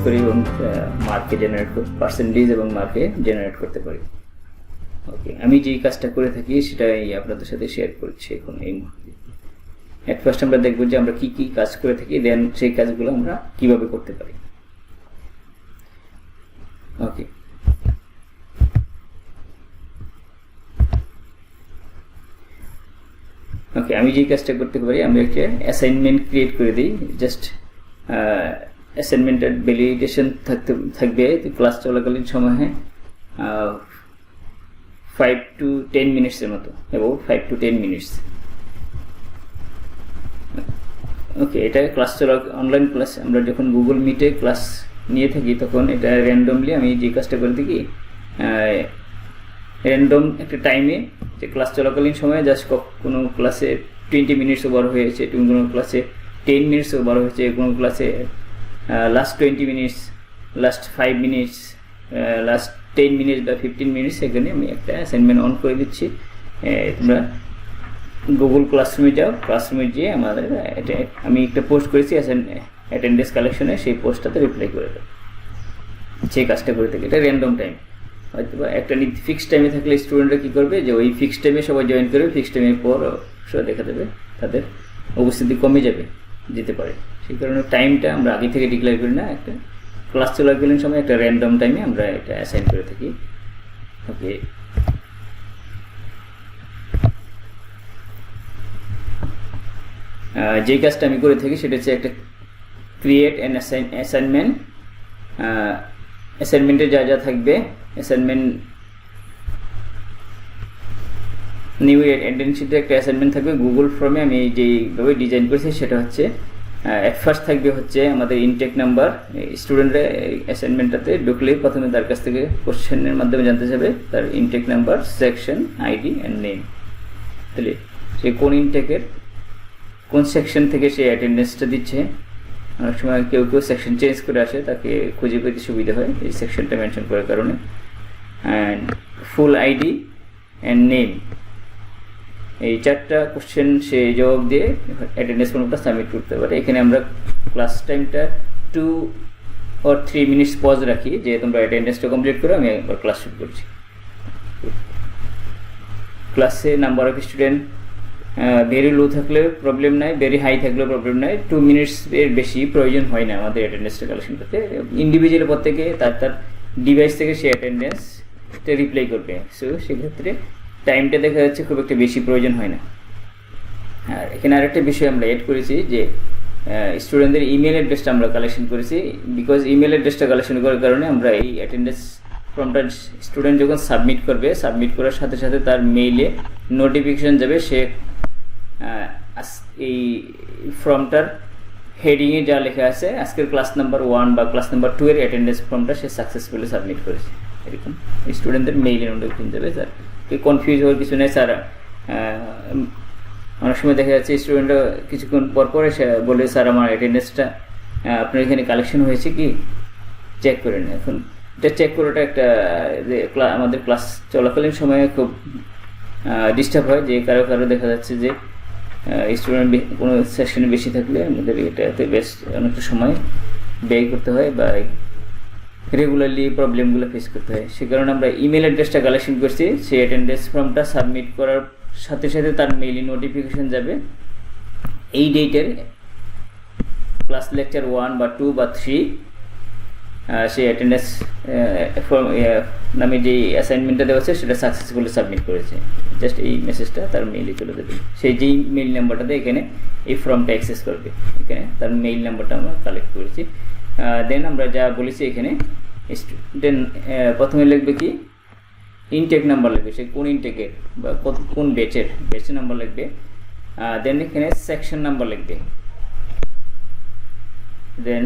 করি এবং মার্কে জেনারেট পার্সেন্টেজ এবং মার্কে জেনারেট করতে পারি। ওকে, আমি যেই কাজটা করে থাকি সেটাই আপনাদের সাথে শেয়ার করছি এখন এই মুহূর্তে। এট ফার্স্ট আমরা দেখব যে আমরা কি কি কাজ করে থাকি, দেন সেই কাজগুলো আমরা কিভাবে করতে পারি। ওকে, ওকে, আমি যেই কাজটা করতে পারি, আমি একটা অ্যাসাইনমেন্ট ক্রিয়েট করে দিই। জাস্ট অ্যাসাইনমেন্টের ভ্যালিডেশন থাকবে ক্লাস চলাকালীন সময়ে 5 to 10 মিনিটসের মতো, অ্যাবাউট 5 to 10 মিনিটস। ওকে, এটা ক্লাস অনলাইন ক্লাস, আমরা যখন গুগল মিটে ক্লাস নিয়ে থাকি তখন এটা র্যান্ডমলি আমি যে কাজটা করে থাকি, র্যান্ডম একটা টাইমে যে ক্লাস চলাকালীন সময়ে জাস্ট কোনো ক্লাসে 20 মিনিটসও বড় হয়েছে, কোনো ক্লাসে 10 মিনিটসও বড় হয়েছে, কোনো ক্লাসে last 20 minutes, last 5 minutes, last 10 minutes বা 15 মিনিটস, এখানে আমি একটা অ্যাসাইনমেন্ট অন করে দিচ্ছি। তোমরা গুগল ক্লাসরুমে যাও, ক্লাসরুমে গিয়ে আমাদের এটা আমি একটা পোস্ট করেছি অ্যাটেন্ডেন্স কালেকশনে, সেই পোস্টটাতে রিপ্লাই করে দেবো। সেই কাজটা করে থাকি, এটা র্যান্ডম টাইম। হয়তো বা একটা ফিক্সড টাইমে থাকলে স্টুডেন্টরা কী করবে যে ওই ফিক্সড টাইমে সবাই জয়েন করবে, ফিক্সড টাইমের পর সবাই দেখা যাবে তাদের উপস্থিতি কমে যেতে পারে। সেই কারণে টাইমটা আমরা আগে থেকে ডিক্লেয়ার করি না, একটা ক্লাস চলাকালীন সময় একটা র্যান্ডম টাইমে আমরা এটা অ্যাসাইন করে থাকি। ওকে, যে কাজটা আমি করে থাকি সেটা হচ্ছে একটা ক্রিয়েট অ্যান অ্যাসাইনমেন্ট। অ্যাসাইনমেন্টে যা যা থাকবে, অ্যাসাইনমেন্ট নিউ অ্যাটেন্ডেন্স শিটে একটা অ্যাসাইনমেন্ট থাকবে গুগল ফর্মে। আমি যেইভাবে ডিজাইন করেছি সেটা হচ্ছে অ্যাট ফার্স্ট থাকবে হচ্ছে আমাদের ইনটেক নাম্বার। স্টুডেন্টরা অ্যাসাইনমেন্টটাতে ঢুকলেই প্রথমে তার কাছ থেকে কোশ্চেনের মাধ্যমে জানতে যাবে তার intake number, section, ID and name. তাহলে সে কোন ইনটেকের কোন সেকশন থেকে সে অ্যাটেন্ডেন্সটা দিচ্ছে। অনেক সময় কেউ সেকশন চেঞ্জ করে আসে, তাকে খুঁজে পেতে সুবিধা হয় এই সেকশনটা মেনশন করার কারণে। And full ID and name, এই 4টা কোশ্চেন সে জবাব দিয়ে অ্যাটেন্ডেন্স ফর্মটা সাবমিট করতে পারে। এখানে আমরা ক্লাস টাইমটা 2 or 3 মিনিটস পজ রাখি যে তোমরা অ্যাটেন্ডেন্সটা কমপ্লিট করো, আমি একবার ক্লাস শুরু করছি। ক্লাসে number of student very low থাকলে প্রবলেম নাই, ভেরি হাই থাকলেও প্রবলেম নাই, 2 মিনিটসের বেশি প্রয়োজন হয় না আমাদের অ্যাটেন্ডেন্সটা কালেকশন করতে। ইন্ডিভিজুয়াল প্রত্যেকে তার ডিভাইস থেকে সে অ্যাটেন্ডেন্সটা রিপ্লাই করবে। সো সেক্ষেত্রে টাইমটা দেখা যাচ্ছে খুব একটা বেশি প্রয়োজন হয় না। আর এখানে আরেকটা বিষয় আমরা অ্যাড করেছি যে স্টুডেন্টদের ইমেল অ্যাড্রেসটা আমরা কালেকশন করেছি। বিকজ ইমেল অ্যাড্রেসটা কালেকশন করার কারণে আমরা এই অ্যাটেন্ডেন্স ফর্মটা স্টুডেন্ট যখন সাবমিট করবে, সাবমিট করার সাথে সাথে তার মেইলে নোটিফিকেশন যাবে সে এই ফর্মটার হেডিংয়ে যা লেখা আছে আজকের ক্লাস নাম্বার 1 বা ক্লাস নাম্বার 2 এর অ্যাটেন্ডেন্স ফর্মটা সে সাকসেসফুলি সাবমিট করেছে, এরকম স্টুডেন্টদের মেইলে নোটিফিকেশন যাবে। স্যার কনফিউজ হওয়ার কিছু নেই স্যার। অনেক সময় দেখা যাচ্ছে স্টুডেন্টরা কিছুক্ষণ পর এসে বলে স্যার আমার অ্যাটেন্ডেন্সটা আপনার এখানে কালেকশন হয়েছে কি চেক করে নিন। এখন এটা চেক করাটা একটা আমাদের ক্লাস চলাকালীন সময়ে খুব ডিস্টার্ব হয়, যে কারো দেখা যাচ্ছে যে স্টুডেন্ট কোনো সেকশনে বেশি থাকলে আমাদের এটাতে বেশ অনেকটা সময় ব্যয় করতে হয় বা রেগুলারলি প্রবলেমগুলো ফেস করতে হয়। সে কারণে আমরা ইমেল অ্যাড্রেসটা কালেকশন করছি। সেই অ্যাটেন্ডেন্স ফর্মটা সাবমিট করার সাথে সাথে তার মেইলে নোটিফিকেশন যাবে এই ডেটের ক্লাস লেকচার 1 বা 2 বা 3 সেই অ্যাটেন্ডেন্স নামে যে অ্যাসাইনমেন্টটা দেওয়া আছে সেটা সাকসেসফুলি সাবমিট করেছে। জাস্ট এই মেসেজটা তার মেইলে চলে যাবে। সেই যেই মেইল নাম্বারটাতে এখানে এই ফর্মটা অ্যাক্সেস করবে, এখানে তার মেইল নাম্বারটা আমরা কালেক্ট করেছি। দেন আমরা যা বলেছি এখানে স্টুডেন্ট প্রথমে লিখবে কি ইনটেক নাম্বার লিখবে, সে কোন ইনটেকের বা কোন ব্যাচের নাম্বার লিখবে। দেন এখানে সেকশন নাম্বার লিখবে। দেন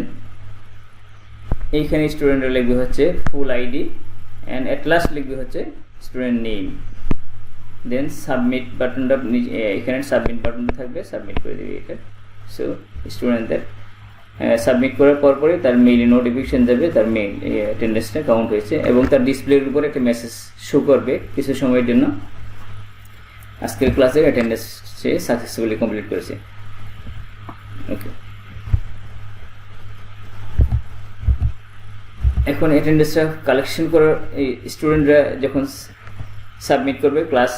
এইখানে স্টুডেন্টরা লিখবে হচ্ছে ফুল আইডি অ্যান্ড অ্যাট লাস্ট লিখবে হচ্ছে স্টুডেন্ট নেম। দেন সাবমিট বাটনটা এখানে সাবমিট বাটনটা থাকবে, সাবমিট করে দেবে এটা। সো স্টুডেন্টদের সাবমিট করার পরপরই তার মেইলে নোটিফিকেশন যাবে তার মেইল অ্যাটেন্ডেন্সটা কাউন্ট হয়েছে এবং তার ডিসপ্লের উপর একটা মেসেজ শো করবে কিছু সময়ের জন্য আজকের ক্লাসের অ্যাটেন্ডেন্স সে সাকসেসফুলি কমপ্লিট করেছে। ওকে, এখন অ্যাটেন্ডেন্সটা কালেকশন করার এই স্টুডেন্টরা যখন সাবমিট করবে ক্লাস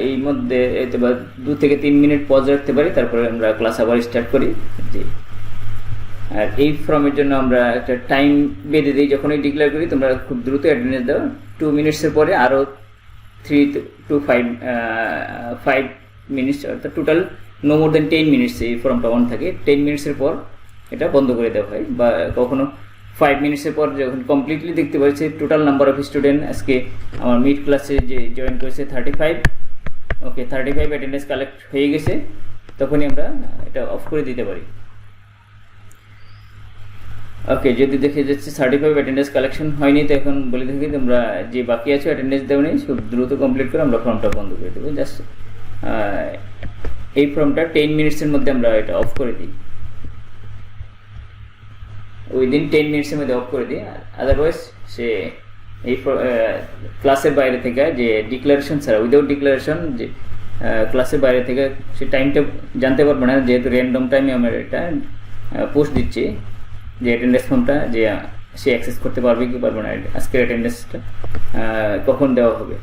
এই মধ্যে এতে বা 2 থেকে 3 মিনিট পজ রাখতে পারি, তারপরে আমরা ক্লাস আবার স্টার্ট করি। জি, আর এই ফর্মের জন্য আমরা একটা টাইম বেঁধে দিই, যখনই ডিক্লেয়ার করি তোমরা খুব দ্রুত অ্যাটেন্ডেন্স দাও। 2 মিনিটসের পরে আরও 3 to 5 মিনিটস, অর্থাৎ টোটাল নো মোর দেন 10 মিনিটস এই ফর্মটা অন থাকে। 10 মিনিটসের পর এটা বন্ধ করে দেওয়া হয়, বা কখনো 5 মিনিটসের পর যখন কমপ্লিটলি দেখতে পাচ্ছি টোটাল নাম্বার অফ স্টুডেন্ট আজকে আমার মিড ক্লাসে যে জয়েন করেছে 35, ওকে 35 অ্যাটেন্ডেন্স কালেক্ট হয়ে গেছে, তখনই আমরা এটা অফ করে দিতে পারি। ওকে, যদি দেখে যাচ্ছে 35 অ্যাটেন্ডেন্স কালেকশন হয়নি, তো এখন বলে থাকি তোমরা যে বাকি আছে অ্যাটেন্ডেন্স দেওয়া নেই, খুব দ্রুত কমপ্লিট করে আমরা ফর্মটা বন্ধ করে দেবো। জাস্ট এই ফর্মটা 10 মিনিটসের মধ্যে আমরা এটা অফ করে দিই, উইদিন 10 মিনিটসের মধ্যে অফ করে দিই। আদারওয়াইজ সে এই ক্লাসের বাইরে থেকে যে ডিক্লারেশন ছাড়া, উইদাউট ডিক্লারেশন যে ক্লাসের বাইরে থেকে সে টাইমটা জানতে পারবে না, যেহেতু র্যান্ডম টাইমে আমরা এটা পোস্ট দিচ্ছি যে অ্যাটেন্ডেন্স ফর্মটা যে সে অ্যাক্সেস করতে পারবে কি পারবে না, আজকের অ্যাটেন্ডেন্সটা কখন দেওয়া হবে।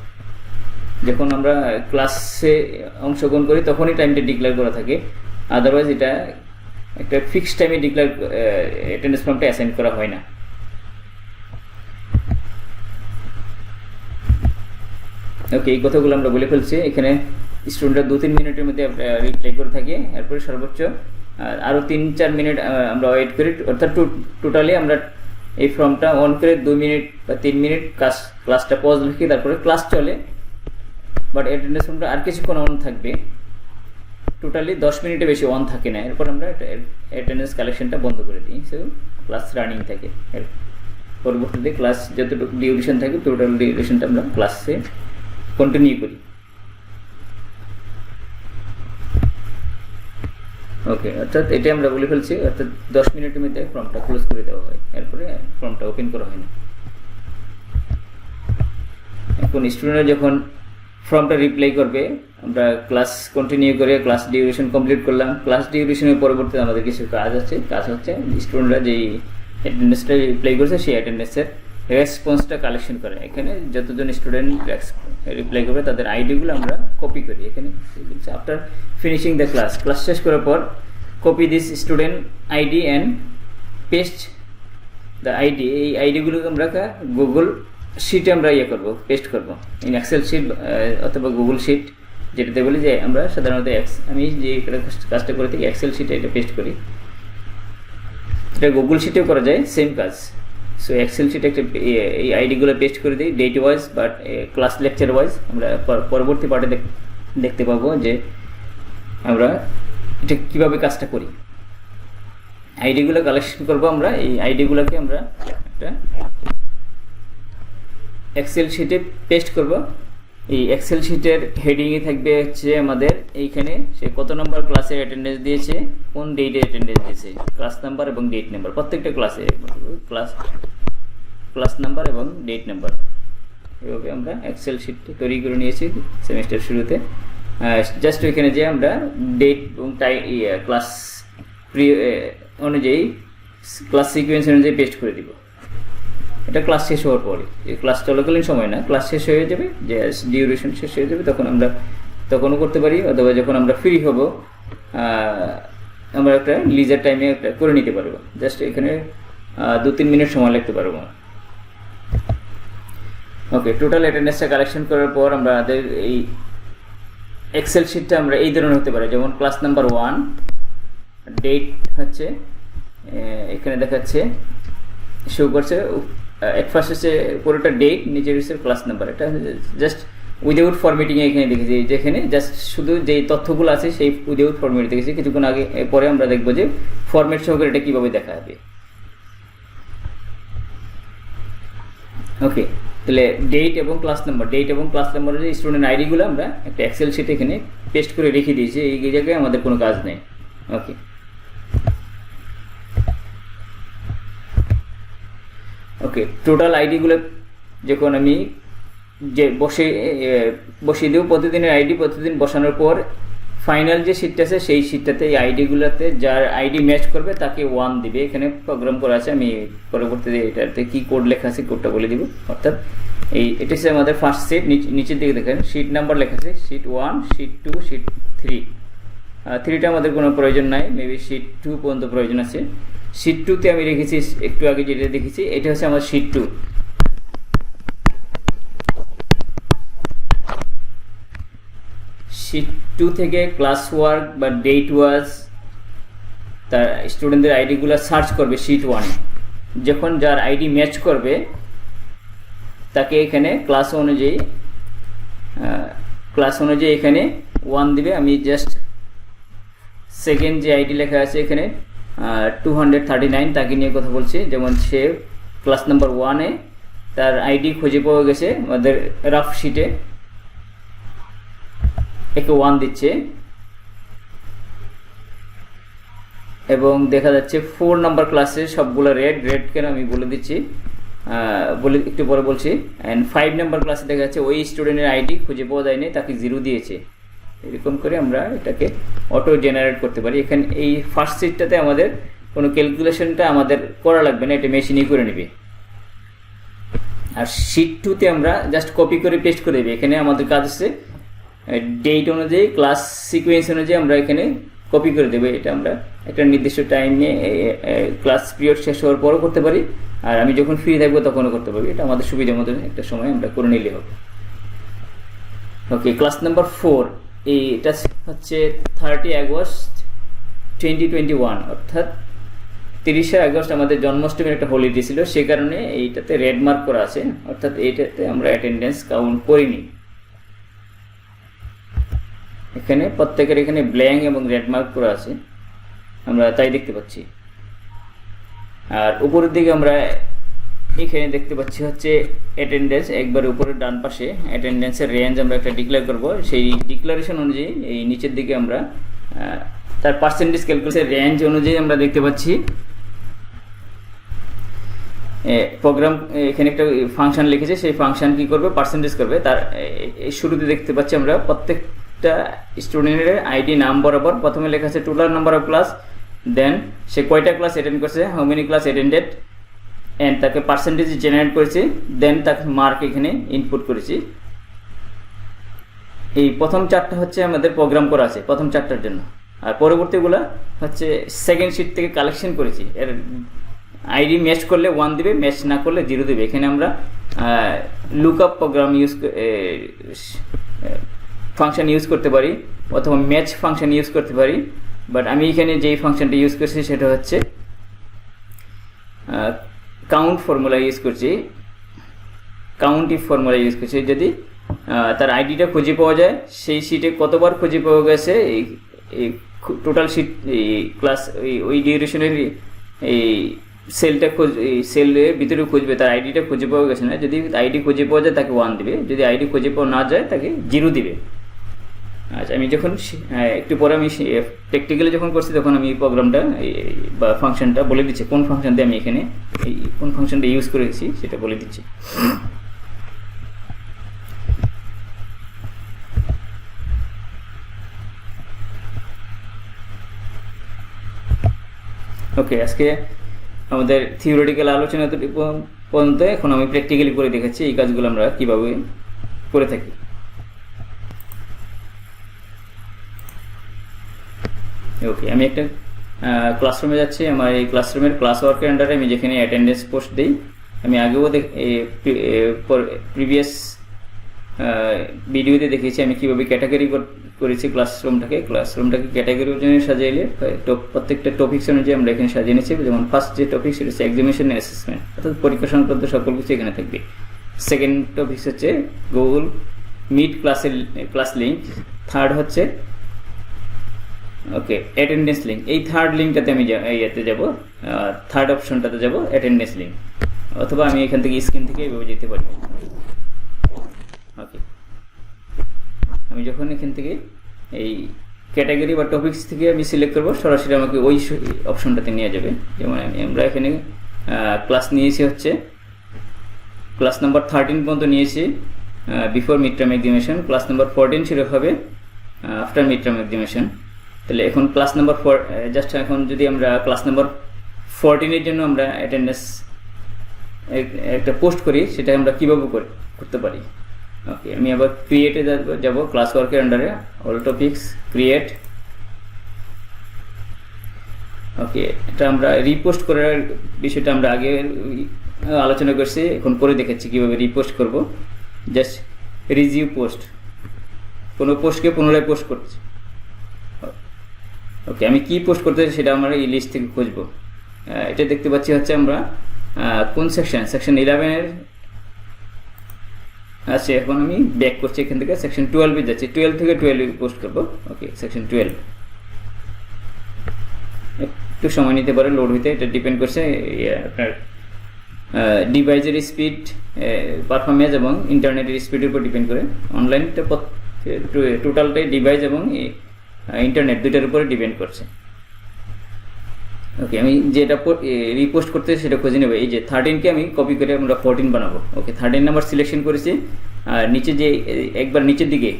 যখন আমরা ক্লাসে অংশগ্রহণ করি তখনই টাইমটা ডিক্লেয়ার করা থাকে, আদারওয়াইজ এটা একটা ফিক্সড টাইমে ডিক্লেয়ার অ্যাটেন্ডেন্স ফর্মটা অ্যাসাইন করা হয় না। ওকে, এই কথাগুলো আমরা বলে ফেলছি। এখানে স্টুডেন্টরা 2-3 মিনিটের মধ্যে রিপ্লাই করে থাকে, এরপরে সর্বোচ্চ আরও 3-4 মিনিট আমরা ওয়েট করি, অর্থাৎ টোটালি আমরা এই ফর্মটা অন করে 2 মিনিট বা 3 মিনিট ক্লাসটা পজ রাখি, তারপরে ক্লাস চলে, বাট অ্যাটেন্ডেন্স ফর্মটা আর কিছুক্ষণ অন থাকবে, টোটালি 10 মিনিটে বেশি অন থাকে না। এরপর আমরা অ্যাটেন্ডেন্স কালেকশনটা বন্ধ করে দিই, সো ক্লাস রানিং থাকে। এর পরবর্তীতে ক্লাস যতটুকু ডিউরেশন থাকে টোটাল ডিউরেশনটা আমরা ক্লাসে কন্টিনিউ করি। ওকে, অর্থাৎ এটা আমরা বলে ফেলছি, অর্থাৎ 10 মিনিটের মধ্যে ফর্মটা ক্লোজ করে দেওয়া হয়, এরপরে ফর্মটা ওপেন করা হয় না। এখন স্টুডেন্টরা যখন ফর্মটা রিপ্লাই করবে, আমরা ক্লাস কন্টিনিউ করে ক্লাস ডিউরেশন কমপ্লিট করলাম। ক্লাস ডিউরেশনের পরবর্তীতে আমাদের কিছু কাজ আছে। কাজ হচ্ছে স্টুডেন্টরা যেই অ্যাটেন্ডেন্সটা রিপ্লাই করছে সেই অ্যাটেন্ডেন্সের রেসপন্সটা কালেকশন করে। এখানে যতজন স্টুডেন্ট রিপ্লাই করবে তাদের আইডিগুলো আমরা কপি করি। এখানে আফটার ফিনিশিং দ্য ক্লাস শেষ করার পর copy this student ID and paste the ID. এই আইডিগুলোকে আমরা গুগল শিটে আমরা করবো, পেস্ট করবো, ইন এক্সেল শিট অথবা গুগল শিট, যেটাতে বলি যে আমরা সাধারণত আমি যে কাজটা করে থাকি এক্সেল শিটে এটা পেস্ট করি। এটা গুগল শিটেও করা যায়, সেম কাজ। সো এক্সেল শিটে একটা এই আইডিগুলো পেস্ট করে দিই date wise, but class lecture wise. আমরা পরবর্তী পার্টে দেখতে পাবো যে আমরা এটা কীভাবে কাজটা করি। আইডিগুলো কালেকশন করবো আমরা, এই আইডিগুলোকে আমরা একটা এক্সেল শিটে পেস্ট করব। এই এক্সেল শিটের হেডিংয়ে থাকবে হচ্ছে আমাদের এইখানে সে কত নম্বর ক্লাসে অ্যাটেন্ডেন্স দিয়েছে, কোন ডেটে অ্যাটেন্ডেন্স দিয়েছে, ক্লাস নাম্বার এবং ডেট নাম্বার, প্রত্যেকটা ক্লাসে ক্লাস নাম্বার এবং ডেট নাম্বার। এভাবে আমরা এক্সেল শিট তৈরি করে নিয়েছি সেমিস্টার শুরুতে। জাস্ট ওইখানে যে আমরা ডেট এবং ক্লাস অনুযায়ী ক্লাস সিকোয়েন্স অনুযায়ী পেস্ট করে দিব। এটা ক্লাস শেষ হওয়ার পরে, ক্লাস চলাকালীন সময় না, ক্লাস শেষ হয়ে যাবে, যে ডিউরেশন শেষ হয়ে যাবে তখন আমরা তখনও করতে পারি, অথবা যখন আমরা ফ্রি হব আমরা একটা লিজার টাইমে একটা করে নিতে পারবো। জাস্ট এখানে 2-3 মিনিট সময় লাগতে পারবো। ওকে, টোটাল অ্যাটেন্ডেন্সটা কালেকশন করার পর আমাদের এই এক্সেল শিটটা আমরা এই ধরনের হতে পারে, যেমন ক্লাস নাম্বার 1, ডেট হচ্ছে এখানে দেখাচ্ছে, শো করছে এট ফার্স্ট হচ্ছে পুরোটা ডেট, নিচের হচ্ছে ক্লাস নাম্বার। এটা জাস্ট উইদাউট ফরম্যাটিংয়ে এখানে দেখেছি, যেখানে জাস্ট শুধু যেই তথ্যগুলো আছে সেই উইদাউট ফরম্যাট দেখেছি। কিছুক্ষণ আগে পরে আমরা দেখবো যে ফরম্যাট সহকারে এটা কীভাবে দেখা হবে। ওকে, তাহলে ডেট এবং ক্লাস নাম্বারের যে স্টুডেন্ট আইডিগুলো আমরা একটা এক্সেল শিটে এখানে পেস্ট করে রেখে দিয়েছি, এই জায়গায় আমাদের কোনো কাজ নেই। ওকে, টোটাল আইডিগুলো যখন আমি যে বসিয়ে দেবো, প্রতিদিনের আইডি প্রতিদিন বসানোর পর ফাইনাল যে শিটটা আছে সেই শিটটাতে এই আইডিগুলোতে যার আইডি ম্যাচ করবে তাকে 1 দিবে। এখানে প্রোগ্রাম করা আছে, আমি পরবর্তীতে এটাতে কি কোড লেখা আছে কোডটা বলে দিব। অর্থাৎ এটা হচ্ছে আমাদের ফার্স্ট শিট, নিচের দিকে দেখেন শিট নাম্বার লেখা আছে, শিট 1, শিট 2, শিট 3। 3টা আমাদের কোনো প্রয়োজন নাই, মেবি শিট 2 পর্যন্ত প্রয়োজন আছে। শিট 2তে আমি রেখেছি একটু আগে যেটা দেখেছি, এটা হচ্ছে আমার শিট 2। শিট 2 থেকে ক্লাস ওয়ার্ক বা ডেট ওয়াজ তার স্টুডেন্টদের আইডিগুলো সার্চ করবে শিট 1-এ। যখন যার আইডি ম্যাচ করবে তাকে এখানে ক্লাস অনুযায়ী এখানে 1 দিবে। আমি জাস্ট সেকেন্ড যে আইডি লেখা আছে এখানে 239 তাকে নিয়ে কথা বলছি। যেমন সে ক্লাস নাম্বার 1-এ তার আইডি খুঁজে পাওয়া গেছে আমাদের রাফ শিটে, একে 1 দিচ্ছে। এবং দেখা যাচ্ছে 4 নাম্বার ক্লাসে সবগুলো রেড কেন আমি বলে দিচ্ছি, একটু পরে বলছি। অ্যান্ড 5 নাম্বার ক্লাসে দেখা যাচ্ছে ওই স্টুডেন্টের আইডি খুঁজে পাওয়া যায়নি, তাকে 0 দিয়েছে। এরকম করে আমরা এটাকে অটো জেনারেট করতে পারি। এখানে এই ফার্স্ট শিটটাতে আমাদের কোনো ক্যালকুলেশনটা আমাদের করা লাগবে না, এটা মেশিনই করে নেবে। আর শিট 2তে আমরা জাস্ট কপি করে পেস্ট করে দেবে। এখানে আমাদের কাজ আছে ডেট অনুযায়ী ক্লাস সিকোয়েন্স অনুযায়ী আমরা এখানে কপি করে দেবো। এটা আমরা একটা নির্দিষ্ট টাইমে ক্লাস পিরিয়ড শেষ হওয়ার পরও করতে পারি, আর আমি যখন ফ্রি থাকবো তখনও করতে পারি। এটা আমাদের সুবিধার মতো একটা সময় আমরা করে নিলে হবে। ওকে, ক্লাস নাম্বার 4 এটা হচ্ছে 30 আগস্ট 2021, অর্থাৎ 30শে আগস্ট আমাদের জন্মাষ্টমীর একটা হলিডে ছিল, সে কারণে এইটাতে রেড মার্ক করা আছে, অর্থাৎ এইটাতে আমরা অ্যাটেন্ডেন্স কাউন্ট করিনি। এখানে প্রত্যেকের এখানে ব্ল্যাঙ্ক এবং রেড মার্ক করা আছে, আমরা তাই দেখতে পাচ্ছি। আর উপরের দিকে আমরা এখানে দেখতে পাচ্ছি হচ্ছে অ্যাটেন্ডেন্স, একবার উপরের ডান পাশে অ্যাটেন্ডেন্সের রেঞ্জ আমরা একটা ডিক্লেয়ার করব। সেই ডিক্লারেশন অনুযায়ী এই নিচের দিকে আমরা তার পার্সেন্টেজ ক্যালকুলেশন রেঞ্জ অনুযায়ী আমরা দেখতে পাচ্ছি প্রোগ্রাম এখানে একটা ফাংশন লিখেছে, সেই ফাংশন কি করবে, পার্সেন্টেজ করবে। তার শুরুতে দেখতে পাচ্ছি আমরা প্রত্যেকটা স্টুডেন্টের আইডি নাম বরাবর প্রথমে লেখা আছে টোটাল নাম্বার অফ ক্লাস, দেন সে কয়টা ক্লাস অ্যাটেন্ড করছে, how many class attended, and তাকে পার্সেন্টেজ জেনারেট করেছি, দেন তাকে মার্ক এখানে ইনপুট করেছি। এই প্রথম 4টা হচ্ছে আমাদের প্রোগ্রাম করা আছে প্রথম 4টার জন্য, আর পরবর্তীগুলো হচ্ছে সেকেন্ড শিট থেকে কালেকশন করেছি। এর আইডি ম্যাচ করলে 1 দিবে, ম্যাচ না করলে 0 দেবে। এখানে আমরা লুকআপ প্রোগ্রাম ফাংশন ইউজ করতে পারি অথবা ম্যাচ ফাংশন ইউজ করতে পারি, বাট আমি এখানে যেই ফাংশনটা ইউজ করছি সেটা হচ্ছে কাউন্ট ফর্মুলা ইউজ করছি, কাউন্টিভ ফর্মুলা ইউজ করছি। যদি তার আইডিটা খুঁজে পাওয়া যায়, সেই শিটে কতবার খুঁজে পাওয়া গেছে, এই টোটাল শিট এই ক্লাস ওই ডিউরেশনের এই সেলটা সেলের ভিতরে খুঁজবে, তার আইডিটা খুঁজে পাওয়া গেছে না। যদি আইডি খুঁজে পাওয়া যায় তাকে 1 দিবে, যদি আইডি খুঁজে পাওয়া না যায় তাকে 0 দিবে। আচ্ছা, আমি যখন একটু পরে আমি প্র্যাকটিক্যালি যখন করছি তখন আমি প্রোগ্রামটা বা ফাংশনটা বলে দিচ্ছি, কোন ফাংশন দিয়ে আমি এখানে কোন ফাংশনটা ইউজ করেছি সেটা বলে দিচ্ছি। ওকে, আজকে আমাদের থিওরিটিক্যাল আলোচনা পর্যন্ত, এখন আমি প্র্যাকটিক্যালি করে দেখাচ্ছি এই কাজগুলো আমরা কিভাবে করে থাকি। ওকে, আমি একটা ক্লাসরুমে যাচ্ছি। আমার এই ক্লাসরুমের ক্লাস ওয়ার্কের আন্ডারে আমি যেখানে অ্যাটেন্ডেন্স পোস্ট দিই, আমি আগেও প্রিভিয়াস ভিডিওতে দেখেছি আমি কীভাবে ক্যাটাগরি করেছি ক্লাসরুমটাকে ক্যাটাগরি অনুযায়ী সাজাইলে প্রত্যেকটা টপিক্স অনুযায়ী আমরা এখানে সাজিয়ে নিচ্ছি। যেমন ফার্স্ট যে টপিক সেটা হচ্ছে এক্সামিনেশন অ্যাসেসমেন্ট, অর্থাৎ পরীক্ষা সংক্রান্ত সকল কিছু এখানে থাকবে। সেকেন্ড টপিক্স হচ্ছে Google Meet class link. Third হচ্ছে ওকে অ্যাটেন্ডেন্স লিঙ্ক। এই থার্ড লিঙ্কটাতে আমি ইয়েতে যাব, থার্ড অপশনটাতে যাব অ্যাটেন্ডেন্স লিঙ্ক, অথবা আমি এখান থেকে স্ক্রিন থেকে এইভাবে যেতে পারি। ওকে, আমি যখন এখান থেকে এই ক্যাটাগরি বা টপিক্স থেকে আমি সিলেক্ট করবো, সরাসরি আমাকে ওই অপশনটাতে নিয়ে যাবে। যেমন আমরা এখানে ক্লাস নিয়েছি হচ্ছে ক্লাস নাম্বার 13 পর্যন্ত নিয়েছি before mid term examination, class number 14 শুরু হবে আফটার মিড টার্ম এক্সামিনেশন। তাহলে এখন ক্লাস নাম্বার 4, জাস্ট এখন যদি আমরা ক্লাস নাম্বার 14-এর জন্য আমরা অ্যাটেন্ডেন্স একটা পোস্ট করি, সেটা আমরা কীভাবে করতে পারি। ওকে, আমি আবার ক্রিয়েটে যাব, ক্লাস ওয়ার্কের আন্ডারে অল টপিক্স, ক্রিয়েট। ওকে, এটা আমরা রিপোস্ট করার বিষয়টা আমরা আগে আলোচনা করছি, এখন করে দেখাচ্ছি কীভাবে রিপোস্ট করব। জাস্ট রিজিউ পোস্ট, কোনো পোস্টকে পুনরায় পোস্ট করছি। ওকে, আমি কি পোস্ট করতে সেটা আমরা এই লিস্ট থেকে খুঁজবো। এটা দেখতে পাচ্ছি হচ্ছে আমরা কোন সেকশন 11-এর আছে। এখন আমি ব্যাক করছি, এখান থেকে সেকশন 12-এ যাচ্ছি, 12 থেকে 12 পোস্ট করবো। ওকে, সেকশন 12 একটু সময় নিতে পারে লোড হইতে, এটা ডিপেন্ড করছে আপনার ডিভাইসের স্পিড, পারফরমেন্স এবং ইন্টারনেটের স্পিডের উপর ডিপেন্ড করে। অনলাইনটা টোটালটাই ডিভাইস এবং ইন্টারনেট দুইটার উপরে ডিপেন্ড করছে। ওকে, আমি যেটা রিপোস্ট করতে সেটা খুঁজে নেব। এই যে 13-কে আমি কপি করে আমরা 14 বানাবো। ওকে, 13 নাম্বার সিলেকশন করেছি, আর নিচে যে একবার নিচের দিকে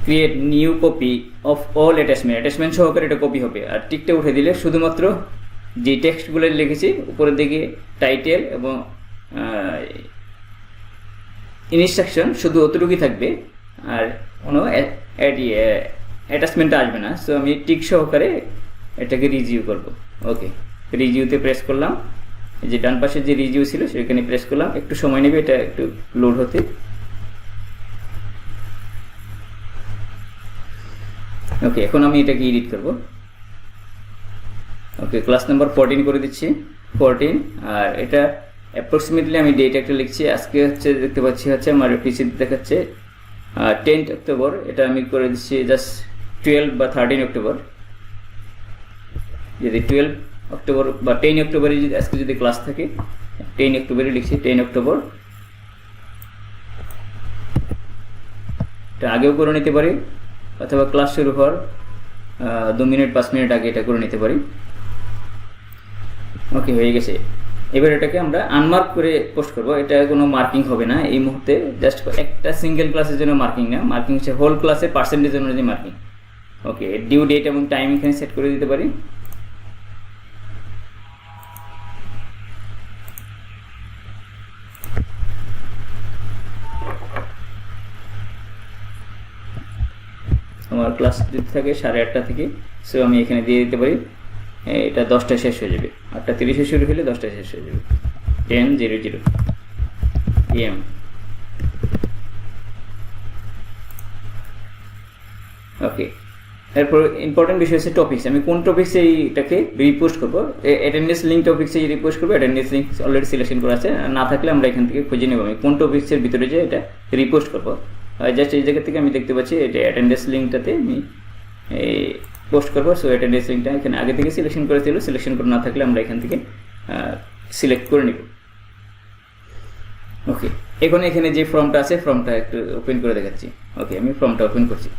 create new copy of all attachment সহকারে এটা কপি হবে। আর টিকটা উঠে দিলে শুধুমাত্র যে টেক্সটগুলো লিখেছি উপরের দিকে টাইটেল এবং ইনস্ট্রাকশন শুধু অতটুকুই থাকবে, আর কোনো অ্যাটাচমেন্টটা আসবে না। সো আমি টিক সহকারে এটাকে রিজিউ করব। ওকে, রিজিউতে প্রেস করলাম, যে ডান পাশে যে রিজিউ ছিল সেখানে প্রেস করলাম। একটু সময় নেবে এটা একটু লোড হতে। ওকে, এখন আমি এটাকে এডিট করব। ওকে, ক্লাস নাম্বার 14 করে দিচ্ছি, 14। আর এটা অ্যাপ্রক্সিমেটলি আমি ডেট একটা লিখছি, আজকে হচ্ছে দেখতে পাচ্ছি হচ্ছে আমার পিসিতে দেখাচ্ছে 10 অক্টোবর। এটা আমি করে দিচ্ছি জাস্ট 12 বা 13 অক্টোবর। যদি 12 অক্টোবর বা 10 অক্টোবরে যদি আজকে যদি ক্লাস থাকে, 10 অক্টোবরে লিখছি, 10 অক্টোবর। এটা আগেও করে নিতে পারি, অথবা ক্লাস শুরু হওয়ার 2 মিনিট 5 মিনিট আগে এটা করে নিতে পারি। ওকে, হয়ে গেছে। এবার এটাকে আমরা আনমার্ক করে পোস্ট করব। এটা কোনো মার্কিং হবে না এই মুহূর্তে, জাস্ট একটা সিঙ্গেল ক্লাসের জন্য মার্কিং না, মার্কিং হচ্ছে হোল ক্লাসে পার্সেন্টেজ অনুযায়ী মার্কিং। ওকে, ডিউ ডেট এবং টাইম এখানে সেট করে দিতে পারি। আমার ক্লাস যদি থাকে 8:30 থেকে, সো আমি এখানে দিয়ে দিতে পারি এটা 10টায় শেষ হয়ে যাবে। 8:30-এ শুরু হলে 10টায় শেষ হয়ে যাবে, 10:00 AM। ওকে, এরপর ইম্পর্টেন্ট বিষয় হচ্ছে টপিক্স। আমি কোন টপিক্সে এইটাকে রিপোস্ট করবো। অ্যাটেন্ডেন্স লিঙ্ক টপিক্সে রিপোস্ট করবো। অ্যাটেন্ডেন্স লিঙ্ক অলরেডি সিলেকশন করা আছে, না থাকলে আমরা এখান থেকে খুঁজে নেব আমি কোন টপিক্সের ভিতরে যে এটা রিপোস্ট করবো। জাস্ট এই জায়গা থেকে আমি দেখতে পাচ্ছি এটা অ্যাটেন্ডেন্স লিঙ্কটাতে আমি পোস্ট করবো। সো অ্যাটেন্ডেন্স লিঙ্কটা এখানে আগে থেকে সিলেকশন করেছিল, সিলেকশন করে না থাকলে আমরা এখান থেকে সিলেক্ট করে নিব। ওকে, এখন এখানে যে ফর্মটা আছে ফর্মটা একটু ওপেন করে দেখাচ্ছি। ওকে, আমি ফর্মটা ওপেন করছি।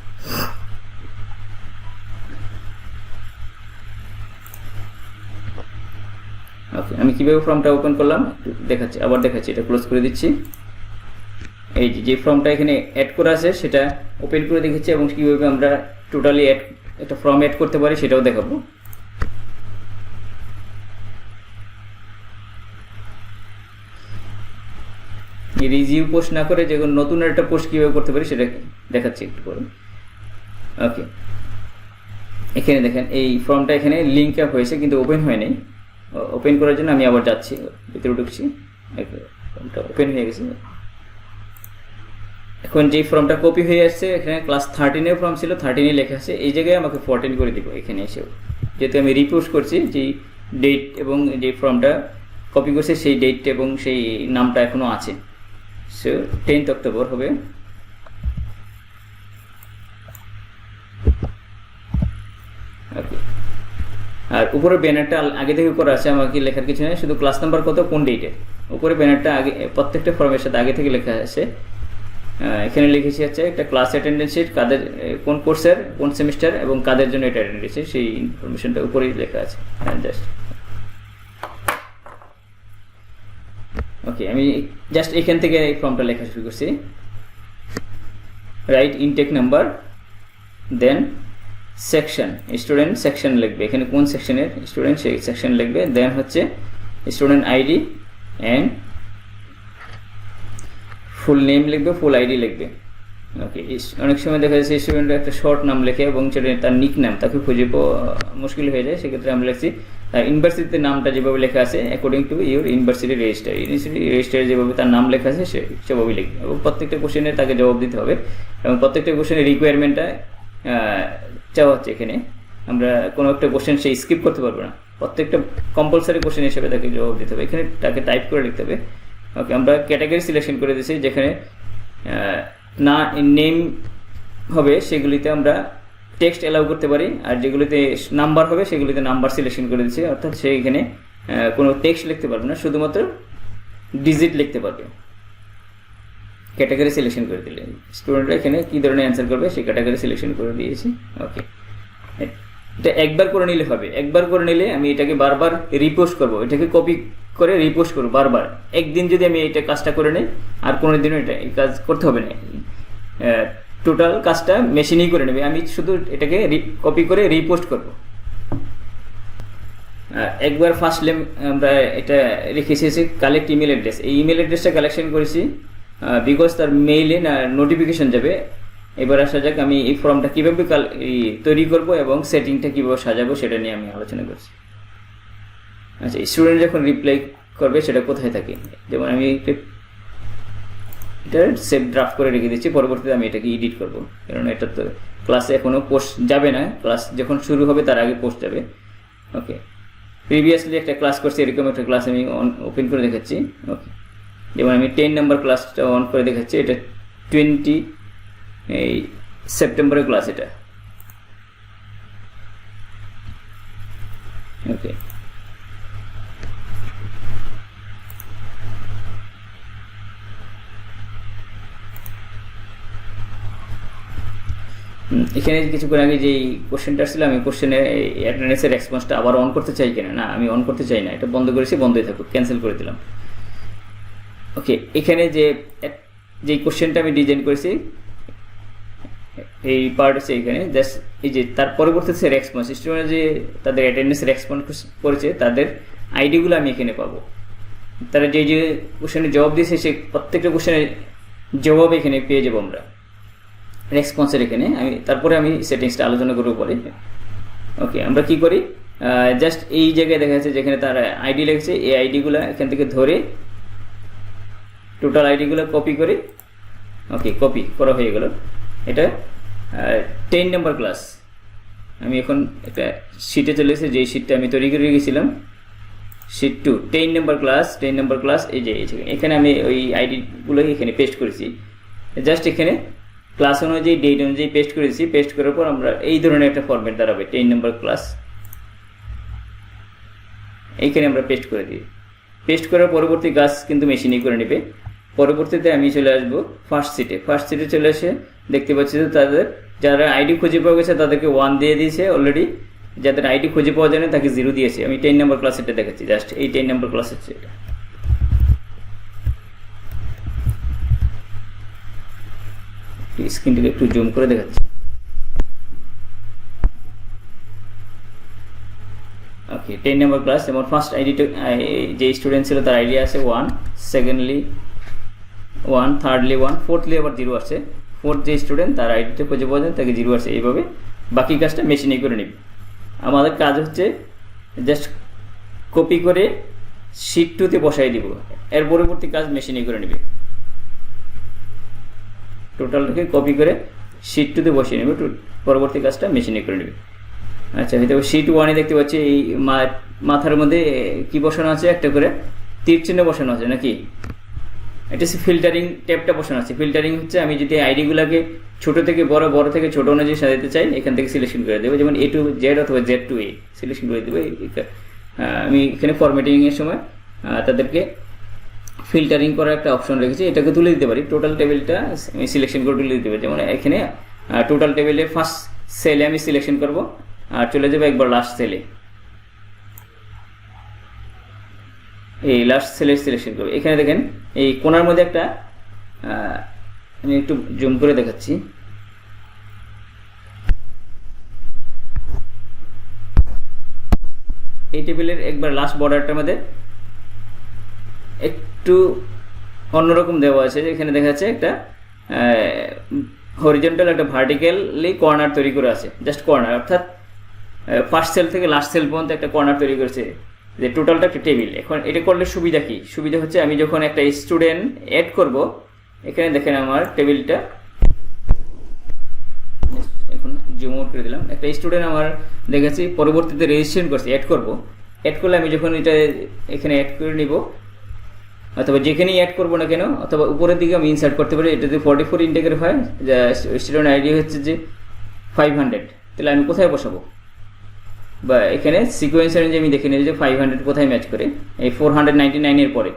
ওকে, আমি কীভাবে ফর্মটা ওপেন করলাম একটু দেখাচ্ছি, আবার দেখাচ্ছি। এটা ক্লোজ করে দিচ্ছি। এই যে ফর্মটা এখানে অ্যাড করা আছে সেটা ওপেন করে দেখেছি, এবং কীভাবে আমরা টোটালি একটা ফর্ম অ্যাড করতে পারি সেটাও দেখাবো। রিজিউ পোস্ট না করে যে নতুন একটা পোস্ট কীভাবে করতে পারি সেটা দেখাচ্ছি একটু পরে। ওকে, এখানে দেখেন এই ফর্মটা এখানে লিঙ্ক আপ হয়েছে কিন্তু ওপেন হয়নি। ওপেন করার জন্য আমি আবার যাচ্ছি, ভিতরে ঢুকছি, ফর্মটা ওপেন হয়ে গেছে। এখন যে ফর্মটা কপি হয়ে আসছে এখানে ক্লাস 13-এর ফর্ম ছিল, 13-এ লেখা আছে, এই জায়গায় আমাকে 14 করে দিব এখানে এসেও, যেহেতু আমি রিপোস্ট করছি। যে ডেট এবং যে ফর্মটা কপি করছে সেই ডেট এবং সেই নামটা এখনও আছে, সো 10 অক্টোবর হবে। ওকে, আর উপরে ব্যানারটা আগে থেকে করা আছে, আমাকে লেখার কিছু নেই, শুধু ক্লাস নাম্বার কত কোন ডেটে। উপরে ব্যানারটা আগে প্রত্যেকটা ফর্মের সাথে আগে থেকে লেখা আছে। এখানে লিখেছি হচ্ছে একটা ক্লাস অ্যাটেন্ডেন্স শিট, কাদের কোন কোর্সের কোন সেমিস্টার এবং কাদের জন্য এটা অ্যাটেন্ডেন্স শিট, সেই ইনফরমেশনটা উপরেই লেখা আছে। জাস্ট ওকে, আমি জাস্ট এখান থেকে এই ফর্মটা লেখা শুরু করছি। রাইট ইনটেক নাম্বার, দেন সেকশন, স্টুডেন্ট সেকশন লিখবে, এখানে কোন সেকশনের স্টুডেন্ট সেই সেকশন লিখবে, দেন হচ্ছে student ID and full name লিখবে, ফুল আইডি লিখবে। ওকে, অনেক সময় দেখা যাচ্ছে স্টুডেন্টের একটা শর্ট নাম লেখে এবং সেটা তার নিক নাম, তাকে খুঁজে পাওয়া মুশকিল হয়ে যায়, সেক্ষেত্রে আমরা লিখছি ইউনিভার্সিটিতে নামটা যেভাবে লেখা আছে according to your university register, university রেজিস্টারে যেভাবে তার নাম লেখা আছে সেভাবেই লিখবে এবং প্রত্যেকটা কোশ্চেনে তাকে জবাব দিতে হবে এবং প্রত্যেকটা কোশ্চেনের রিকোয়ারমেন্টটা চাওয়া হচ্ছে। এখানে আমরা কোনো একটা কোশ্চেন সে স্কিপ করতে পারবো না, প্রত্যেকটা কম্পালসারি কোশ্চেন হিসেবে তাকে জবাব দিতে হবে, এখানে তাকে টাইপ করে লিখতে হবে। ওকে, আমরা ক্যাটাগরি সিলেকশন করে দিয়েছি, যেখানে না নেম হবে সেগুলিতে আমরা টেক্সট অ্যালাউ করতে পারি, আর যেগুলিতে নাম্বার হবে সেগুলিতে নাম্বার সিলেকশন করে দিচ্ছি, অর্থাৎ সে এখানে কোনো টেক্সট লিখতে পারবে না, শুধুমাত্র ডিজিট লিখতে পারবে। ক্যাটাগরি সিলেকশন করে দিলে স্টুডেন্টরা এখানে কী ধরনের অ্যান্সার করবে সেই ক্যাটাগরি সিলেকশন করে দিয়েছি। ওকে, এটা একবার করে নিলে হবে, একবার করে নিলে আমি এটাকে বারবার রিপোস্ট করব, এটাকে কপি করে রিপোস্ট করবো বারবার। একদিন যদি আমি এটা কাজটা করে নিই আর কোনো দিনও এটা এই কাজ করতে হবে না, টোটাল কাজটা মেশিনেই করে নেবে, আমি শুধু এটাকে কপি করে রিপোস্ট করব। একবার ফার্স্ট নেম আমরা এটা রেখেছি কালেক্ট ইমেল অ্যাড্রেস, এই ইমেল অ্যাড্রেসটা কালেকশন করেছি বিকজ তার মেইলে নোটিফিকেশন যাবে। এবার আসা যাক আমি এই ফর্মটা কীভাবে তৈরি করব এবং সেটিংটা কীভাবে সাজাবো সেটা নিয়ে আমি আলোচনা করছি। আচ্ছা, স্টুডেন্ট যখন রিপ্লাই করবে সেটা কোথায় থাকে, যেমন আমি এটা সেভ ড্রাফট করে রেখে দিচ্ছি, পরবর্তীতে আমি এটাকে এডিট করব, কারণ এটা তো ক্লাসে এখনও পোস্ট যাবে না, ক্লাস যখন শুরু হবে তার আগে পোস্ট যাবে। ওকে, প্রিভিয়াসলি একটা ক্লাস করছি, এরকম একটা ক্লাস আমি ওপেন করে দেখাচ্ছি। ওকে, যেমন আমি 10 নম্বর ক্লাসটা অন করে দেখাচ্ছি, এটা 20 সেপ্টেম্বরের ক্লাস এটা। ওকে, এখানে কিছুক্ষণ আগে যে কোশ্চেনটা আসছিল, আমি কোশ্চেনের অ্যাটেন্ডেন্সের রেসপন্সটা আবার অন করতে চাই কিনা, না আমি অন করতে চাই না, এটা বন্ধ করেছি, বন্ধই থাকুক, ক্যান্সেল করে দিলাম। ওকে, এখানে যে কোশ্চেনটা আমি ডিজাইন করেছি এই পার্ট হচ্ছে এখানে জাস্ট এই যে তার পরবর্তীতে রেসপন্স, স্টুডেন্ট যে তাদের অ্যাটেন্ডেন্স রেসপন্স করেছে তাদের আইডিগুলো আমি এখানে পাবো, তারা যে যে কোশ্চেনের জবাব দিয়েছে সেই প্রত্যেকটা কোশ্চেনের জবাব এখানে পেয়ে যাবো আমরা রেসপন্সের এখানে। তারপরে আমি সেটিংসটা আলোচনা করবো পরে। ওকে, আমরা কি করি, জাস্ট এই জায়গায় দেখা যাচ্ছে যেখানে তার আইডি লেগেছে, এই আইডিগুলো এখান থেকে ধরে টোটাল আইডিগুলো কপি করি। ওকে, কপি করা হয়ে গেল। এটা 10 নম্বর ক্লাস, আমি এখন একটা শিটে চলে এসেছি, যেই শিটটা আমি তৈরি করে রেখেছিলাম, শিট 2 10 নম্বর ক্লাস, 10 নম্বর ক্লাস, এই যে এখানে আমি ওই আইডিগুলোই এখানে পেস্ট করেছি, জাস্ট এখানে ক্লাস অনুযায়ী ডেট অনুযায়ী পেস্ট করেছি। পেস্ট করার পর আমরা এই ধরনের একটা ফরম্যাট দাঁড়াবে 10 নম্বর ক্লাস, এইখানে আমরা পেস্ট করে দিই। পেস্ট করার পরবর্তী কাজ কিন্তু মেশিনেই করে নেবে। পরবর্তীতে আমি চলে আসবো ফার্স্ট সিটে চলে এসে দেখতে পাচ্ছি যে তাদের যারা আইডি খুঁজে পাওয়া গেছে তাদেরকে 1 দিয়ে দিয়েছে অলরেডি, যাদের আইডি খুঁজে পাওয়া যায় না তাকে 0 দিয়েছে। আমি 10 নম্বর ক্লাসেরটা দেখাচ্ছি, জাস্ট এই 10 নম্বর ক্লাস হচ্ছে এটা। স্ক্রিনটাকে একটু জুম করে দেখাচ্ছি। ওকে, 10 নম্বর ক্লাস, যেমন ফার্স্ট আইডিটা যে স্টুডেন্ট ছিল তার আইডি আছে 1, সেকেন্ডলি 1, থার্ডলি 1, ফোর্থলি আবার 0 আসছে। ফোর্থ যে স্টুডেন্ট তার আইডিটা খুঁজে পাওয়া যায় তাকে 0 আসছে। এইভাবে বাকি কাজটা মেশিনেই করে নিবে। আমাদের কাজ হচ্ছে জাস্ট কপি করে শিট 2তে বসাই দিব, এর পরবর্তী কাজ মেশিনেই করে নেবে। টোটালটাকে কপি করে শিট 2তে বসিয়ে নেবে, পরবর্তী কাজটা মেশিনে করে নেবে। আচ্ছা, হয়তো শিট 1-এ দেখতে পাচ্ছি এই মাথার মধ্যে কি বসানো আছে, একটা করে তীর চিহ্ন বসানো আছে নাকি, এটা হচ্ছে ফিল্টারিং ট্যাবটা বসানো আছে। ফিল্টারিং হচ্ছে আমি যদি আইডিগুলোকে ছোট থেকে বড়, বড় থেকে ছোট অনুযায়ী সাজাতে চাই, এখান থেকে সিলেকশন করে দেবো, যেমন A to Z অথবা Z to A সিলেকশন করে দেবো। আমি এখানে ফরম্যাটিংয়ের সময় তাদেরকে ফিল্টারিং করার একটা অপশন রেখেছি, এটাকে তুলে দিতে পারি। টোটাল টেবিলটা আমি সিলেকশন করে তুলে দিতে পারি, যেমন এখানে টোটাল টেবিলে ফার্স্ট সেলে আমি সিলেকশন করব আর চলে যাবো একবার লাস্ট সেলে, এই লাস্ট সেলে সিলেকশন করবো। এখানে দেখেন এই কোণার মধ্যে একটা আমি একটু জুম করে দেখাচ্ছি, এই টেবিলের একবার লাস্ট বর্ডারটার মধ্যে একটু অন্যরকম দেওয়া আছে, এখানে দেখা যাচ্ছে একটা হরিজন্টাল একটা ভার্টিক্যালি কর্নার তৈরি করে আছে, জাস্ট কর্নার, অর্থাৎ ফার্স্ট সেল থেকে লাস্ট সেল পর্যন্ত একটা কর্নার তৈরি করেছে, যে টোটালটা একটা টেবিল। এখন এটা করলে সুবিধা কি? সুবিধা হচ্ছে আমি যখন একটা স্টুডেন্ট অ্যাড করব, এখানে দেখেন আমার টেবিলটা এখন জুম আউট করে দিলাম, একটা স্টুডেন্ট আমার দেখেছি পরবর্তীতে রেজিস্ট্রেশন করছে, অ্যাড করব। অ্যাড করলে আমি যখন এটা এখানে অ্যাড করে নিব, অথবা যেখানেই অ্যাড করবো না কেন, অথবা উপরের দিকে আমি ইনসার্ট করতে পারি। এটা যদি 44 ইন্টেকের হয়, স্টুডেন্ট আইডি হচ্ছে যে 500, তাহলে আমি কোথায় বসাবো? বা এখানে সিকোয়েন্স অনুযায়ী আমি দেখে নিই যে 500 কোথায় ম্যাচ করে, এই 499 এর পরে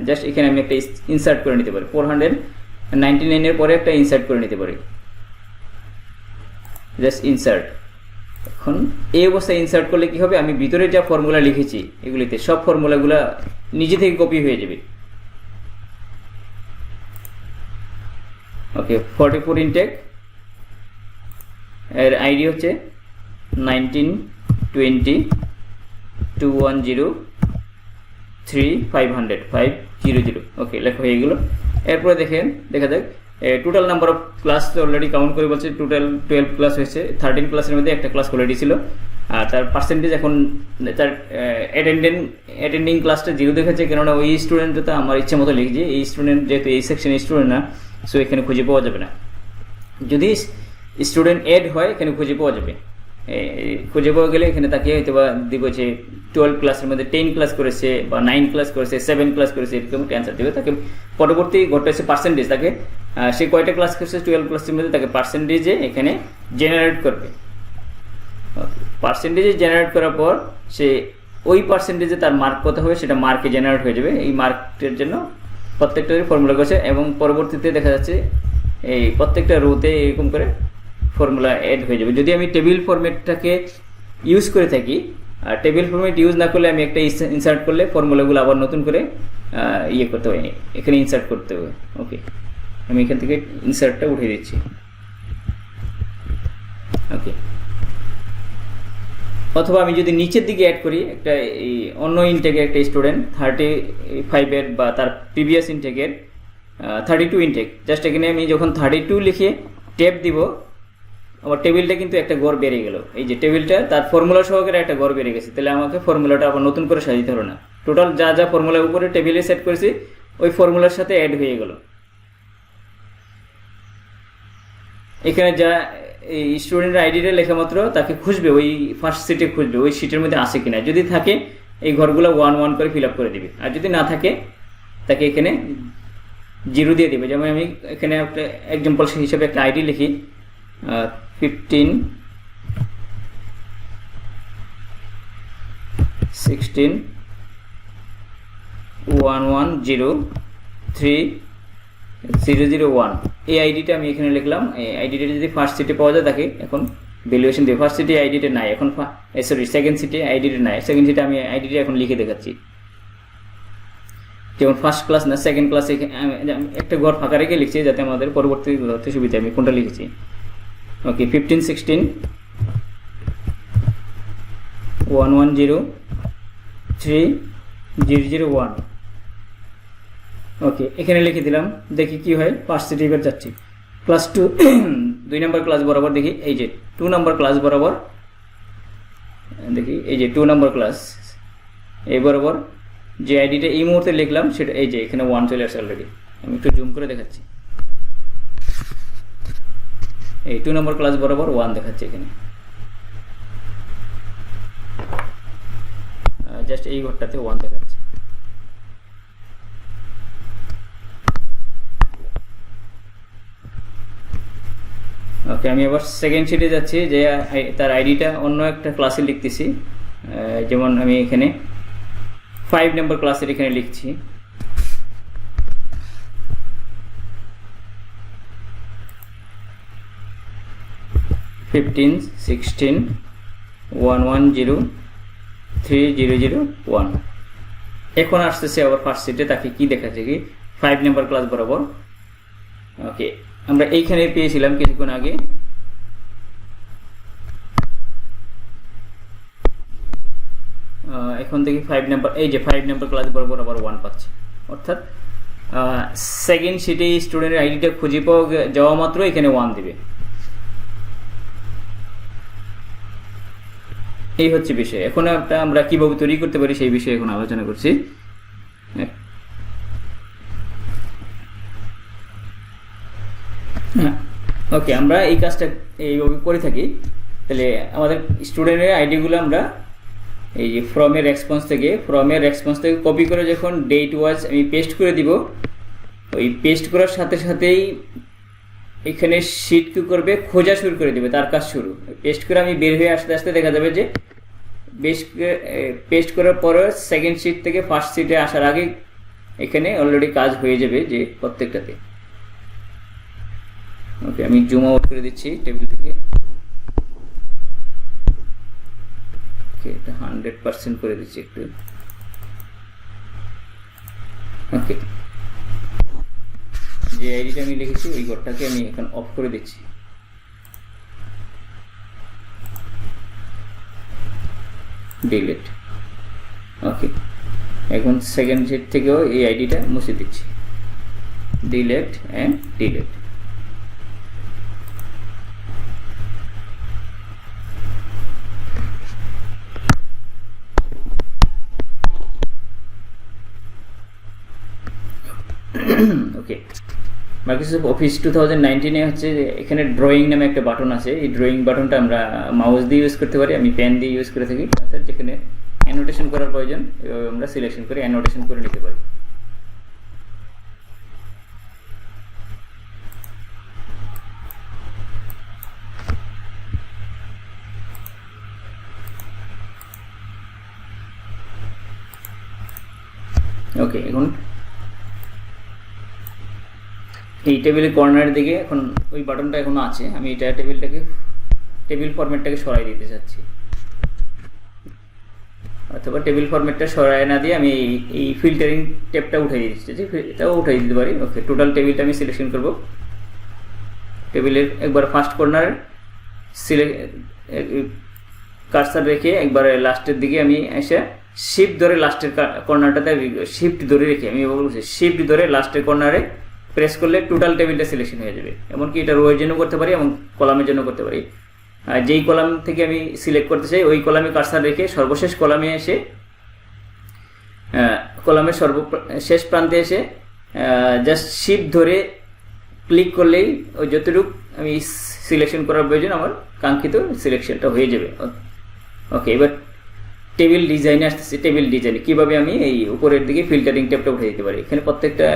জাস্ট এখানে আমি একটা ইনসার্ট করে নিতে পারি, 499 এর পরে একটা ইনসার্ট করে নিতে পারি, জাস্ট ইনসার্ট। এখন এই অবস্থায় ইনসার্ট করলে কি হবে, আমি ভিতরে যা ফর্মুলা লিখেছি এগুলিতে সব ফর্মুলাগুলো নিজে থেকে কপি হয়ে যাবে। ওকে, 44 ইনটেক, এর আইডি হচ্ছে 19202103 ওকে, লেখা হয়ে গেল। এরপরে দেখা যাক total number of class already count করে বলছে, টোটাল 12 ক্লাস হয়েছে। 13 ক্লাসের মধ্যে একটা ক্লাস অলরেডি ছিল, আর তার পার্সেন্টেজ এখন তার অ্যাটেন্ডিং ক্লাসটা 0 দেখাচ্ছে, কেননা ওই স্টুডেন্টটা আমার ইচ্ছে মতো লিখছে। এই স্টুডেন্ট যেহেতু এই সেকশনের স্টুডেন্ট না, সো এখানে খুঁজে পাওয়া যাবে না। যদি স্টুডেন্ট অ্যাড হয় এখানে খুঁজে পাওয়া যাবে। খুঁজে পাওয়া গেলে এখানে তাকে হয়তো বা দিব যে 12 ক্লাসের মধ্যে 10 ক্লাস করেছে, বা 9 ক্লাস করেছে, 7 ক্লাস করেছে, এরকম একটা অ্যান্সার দেবে। তাকে পরবর্তী ঘটনা হচ্ছে পার্সেন্টেজ, তাকে সে কয়টা ক্লাস করেছে 12 ক্লাসের মধ্যে, তাকে পার্সেন্টেজে এখানে জেনারেট করবে। পার্সেন্টেজে জেনারেট করার পর সে ওই পার্সেন্টেজে তার মার্ক কত হবে সেটা মার্কে জেনারেট হয়ে যাবে। এই মার্কের জন্য প্রত্যেকটারই ফর্মুলা করছে, এবং পরবর্তীতে দেখা যাচ্ছে এই প্রত্যেকটা রোতে এরকম করে ফর্মুলা অ্যাড হয়ে যাবে। যদি আমি টেবিল ফরম্যাটটাকে ইউজ করে থাকি, আর টেবিল ফরম্যাট ইউজ না করলে আমি একটা ইনসার্ট করলে ফর্মুলাগুলো আবার নতুন করে করতে হবে, এখানে ইনসার্ট করতে হবে। ওকে, আমি এখান থেকে ইনসার্টটা উঠিয়ে দিচ্ছি। ওকে, অথবা আমি যদি নিচের দিকে অ্যাড করি, একটা এই অন্য ইনটেকের একটা স্টুডেন্ট 35 বা তার প্রিভিয়াস ইনটেকের 32 ইনটেক, জাস্ট এখানে আমি যখন 32 লিখে ট্যাব দিব, আমার টেবিলটা কিন্তু একটা গড় বেড়ে গেল। এই যে টেবিলটা তার ফর্মুলা সহকারে একটা গড় বেড়ে গেছে, তাহলে আমাকে ফর্মুলাটা আবার নতুন করে সাজাতে হলো না। টোটাল যা যা ফর্মুলার উপরে টেবিলে সেট করেছি ওই ফর্মুলার সাথে অ্যাড হয়ে গেল। এখানে যা এই স্টুডেন্টের আইডিটা লেখা মাত্র তাকে খুঁজবে, ওই ফার্স্ট সিটে খুঁজবে ওই সিটের মধ্যে আছে কিনা। যদি থাকে এই ঘরগুলো 1 1 করে ফিল আপ করে দিবে, আর যদি না থাকে তাকে এখানে 0 দিয়ে দেবে। যেমন আমি এখানে একটা এক্সাম্পল হিসেবে একটা আইডি লিখি, 15 16 1103 001। এই আইডিটা আমি এখানে লিখলাম। এই আইডিটা যদি ফার্স্ট সিটে পাওয়া যায় তাকে এখন ভ্যালুয়েশন দেবে। ফার্স্ট সিটে আইডিটা নাই এখন, সেকেন্ড সিটে আইডিটা নাই। সেকেন্ড সিটে আমি আইডিটা এখন লিখে দেখাচ্ছি, যেমন ফার্স্ট ক্লাস না সেকেন্ড ক্লাসে একটা ঘর ফাঁকা রেখে লিখছি যাতে আমাদের পরবর্তী ধরতে সুবিধা। আমি কোনটা লিখেছি? ওকে, 15 16 1103 001। ওকে, এখানে লিখে দিলাম, দেখি কি হয়। ফার্স্ট সিটে এবার যাচ্ছি, ক্লাস 2 2 নম্বর ক্লাস বরাবর দেখি, এই যে 2 নম্বর ক্লাস বরাবর দেখি, এই যে 2 নম্বর ক্লাস এই বরাবর যে আইডিটা এই মুহূর্তে লিখলাম সেটা এই যে এখানে 1 চলে আসছে অলরেডি। আমি একটু জুম করে দেখাচ্ছি, এই 2 নম্বর ক্লাস বরাবর 1 দেখাচ্ছে এখানে। জাস্ট এই ঘরটাতে 1 দেখাচ্ছে। ওকে, আমি আবার সেকেন্ড শিটে যাচ্ছি, যে তার আইডিটা অন্য একটা ক্লাসে লিখতেছি। যেমন আমি এখানে 5 নম্বর ক্লাসের এখানে লিখছি। (15 16 1103 001) এখন আসতেছে আবার ফার্স্ট সিটে, তাকে কি দেখাচ্ছে কি 5 নম্বর ক্লাস বরাবর। ওকে, আমরা এইখানে পেয়েছিলাম কিছুক্ষণ আগে এখন থেকে 5 নাম্বার, এই যে 5 নাম্বার ক্লাস বরাবর আবার 1 পাচ্ছে। অর্থাৎ সেকেন্ড শিটে স্টুডেন্টের আইডিটা খুঁজে পাওয়া যাওয়া মাত্র এখানে 1 দিবে। এই হচ্ছে বিষয়। এখন আমরা কিভাবে তৈরি করতে পারি সেই বিষয়ে এখন আলোচনা করছি। ওকে, আমরা এই কাজটা এইভাবে করে থাকি। তাহলে আমাদের স্টুডেন্টের আইডিগুলো আমরা এই যে ফর্মের রেসপন্স থেকে কপি করে যখন ডেট ওয়াজ আমি পেস্ট করে দিব, ওই পেস্ট করার সাথে সাথেই এখানে শিট কি করবে, খোঁজা শুরু করে দেবে, তার কাজ শুরু। পেস্ট করে আমি বের হয়ে আসতে আসতে দেখা যাবে যে পেস্ট করার পরে সেকেন্ড শিট থেকে ফার্স্ট শিটে আসার আগে এখানে অলরেডি কাজ হয়ে যাবে যে প্রত্যেকটাতে। ওকে, আমি জুম আউট করে দিচ্ছি টেবিল থেকে। ওকে, এটা 100% করে দিচ্ছি একটু। ওকে, যে আইডিটা আমি লিখেছি ওই ঘরটাকে আমি এখন অফ করে দিচ্ছি। ডিলিট। ওকে, এখন সেকেন্ড শিট থেকেও এই আইডিটা মুছে দিচ্ছি। Delete and delete. Okay, Microsoft office 2019 হচ্ছে এখানে ড্রয়িং নামে একটা বাটন আছে। এই ড্রয়িং বাটনটা আমরা মাউস দিয়ে ইউজ করতে পারি, আমি পেন দিয়ে ইউজ করে থাকি। অর্থাৎ যেখানে অ্যানোটেশন করার প্রয়োজন এভাবে আমরা সিলেকশন করে অ্যানোটেশন করে নিতে পারি। ওকে, এখন এই টেবিলের কর্নারের দিকে এখন ওই বাটনটা এখনো আছে, আমি এটা টেবিল ফরম্যাটটাকে সরাই দিতে চাচ্ছি, অথবা টেবিল ফরম্যাটটা সরাই না দিয়ে আমি এই ফিল্টারিং ট্যাবটা উঠাই দিতে চাচ্ছি, এটাও উঠাই দিতে পারি। ওকে, টোটাল টেবিলটা আমি সিলেকশন করব। টেবিলের একবার ফার্স্ট কর্নার কার্সার রেখে একবারে লাস্টের দিকে আমি এসে শিফট ধরে লাস্টের কর্নারটাতে শিফট ধরে রেখে আমি বলছি শিফট ধরে লাস্টের কর্নারে প্রেস করলে টোটাল টেবিলটা সিলেকশন হয়ে যাবে। এমনকি এটা রোয়ের জন্য করতে পারি এবং কলামের জন্য করতে পারি। আর যেই কলাম থেকে আমি সিলেক্ট করতে চাই ওই কলামে কার্সার রেখে সর্বশেষ কলামে এসে কলামের শেষ প্রান্তে এসে জাস্ট শিফট ধরে ক্লিক করলেই ওই যতটুকু আমি সিলেকশন করার প্রয়োজন আমার কাঙ্ক্ষিত সিলেকশনটা হয়ে যাবে। ওকে, এবার টেবিল ডিজাইনে আসতেছি। টেবিল ডিজাইনে কীভাবে আমি এই উপরের দিকে ফিল্টারিং ট্যাবটা উঠে দিতে পারি। এখানে প্রত্যেকটা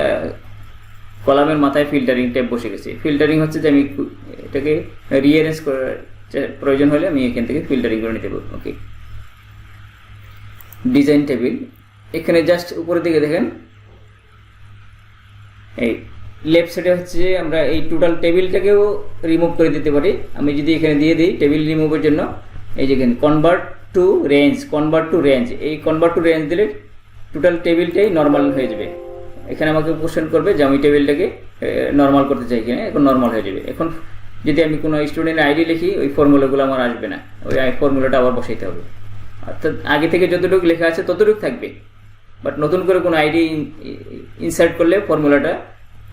কলামের মাথায় ফিল্টারিং ট্যাব বসে গেছে। ফিল্টারিং হচ্ছে যে আমি এটাকে রিঅ্যারেঞ্জ করার প্রয়োজন হলে আমি এখান থেকে ফিল্টারিং করে নিতে পারবো। ওকে, ডিজাইন টেবিল, এখানে জাস্ট উপরের দিকে দেখেন এই লেফট সাইডে হচ্ছে আমরা এই টোটাল টেবিলটাকেও রিমুভ করে দিতে পারি। আমি যদি এখানে দিয়ে দিই টেবিল রিমুভের জন্য, এই যে এখানে কনভার্ট টু রেঞ্জ, এই কনভার্ট টু রেঞ্জ দিলে টোটাল টেবিলটাই নর্মাল হয়ে যাবে। এখানে আমাকে কোশ্চেন করবে যে আমি টেবিলটাকে নর্মাল করতে চাই কিনা, এখন নর্মাল হয়ে যাবে। এখন যদি আমি কোনো স্টুডেন্টের আইডি লিখি ওই ফর্মুলাগুলো আমার আসবে না, ওই ফর্মুলাটা আবার বসাইতে হবে। অর্থাৎ আগে থেকে যতটুকু লেখা আছে ততটুকু থাকবে, বাট নতুন করে কোনো আইডি ইনসার্ট করলে ফর্মুলাটা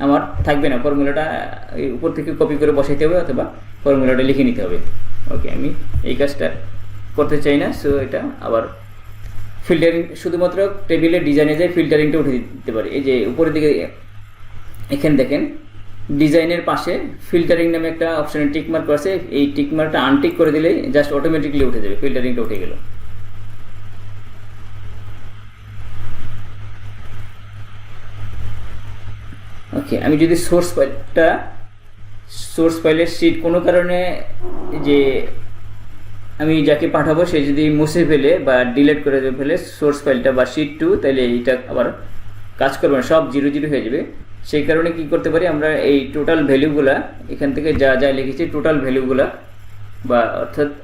আমার থাকবে না। ফর্মুলাটা উপর থেকে কপি করে বসাইতে হবে অথবা ফর্মুলাটা লিখে নিতে হবে। ওকে, আমি এই কাজটা করতে চাই না, সো এটা আবার ফিল্টারিং শুধুমাত্র টেবিলের ডিজাইনে যায় ফিল্টারিংটা উঠে দিতে পারি। এই যে উপরের দিকে এখানে দেখেন ডিজাইনের পাশে ফিল্টারিং নামে একটা অপশনে টিকমার্ক আছে, এই টিকমার্কটা আনটিক করে দিলেই জাস্ট অটোমেটিকলি উঠে যাবে, ফিল্টারিংটা উঠে গেল। ওকে, আমি যদি সোর্স ফাইলের শিট কোনো কারণে যে আমি যাকে পাঠাবো সে যদি মুছে ফেলে বা ডিলিট করে ফেলে সোর্স ফাইলটা বা শিট 2, তাহলে এইটা আবার কাজ করবে না, সব 0 হয়ে যাবে। সেই কারণে কি করতে পারি আমরা এই টোটাল ভ্যালুগুলা এখান থেকে যা যা লিখেছি টোটাল ভ্যালুগুলা বা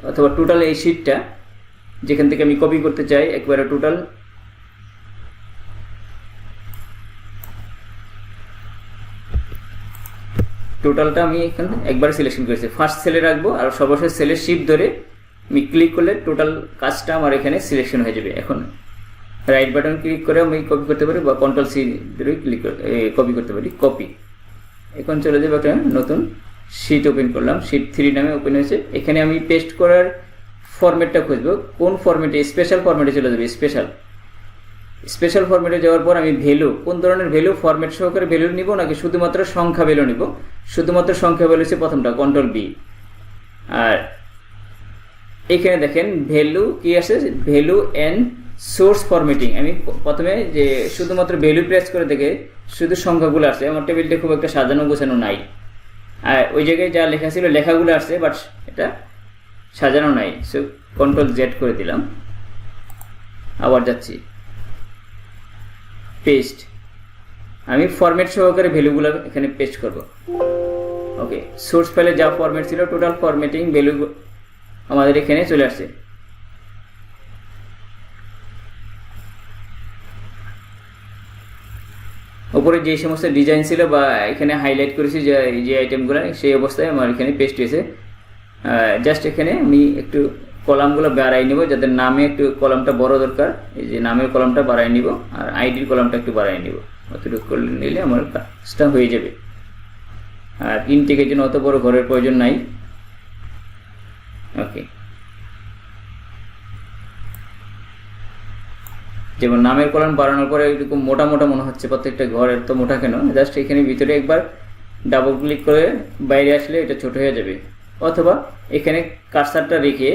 অথবা টোটাল এই শিটটা যেখান থেকে আমি কপি করতে চাই একবারে টোটালটা আমি এখানে একবার সিলেকশন করেছি, ফার্স্ট সেলে রাখবো আর সর্বশেষ সেলের শিফট ধরে আমি ক্লিক করলে টোটাল কাজটা আমার এখানে সিলেকশন হয়ে যাবে। এখন রাইট বাটন ক্লিক করে আমি কপি করতে পারি বা কন্ট্রোল সি ধরে ক্লিক করে কপি করতে পারি, কপি। এখন চলে যাবে একটা নতুন শিট ওপেন করলাম, শিট 3 নামে ওপেন হয়েছে। এখানে আমি পেস্ট করার ফরম্যাটটা খুঁজবো, কোন ফরম্যাটে, স্পেশাল ফরম্যাটে চলে যাবে। স্পেশাল ফরম্যাটে যাওয়ার পর আমি ভ্যালু, কোন ধরনের ভ্যালু, ফরম্যাট সহকারে ভ্যালু নিব নাকি শুধুমাত্র সংখ্যা ভ্যালু নিব। শুধুমাত্র সংখ্যা ভ্যালু হচ্ছে প্রথমটা, কন্ট্রোল বি। আর এখানে দেখেন ভ্যালু কি আছে, ভ্যালু এন্ড সোর্স ফরম্যাটিং। আমি প্রথমে যে শুধুমাত্র ভ্যালু প্রেস করে দেখে শুধু সংখ্যাগুলো আসছে, আমার টেবিলটা খুব একটা সাজানো গোছানো নাই। আর ওই জায়গায় যা লেখা ছিল লেখাগুলো আসছে, বাট এটা সাজানো নাই। সো কন্ট্রোল জেড করে দিলাম, আবার যাচ্ছি পেস্ট। আমি ফরম্যাট সহকারে ভ্যালুগুলো এখানে পেস্ট করব। ওকে, সোর্স ফাইলে যা ফরম্যাট ছিল টোটাল ফরম্যাটিং ভ্যালু আমাদের এখানে চলে আসছে। উপরে যে সমস্ত ডিজাইন ছিল বা এখানে হাইলাইট করেছি যে আইটেমগুলো, সেই অবস্থায় আমার এখানে পেস্ট হয়েছে। জাস্ট এখানে আমি একটু কলামগুলো বাড়াই নিব, যাদের নামে একটু কলামটা বড় দরকার, এই যে নামের কলামটা বাড়াই নিব, আর আইডির কলামটা একটু বাড়াই নিব। অতটুকু করে নিলে আমার কাজটা হয়ে যাবে। আর ইনটেকের জন্য অত বড় ঘরের প্রয়োজন নাই। ওকে, যেমন নামের কলাম বাড়ানোর পরে এরকম মোটা মোটা মনে হচ্ছে, প্রত্যেকটা ঘরের তো মোটা কেন, জাস্ট এখানে ভিতরে একবার ডাবল ক্লিক করে বাইরে আসলে এটা ছোট হয়ে যাবে। অথবা এখানে কার্সারটা রেখে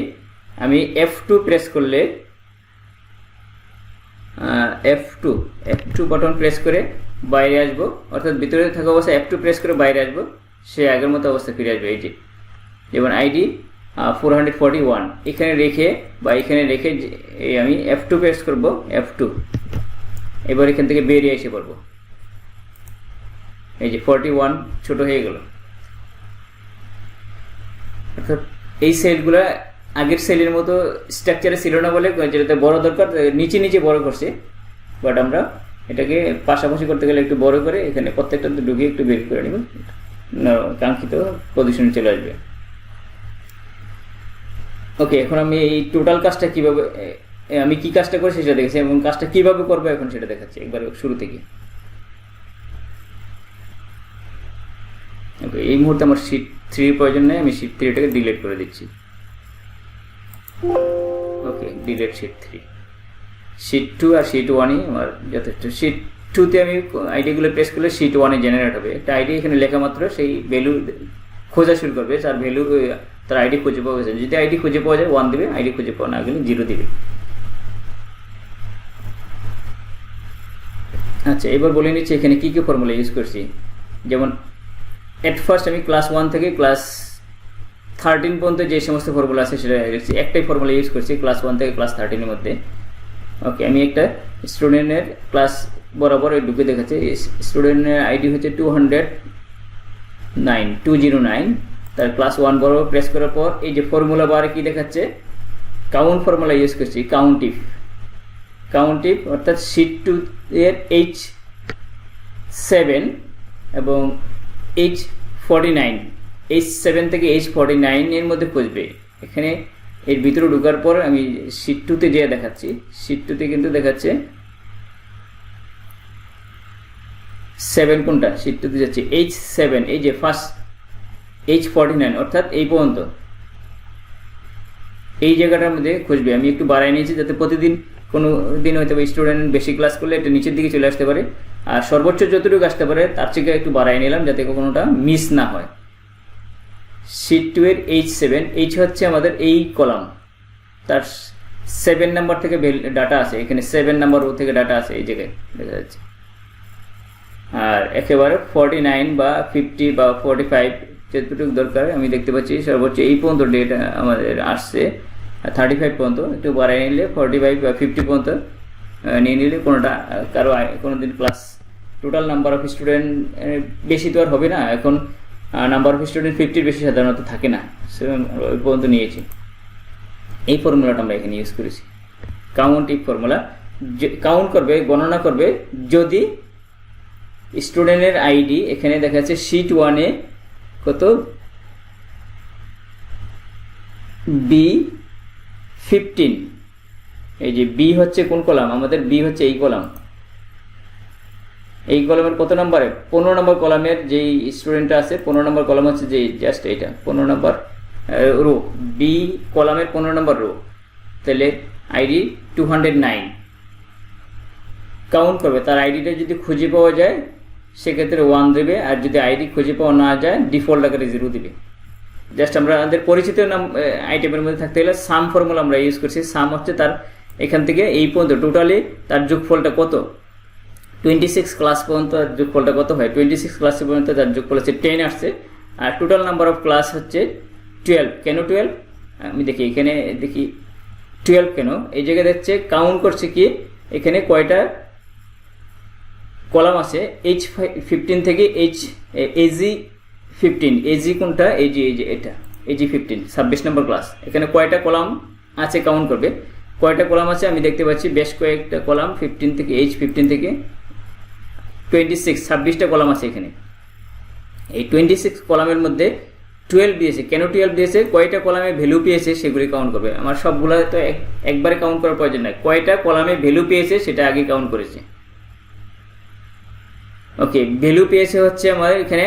আমি F2 প্রেস করলে, F2 বাটন প্রেস করে বাইরে আসবো, অর্থাৎ ভিতরে থাকা অবস্থায় F2 প্রেস করে বাইরে আসবো, সে আগের মতো অবস্থা ফিরে আসবে। এই যে যেমন আইডি 441 এখানে রেখে বা এখানে রেখে আমি F2 প্রেস করব, F2। এবার এখান থেকে বেরিয়ে এসে পড়বো, এই যে 41 ছোট হয়ে গেল। অর্থাৎ এই সেলগুলা আগের সেলের মতো স্ট্রাকচারে ছিল না বলে, যেটাতে বড় দরকার নিচে নিচে বড় করছে, বাট আমরা এটাকে পাশাপাশি করতে গেলে একটু বড় করে এখানে প্রত্যেকটা ঢুকিয়ে একটু বের করে নিব, কাঙ্ক্ষিত পজিশনে চলে আসবে। ওকে, এখন আমি এই টোটাল কাজটা কিভাবে, আমি কি কাজটা করি সেটা দেখেছি এবং কাজটা কিভাবে করবো এখন সেটা দেখাচ্ছি একবার শুরু থেকে। ওকে, এই মুহূর্তে আমার শিট 3 প্রয়োজন নেই, আমি শিট 3টাকে ডিলিট করে দিচ্ছি। ওকে, ডিলিট শিট 3। শিট 2 আর শিট 1ই আমার যথেষ্ট। শিট 2তে আমি আইডিগুলো প্রেস করলে শিট 1-এ জেনারেট হবে। একটা আইডি এখানে লেখা মাত্র সেই ভ্যালু খোঁজা শুরু করবে, তার ভ্যালু তার আইডি খুঁজে পাওয়া গেছে। যদি আইডি খুঁজে পাওয়া যায় 1 দিবে, আইডি খুঁজে পাওয়া না গেলে 0 দিবে। আচ্ছা, এবার বলে নিচ্ছি এখানে কী কী ফর্মুলা ইউজ করছি। যেমন এট ফার্স্ট আমি ক্লাস 1 থেকে ক্লাস 13 পর্যন্ত যে সমস্ত ফর্মুলা আছে সেটা লিখছি। একটাই ফর্মুলা ইউজ করছি ক্লাস 1 থেকে ক্লাস 13-এর মধ্যে। ওকে, আমি একটা স্টুডেন্টের ক্লাস বরাবর ঢুকে দেখাচ্ছি। স্টুডেন্টের আইডি হচ্ছে 209, তার ক্লাস 1 বরাবর প্রেস করার পর এই যে ফর্মুলা বারে কি দেখাচ্ছে, কাউন্ট ফর্মুলা ইউজ করছি। কাউন্ট ইফ অর্থাৎ শিট 2 এর H7 এবং H49, H7 থেকে H49 এর মধ্যে খুঁজবে। এখানে এর ভিতরে ঢোকার পর আমি শিট 2-তে যেয়ে দেখাচ্ছি। শিট 2-তে কিন্তু দেখাচ্ছে 7 কোনটা, শিট 2-তে যাচ্ছে H7, এই যে ফার্স্ট H49 অর্থাৎ এই পর্যন্ত, এই জায়গাটার মধ্যে খুঁজবে। আমি একটু বাড়াই নিয়েছি যাতে প্রতিদিন কোনো দিন হয়তো স্টুডেন্ট বেশি ক্লাস করলে এটা নিচের দিকে চলে আসতে পারে, আর সর্বোচ্চ যতটুকু আসতে পারে তার থেকে একটু বাড়াই নিলাম যাতে কোনোটা মিস না হয়। শিট 2 এর H7, H হচ্ছে আমাদের এই কলাম, তার 7 নাম্বার থেকে ডাটা আছে, এখানে 7 নাম্বার রো থেকে ডাটা আছে, এই জায়গায় দেখা যাচ্ছে। আর একেবারে 49 বা 50 বা 45 যতটুকু দরকার আমি দেখতে পাচ্ছি সর্বোচ্চ এই পর্যন্ত ডেটা আমাদের আসছে। 35 পর্যন্ত একটু বাড়াই নিলে 45 বা 50 পর্যন্ত নিয়ে নিলে কোনোটা কারো কোনো দিন class total number of student বেশি তো আর হবে না, এখন নাম্বার অফ স্টুডেন্ট 50-র বেশি সাধারণত থাকে না, ওই পর্যন্ত নিয়েছি। এই ফর্মুলাটা আমরা এখানে ইউজ করেছি। কাউন্ট ইফ ফর্মুলা কাউন্ট করবে, গণনা করবে যদি স্টুডেন্টের আইডি এখানে দেখা যাচ্ছে শিট 1-এ কত B15 এই যে বি হচ্ছে কোন কলাম, আমাদের বি হচ্ছে এই কলাম। এই কলামের কত নম্বরে? 15 নম্বর কলামের যেই স্টুডেন্টটা আছে, 15 নম্বর কলাম হচ্ছে যে জাস্ট এটা 15 নম্বর রো, বি কলামের 15 নম্বর রো। তাহলে আইডি 209 কাউন্ট করবে। তার আইডিটা যদি খুঁজে পাওয়া যায় সেক্ষেত্রে 1 দেবে, আর যদি আইডি খুঁজে পাওয়া না যায় ডিফল্ট আকারে 0 দিবে। জাস্ট আমরা আমাদের পরিচিত নাম আইটেমের মধ্যে থাকতে গেলে সাম ফর্মুলা আমরা ইউজ করছি। সাম হচ্ছে তার এখান থেকে এই পর্যন্ত টোটালি তার যোগফলটা কত, 26 ক্লাস পর্যন্ত যোগফলটা কত হয়, 26 ক্লাস পর্যন্ত তার যোগফল হচ্ছে 10 আসছে। আর টোটাল নাম্বার অফ ক্লাস হচ্ছে 12। কেন 12? আমি দেখি এখানে, দেখি 12 কেন এই জায়গায় দেখছে কাউন্ট করছে কি এখানে কয়টা কলাম আছে, H15 থেকে AG15, এজি কোনটা, এই যে এটা AG15 26 নম্বর ক্লাস। এখানে কয়টা কলাম আছে কাউন্ট করবে, কয়টা কলাম আছে আমি দেখতে পাচ্ছি বেশ কয়েকটা কলাম, 15 থেকে H15 থেকে 26টা কলাম আছে এখানে। এই 26 কলামের মধ্যে 12 দিয়েছে। কেন 12 দিয়েছে? কয়টা কলামে ভ্যালু পেয়েছে সেগুলি কাউন্ট করবে। আমার সবগুলো তো একবারে কাউন্ট করার প্রয়োজন নাই, কয়টা কলামে ভ্যালু পেয়েছে সেটা আগে কাউন্ট করেছে। ওকে, ভ্যালু পেয়েছে হচ্ছে আমাদের এখানে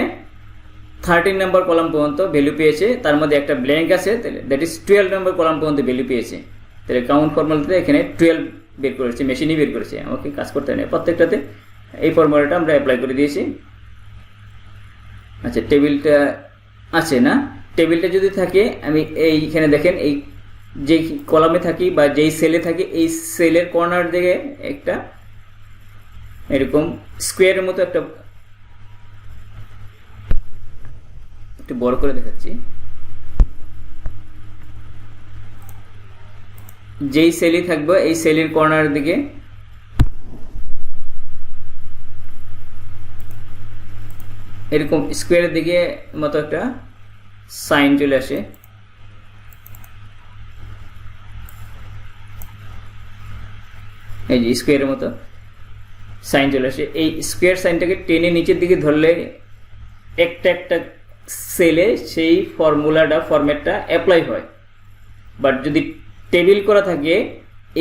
13 নম্বর কলাম পর্যন্ত ভ্যালু পেয়েছে, তার মধ্যে একটা ব্ল্যাঙ্ক আছে, দ্যাট ইজ 12 নম্বর কলাম পর্যন্ত ভ্যালু পেয়েছে। তাহলে কাউন্ট ফর্মুলাতে এখানে 12 বের করেছে, মেশিনই বের করেছে, আমাকে কাজ করতে নেই। প্রত্যেকটাতে এই ফর্মুলাটা আমরা অ্যাপ্লাই করে দিয়েছি। আচ্ছা, টেবিলটা আছে না? টেবিলটা যদি থাকে, আমি এইখানে দেখেন এই যে কলামে থাকি বা যেই সেলে থাকি, এই সেলের কর্নার দিকে একটা এরকম স্কোয়ারের মতো একটা, একটু বড় করে দেখাচ্ছি, যেই সেলই থাকবে এই সেলের কর্নার দিকে এরকম স্কোয়ারের দিকে মতো একটা সাইন চলে আসে। এই যে স্কোয়ারের মতো সাইন চলে আসে, এই স্কোয়ার সাইনটাকে টেনে নিচের দিকে ধরলে একটা একটা সেলে সেই ফরম্যাটটা অ্যাপ্লাই হয়। বাট যদি টেবিল করা থাকে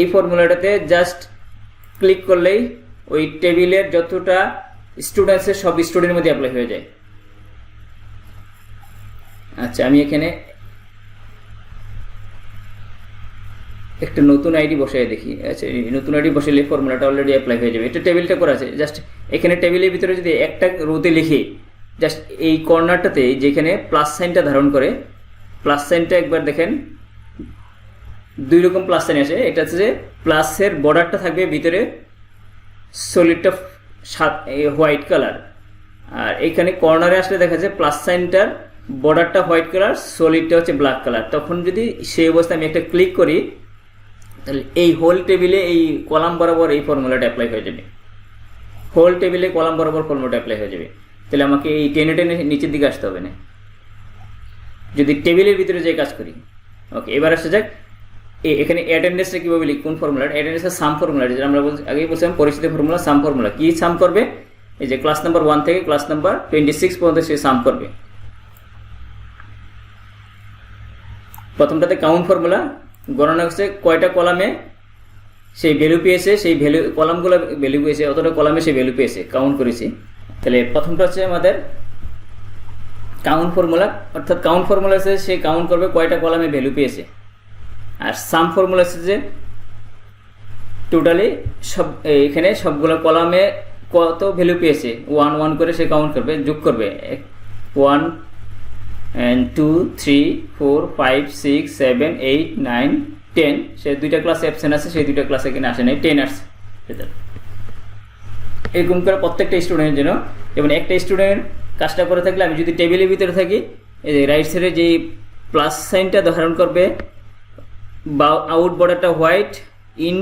এই ফর্মুলাটাতে জাস্ট ক্লিক করলেই ওই টেবিলের যতটা স্টুডেন্টসের সব স্টুডেন্টের মধ্যে অ্যাপ্লাই হয়ে যায়। আচ্ছা, আমি এখানে একটা নতুন আইডি বসাই দেখি। আচ্ছা, নতুন আইডি বসালে ফর্মুলাটা অলরেডি অ্যাপ্লাই হয়ে যাবে। এটা টেবিলটা করা আছে, জাস্ট এখানে টেবিলের ভিতরে যদি একটা রোতে লিখে জাস্ট এই কর্নারটাতে যেখানে প্লাস সাইনটা ধারণ করে, প্লাস সাইনটা একবার দেখেন, 2 রকম প্লাস সাইন আসে। এটা হচ্ছে যে প্লাসের বর্ডারটা থাকবে ভিতরে সলিডটা হোয়াইট কালার, আর এখানে কর্নারে আসলে দেখা যায় প্লাস সাইনটার বর্ডারটা হোয়াইট কালার, সলিডটা হচ্ছে ব্ল্যাক কালার। তখন যদি সেই অবস্থায় আমি একটা ক্লিক করি তাহলে এই হোল টেবিলে এই কলাম বরাবর এই ফর্মুলাটা অ্যাপ্লাই হয়ে যাবে। হোল টেবিলে কলাম বরাবর ফর্মুলাটা অ্যাপ্লাই হয়ে যাবে। তাহলে আমাকে এই টেনে টেনে নিচের দিকে আসতে হবে না যদি টেবিলের ভিতরে যে কাজ করি। ওকে, এবার আসা যাক এখানে অ্যাটেন্ডেন্সটা কীভাবে লিখি, কোন ফর্মুলা? অ্যাটেন্ডেন্সের সাম ফর্মুলা, যেটা আমরা আগেই বলছিলাম পরিচিত ফর্মুলা, সাম ফর্মুলা। কি সাম করবে? এই যে ক্লাস নাম্বার 1 থেকে ক্লাস নাম্বার 26 পর্যন্ত সে সাম করবে। প্রথমটাতে কাউন্ট ফর্মুলা, গণনা হচ্ছে কয়টা কলামে সেই ভ্যালু পেয়েছে, সেই ভ্যালু কলামগুলো ভ্যালু পেয়েছে, অতটা কলামে সে ভ্যালু পেয়েছে, কাউন্ট করেছি। তাহলে প্রথমটা হচ্ছে আমাদের কাউন্ট ফর্মুলা, অর্থাৎ কাউন্ট ফর্মুলা হচ্ছে সে কাউন্ট করবে কয়টা কলামে ভ্যালু পেয়েছে। আর সাম ফর্মুলা হচ্ছে যে টোটালি সব এখানে সবগুলো কলামে কত ভ্যালু পেয়েছে 1 1 করে সে কাউন্ট করবে, যোগ করবে 1 2 3 4 5 6 7 8 9 10। সে 2টা ক্লাসে অ্যাবসেন্ট আছে, সেই 2টা ক্লাসে এখানে আসে নাই, 10 আসছে। এরকম করে প্রত্যেকটা স্টুডেন্টের জন্য, যেমন একটা স্টুডেন্ট কাজটা করে থাকলে আমি যদি টেবিলের ভিতরে থাকি, এই রাইট সাইডে যে প্লাস সাইনটা ধারণ করবে, বা আউট বর্ডারটা হোয়াইট, ইন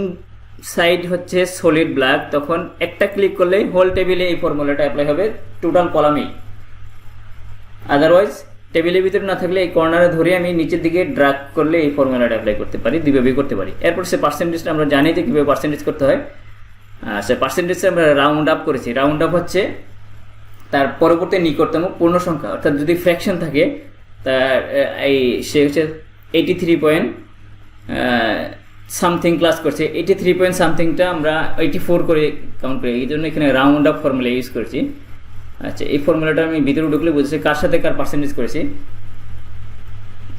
সাইড হচ্ছে সলিড ব্ল্যাক, তখন একটা ক্লিক করলে হোল টেবিলে এই ফর্মুলাটা অ্যাপ্লাই হবে টোটাল কলামেই। আদারওয়াইজ টেবিলের ভিতরে না থাকলে এই কর্নারে ধরে আমি নিচের দিকে ড্রাগ করলে এই ফর্মুলাটা অ্যাপ্লাই করতে পারি, দুইভাবেই করতে পারি। এরপর সে পার্সেন্টেজটা আমরা জানি যে কীভাবে পার্সেন্টেজ করতে হয়। সে পার্সেন্টেজটা আমরা রাউন্ড আপ করেছি। রাউন্ড আপ হচ্ছে তার পরবর্তী নিকটতম পূর্ণ সংখ্যা, অর্থাৎ যদি ফ্র্যাকশন থাকে তার এই সে হচ্ছে 83.3 সামথিং ক্লাস করছে, 83 পয়েন্ট সামথিংটা আমরা 84 করে কাউন্ট করি, এই জন্য এখানে রাউন্ড আপ ফর্মুলা ইউজ করছি। আচ্ছা, এই ফর্মুলাটা আমি ভিতরে ঢুকলে বুঝেছি কার সাথে কার পার্সেন্টেজ করেছি।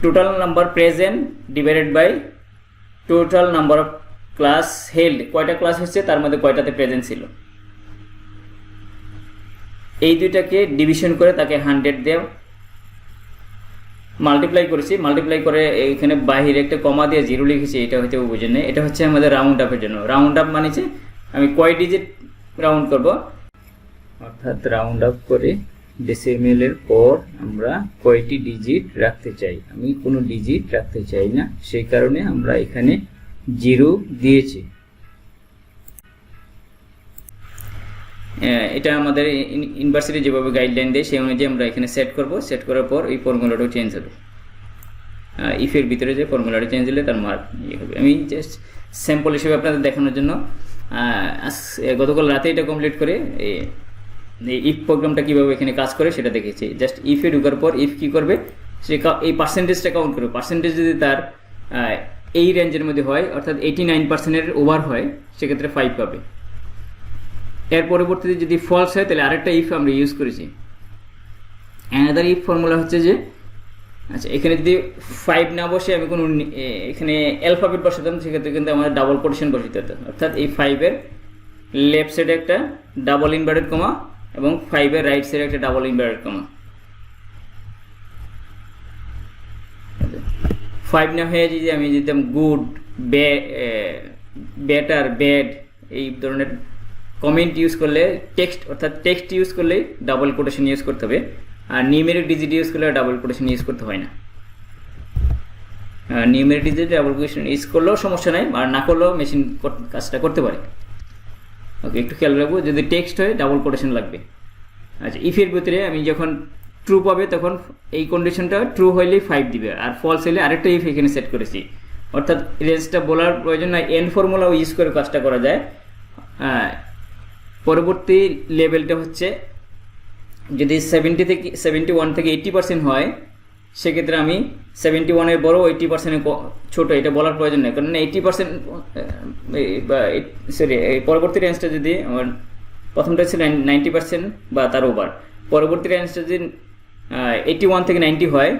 Total number present divided by total number of class held, কয়টা ক্লাস হচ্ছে তার মধ্যে কয়টাতে প্রেজেন্ট ছিল, এই দুইটাকে ডিভিশন করে তাকে 100 দিয়ে মাল্টিপ্লাই করেছি। মাল্টিপ্লাই করে এখানে বাহিরে একটা কমা দিয়ে 0 লিখেছি, এটা হয়তো বুঝে নেই। এটা হচ্ছে আমাদের রাউন্ড আপের জন্য। রাউন্ড আপ মানেছে আমি কয় ডিজিট রাউন্ড করব, অর্থাৎ রাউন্ড আপ করে ডেসিমেলের পর আমরা কয়টি ডিজিট রাখতে চাই, আমি কোনো ডিজিট রাখতে চাই না, সেই কারণে আমরা এখানে 0 দিয়েছি। এটা আমাদের ইউনিভার্সিটি যেভাবে গাইডলাইন দেয় সেই অনুযায়ী আমরা এখানে সেট করব। সেট করার পর এই ফর্মুলাটাও চেঞ্জ হবে, ইফের ভিতরে যে ফর্মুলাটা চেঞ্জ হলে তার মার্ক ইয়ে হবে। আমি জাস্ট স্যাম্পল হিসেবে আপনাদের দেখানোর জন্য গতকাল রাতে এটা কমপ্লিট করে এই ইফ প্রোগ্রামটা কীভাবে এখানে কাজ করে সেটা দেখেছি। জাস্ট ইফে ঢোকার পর ইফ কী করবে, সে এই কাউন্ট করবে। পার্সেন্টেজ যদি তার এই রেঞ্জের মধ্যে হয়, অর্থাৎ 89%-এর ওভার হয়, সেক্ষেত্রে 5 পাবে। এর পরবর্তীতে যদি ফলস হয় তাহলে আরেকটা ইফ আমরা ইউজ করেছি। অ্যানাদার ইফ ফর্মুলা হচ্ছে যে, আচ্ছা এখানে যদি 5 না বসে আমি কোনো এখানে অ্যালফাবেট বসাতাম, সেক্ষেত্রে কিন্তু আমাদের ডাবল কোটেশন বসাতে হতো। অর্থাৎ এই 5-এর লেফট সাইডে একটা ডাবল ইনভার্টেড কমা এবং 5-এর রাইট সাইডে একটা ডাবল ইনভার্টেড কমা। 5 না হয়ে যদি আমি দিতাম গুড, বেটার, ব্যাড, এই ধরনের কমেন্ট ইউজ করলে, টেক্সট অর্থাৎ টেক্সট ইউজ করলে ডাবল কোটেশন ইউজ করতে হবে, আর নিউমেরিক ডিজিট ইউজ করলে ডাবল কোটেশন ইউজ করতে হয় না। Numeric digit double quotation use করলেও সমস্যা নাই, আর না করলেও মেশিন কাজটা করতে পারে। ওকে, একটু খেয়াল রাখবো, যদি টেক্সট হয় ডাবল কোটেশন লাগবে। আচ্ছা, ইফের ভিতরে আমি যখন ট্রু পাবে তখন এই কন্ডিশনটা ট্রু হইলেই 5 দিবে, আর ফলস হইলে আরেকটা ইফ এখানে সেট করেছি। অর্থাৎ রেঞ্জটা বলার প্রয়োজন নয়, এন ফর্মুলাও ইউজ করে কাজটা করা যায়। পরবর্তী লেভেলটা হচ্ছে যদি 71 থেকে 80% হয়, সেক্ষেত্রে আমি 71-এর বড়, 80%-এর ছোট, এটা বলার প্রয়োজন নেই, কারণ 80% পরবর্তী রেঞ্জটা যদি আমার প্রথমটা ছিল 90% বা তার ওভার, পরবর্তী রেঞ্জটা যদি 81 থেকে 90 হয়,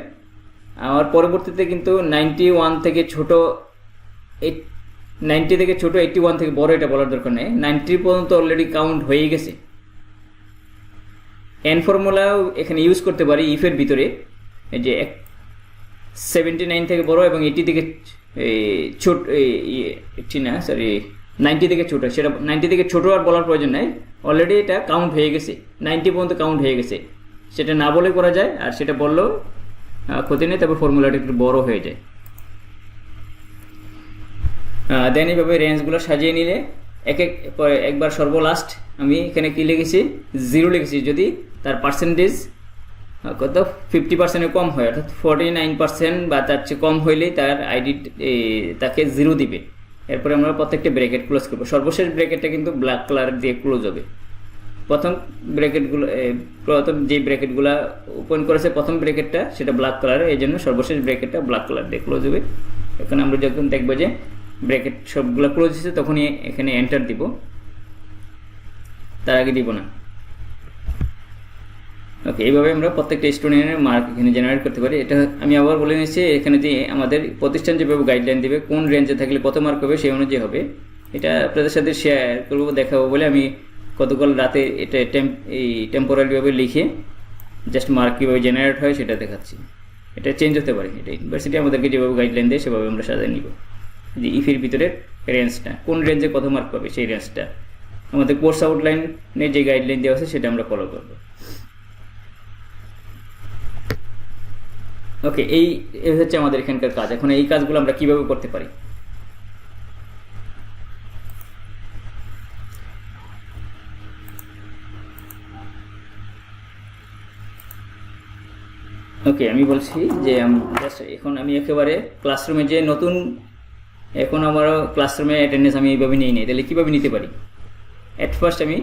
আমার পরবর্তীতে কিন্তু 91 থেকে ছোট, 90 থেকে ছোট, 81 থেকে বড়, এটা বলার দরকার নেই। 90 পর্যন্ত অলরেডি কাউন্ট হয়ে গেছে। এন ফর্মুলাও এখানে ইউজ করতে পারি ইফের ভিতরে, এই যে 79 থেকে বড় এবং 80 থেকে ছোট, 90 থেকে ছোট, সেটা 90 থেকে ছোট আর বলার প্রয়োজন নাই, অলরেডি এটা কাউন্ট হয়ে গেছে, 90 পর্যন্ত কাউন্ট হয়ে গেছে, সেটা না বলে করা যায়, আর সেটা বললেও ক্ষতি নেই, তবে ফর্মুলাটা একটু বড় হয়ে যায়। দেন এইভাবে রেঞ্জগুলো সাজিয়ে নিলে একবার সর্বলাস্ট আমি এখানে কি লিখেছি, 0 লিখেছি। যদি তার পার্সেন্টেজ কত 50%-এর কম হয়, অর্থাৎ 49% বা তার চেয়ে কম হইলেই তার আইডি তাকে 0 দিবে। এরপরে আমরা প্রত্যেকটা ব্র্যাকেট ক্লোজ করবো। সর্বশেষ ব্র্যাকেটটা কিন্তু ব্ল্যাক কালার দিয়ে ক্লোজ হবে। প্রথম যে ব্র্যাকেটগুলো ওপেন করেছে, প্রথম ব্র্যাকেটটা সেটা ব্ল্যাক কালার, এই জন্য সর্বশেষ ব্র্যাকেটটা ব্ল্যাক কালার দিয়ে ক্লোজ হবে। এখন আমরা যখন দেখবো যে ব্র্যাকেট সবগুলো ক্লোজ হয়েছে, তখনই এখানে এন্টার দিব, তার আগে দিব না। ওকে, এইভাবে আমরা প্রত্যেকটা স্টুডেন্টের মার্ক এখানে জেনারেট করতে পারি। এটা আমি আবার বলে নিচ্ছি, এখানে যে আমাদের প্রতিষ্ঠান যেভাবে গাইডলাইন দেবে কোন রেঞ্জে থাকলে কত মার্ক হবে সেই অনুযায়ী হবে। এটা আপনাদের সাথে শেয়ার করবো, দেখাবো বলে আমি গতকাল রাতে এটা এই টেম্পোরারিভাবে লিখে জাস্ট মার্ক কীভাবে জেনারেট হয় সেটা দেখাচ্ছি। এটা চেঞ্জ হতে পারে, এটা ইউনিভার্সিটি আমাদেরকে যেভাবে গাইডলাইন দেয় সেভাবে আমরা সাজিয়ে নিব। যে ইফের ভিতরে রেঞ্জটা কোন রেঞ্জে কত মার্ক পাবে সেই রেঞ্জটা আমাদের কোর্স আউটলাইনে যে গাইডলাইন দেওয়া আছে সেটা আমরা ফলো করব। ওকে, এই হচ্ছে আমাদের এখানকার কাজ। এখন এই কাজগুলো আমরা কিভাবে করতে পারি। ওকে, আমি বলছি যে এখন আমি একেবারে ক্লাসরুমে যে নতুন, এখন আমারও ক্লাসরুমে অ্যাটেন্ডেন্স আমি এইভাবে নিয়ে নিই, তাহলে কীভাবে নিতে পারি। অ্যাট ফার্স্ট আমি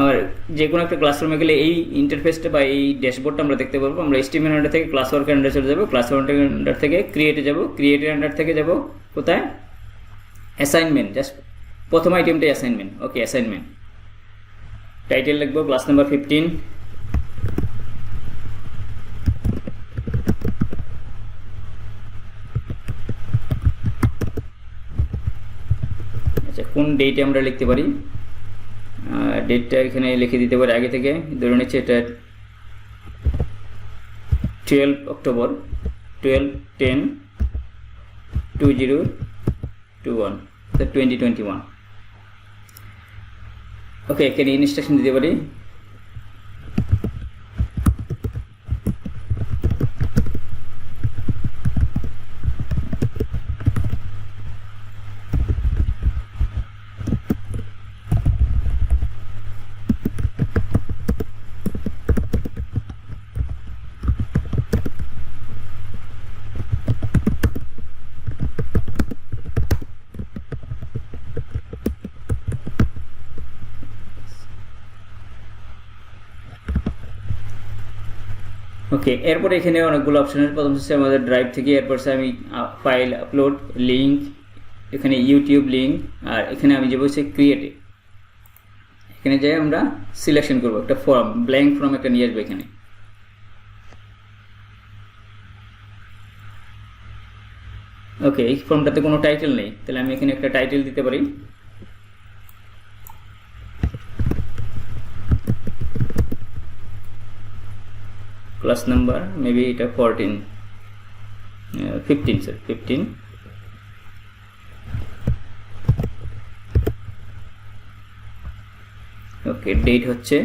আর যে কোনো একটা ক্লাসরুমে গেলে এই ইন্টারফেসটা বা এই ড্যাশবোর্ডটা আমরা দেখতে পারবো। আমরা HTML আন্ডার থেকে ক্লাস ওয়ার্কের আন্ডার চলে যাবো, ক্লাস ওয়ার্কের আন্ডার থেকে ক্রিয়েটে যাব, ক্রিয়েটের আন্ডার থেকে যাব কোথায়, অ্যাসাইনমেন্ট। জাস্ট প্রথম আইটেমটাই অ্যাসাইনমেন্ট। ওকে, অ্যাসাইনমেন্ট টাইটেল লিখবো ক্লাস নাম্বার 15। আচ্ছা, কোন ডেটে আমরা লিখতে পারি, ডেটটা এখানে লিখে দিতে পারি আগে থেকে। ধরে নিচ্ছে এটা 12 অক্টোবর, 12/10/2021, 2021। ওকে, এখানে ইনস্ট্রাকশন দিতে পারি। ওকে, এরপরে এখানে অনেকগুলো অপশন আছে। প্রথম হচ্ছে আমাদের ড্রাইভ থেকে, এরপর আমি ফাইল আপলোড, লিঙ্ক, এখানে ইউটিউব লিঙ্ক, আর এখানে আমি যাবো হচ্ছে ক্রিয়েটে। এখানে যাই আমরা সিলেকশন করবো একটা ফর্ম, ব্ল্যাঙ্ক ফর্ম একটা নিয়ে আসবো এখানে। ওকে, এই ফর্মটাতে কোনো টাইটেল নেই, তাহলে আমি এখানে একটা টাইটেল দিতে পারি। ক্লাস নাম্বার মেবি এটা 15 স্যার, 15। ওকে, ডেট হচ্ছে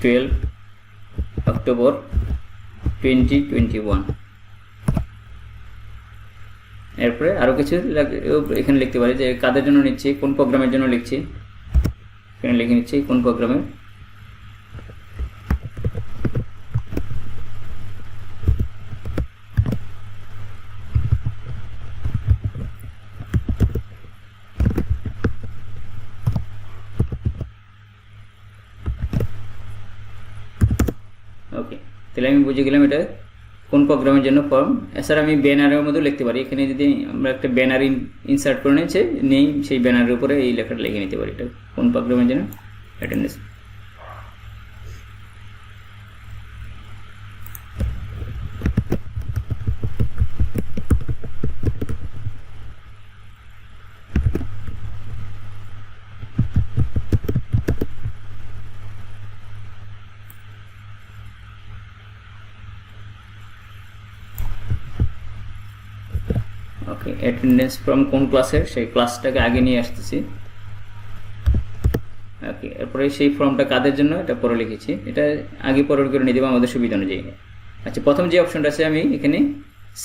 12 অক্টোবর 2021। এরপরে আরও কিছু এখানে লিখতে পারি যে কাদের জন্য নিচ্ছি, কোন প্রোগ্রামের জন্য লিখছি, এখানে লিখে নিচ্ছি কোন প্রোগ্রামে। ওকে, তাহলে আমি বুঝে গেলাম এটা কোন প্রোগ্রামের জন্য ফর্ম। এছাড়া আমি ব্যানারের মধ্যেও লিখতে পারি। এখানে যদি আমরা একটা ব্যানার ইনসার্ট করে নেই, সেই ব্যানারের উপরে এই লেখাটা লিখে নিতে পারি এটা কোন প্রোগ্রামের জন্য, অ্যাটেন্ডেন্স। ওকে, অ্যাটেন্ডেন্স ফ্রম কোন ক্লাসের, সেই ক্লাসটাকে আগে নিয়ে আসতেছি। ওকে, এরপরে সেই ফর্মটা কাদের জন্য এটা পরে লিখেছি, এটা আগে পরে করে নিয়ে দেবো আমাদের সুবিধা অনুযায়ী। আচ্ছা, প্রথম যে অপশনটা আছে আমি এখানে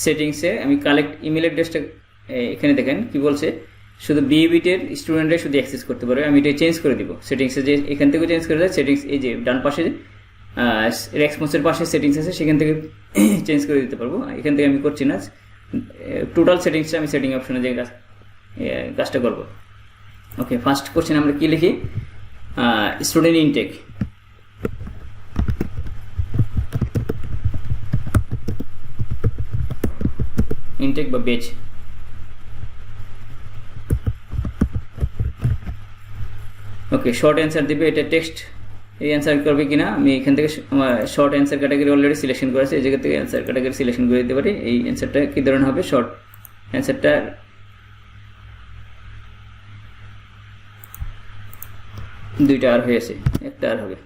সেটিংসে আমি কালেক্ট ইমেল অ্যাড্রেসটা, এখানে দেখেন কি বলছে, শুধু বিএবিটের স্টুডেন্টরা শুধু অ্যাক্সেস করতে পারবে। আমি এটা চেঞ্জ করে দিব সেটিংসে, যে এখান থেকে চেঞ্জ করে দেয় সেটিংস, এই যে ডান পাশে রেসপন্সের পাশে সেটিংস আছে, সেখান থেকে চেঞ্জ করে দিতে পারবো। এখান থেকে আমি করছি না, টোটাল সেটিংসটা আমি সেটিং অপশনে যে কাজটা করবো। ওকে, ফার্স্ট কোশ্চেন আমরা কি লিখি, স্টুডেন্ট ইনটেক। ইনটেক বা বেচ। ওকে, শর্ট অ্যান্সার দিবে, এটা টেক্সট এই অ্যান্সার করবে কিনা, আমি এখান থেকে short answer category already selection করেছি, এই জায়গা থেকে অ্যান্সার ক্যাটাগরি সিলেকশন করে দিতে পারি। এই অ্যান্সারটা কী ধরনের হবে, শর্ট অ্যান্সারটা দুইটা আর হয়েছে, একটা আর হবে।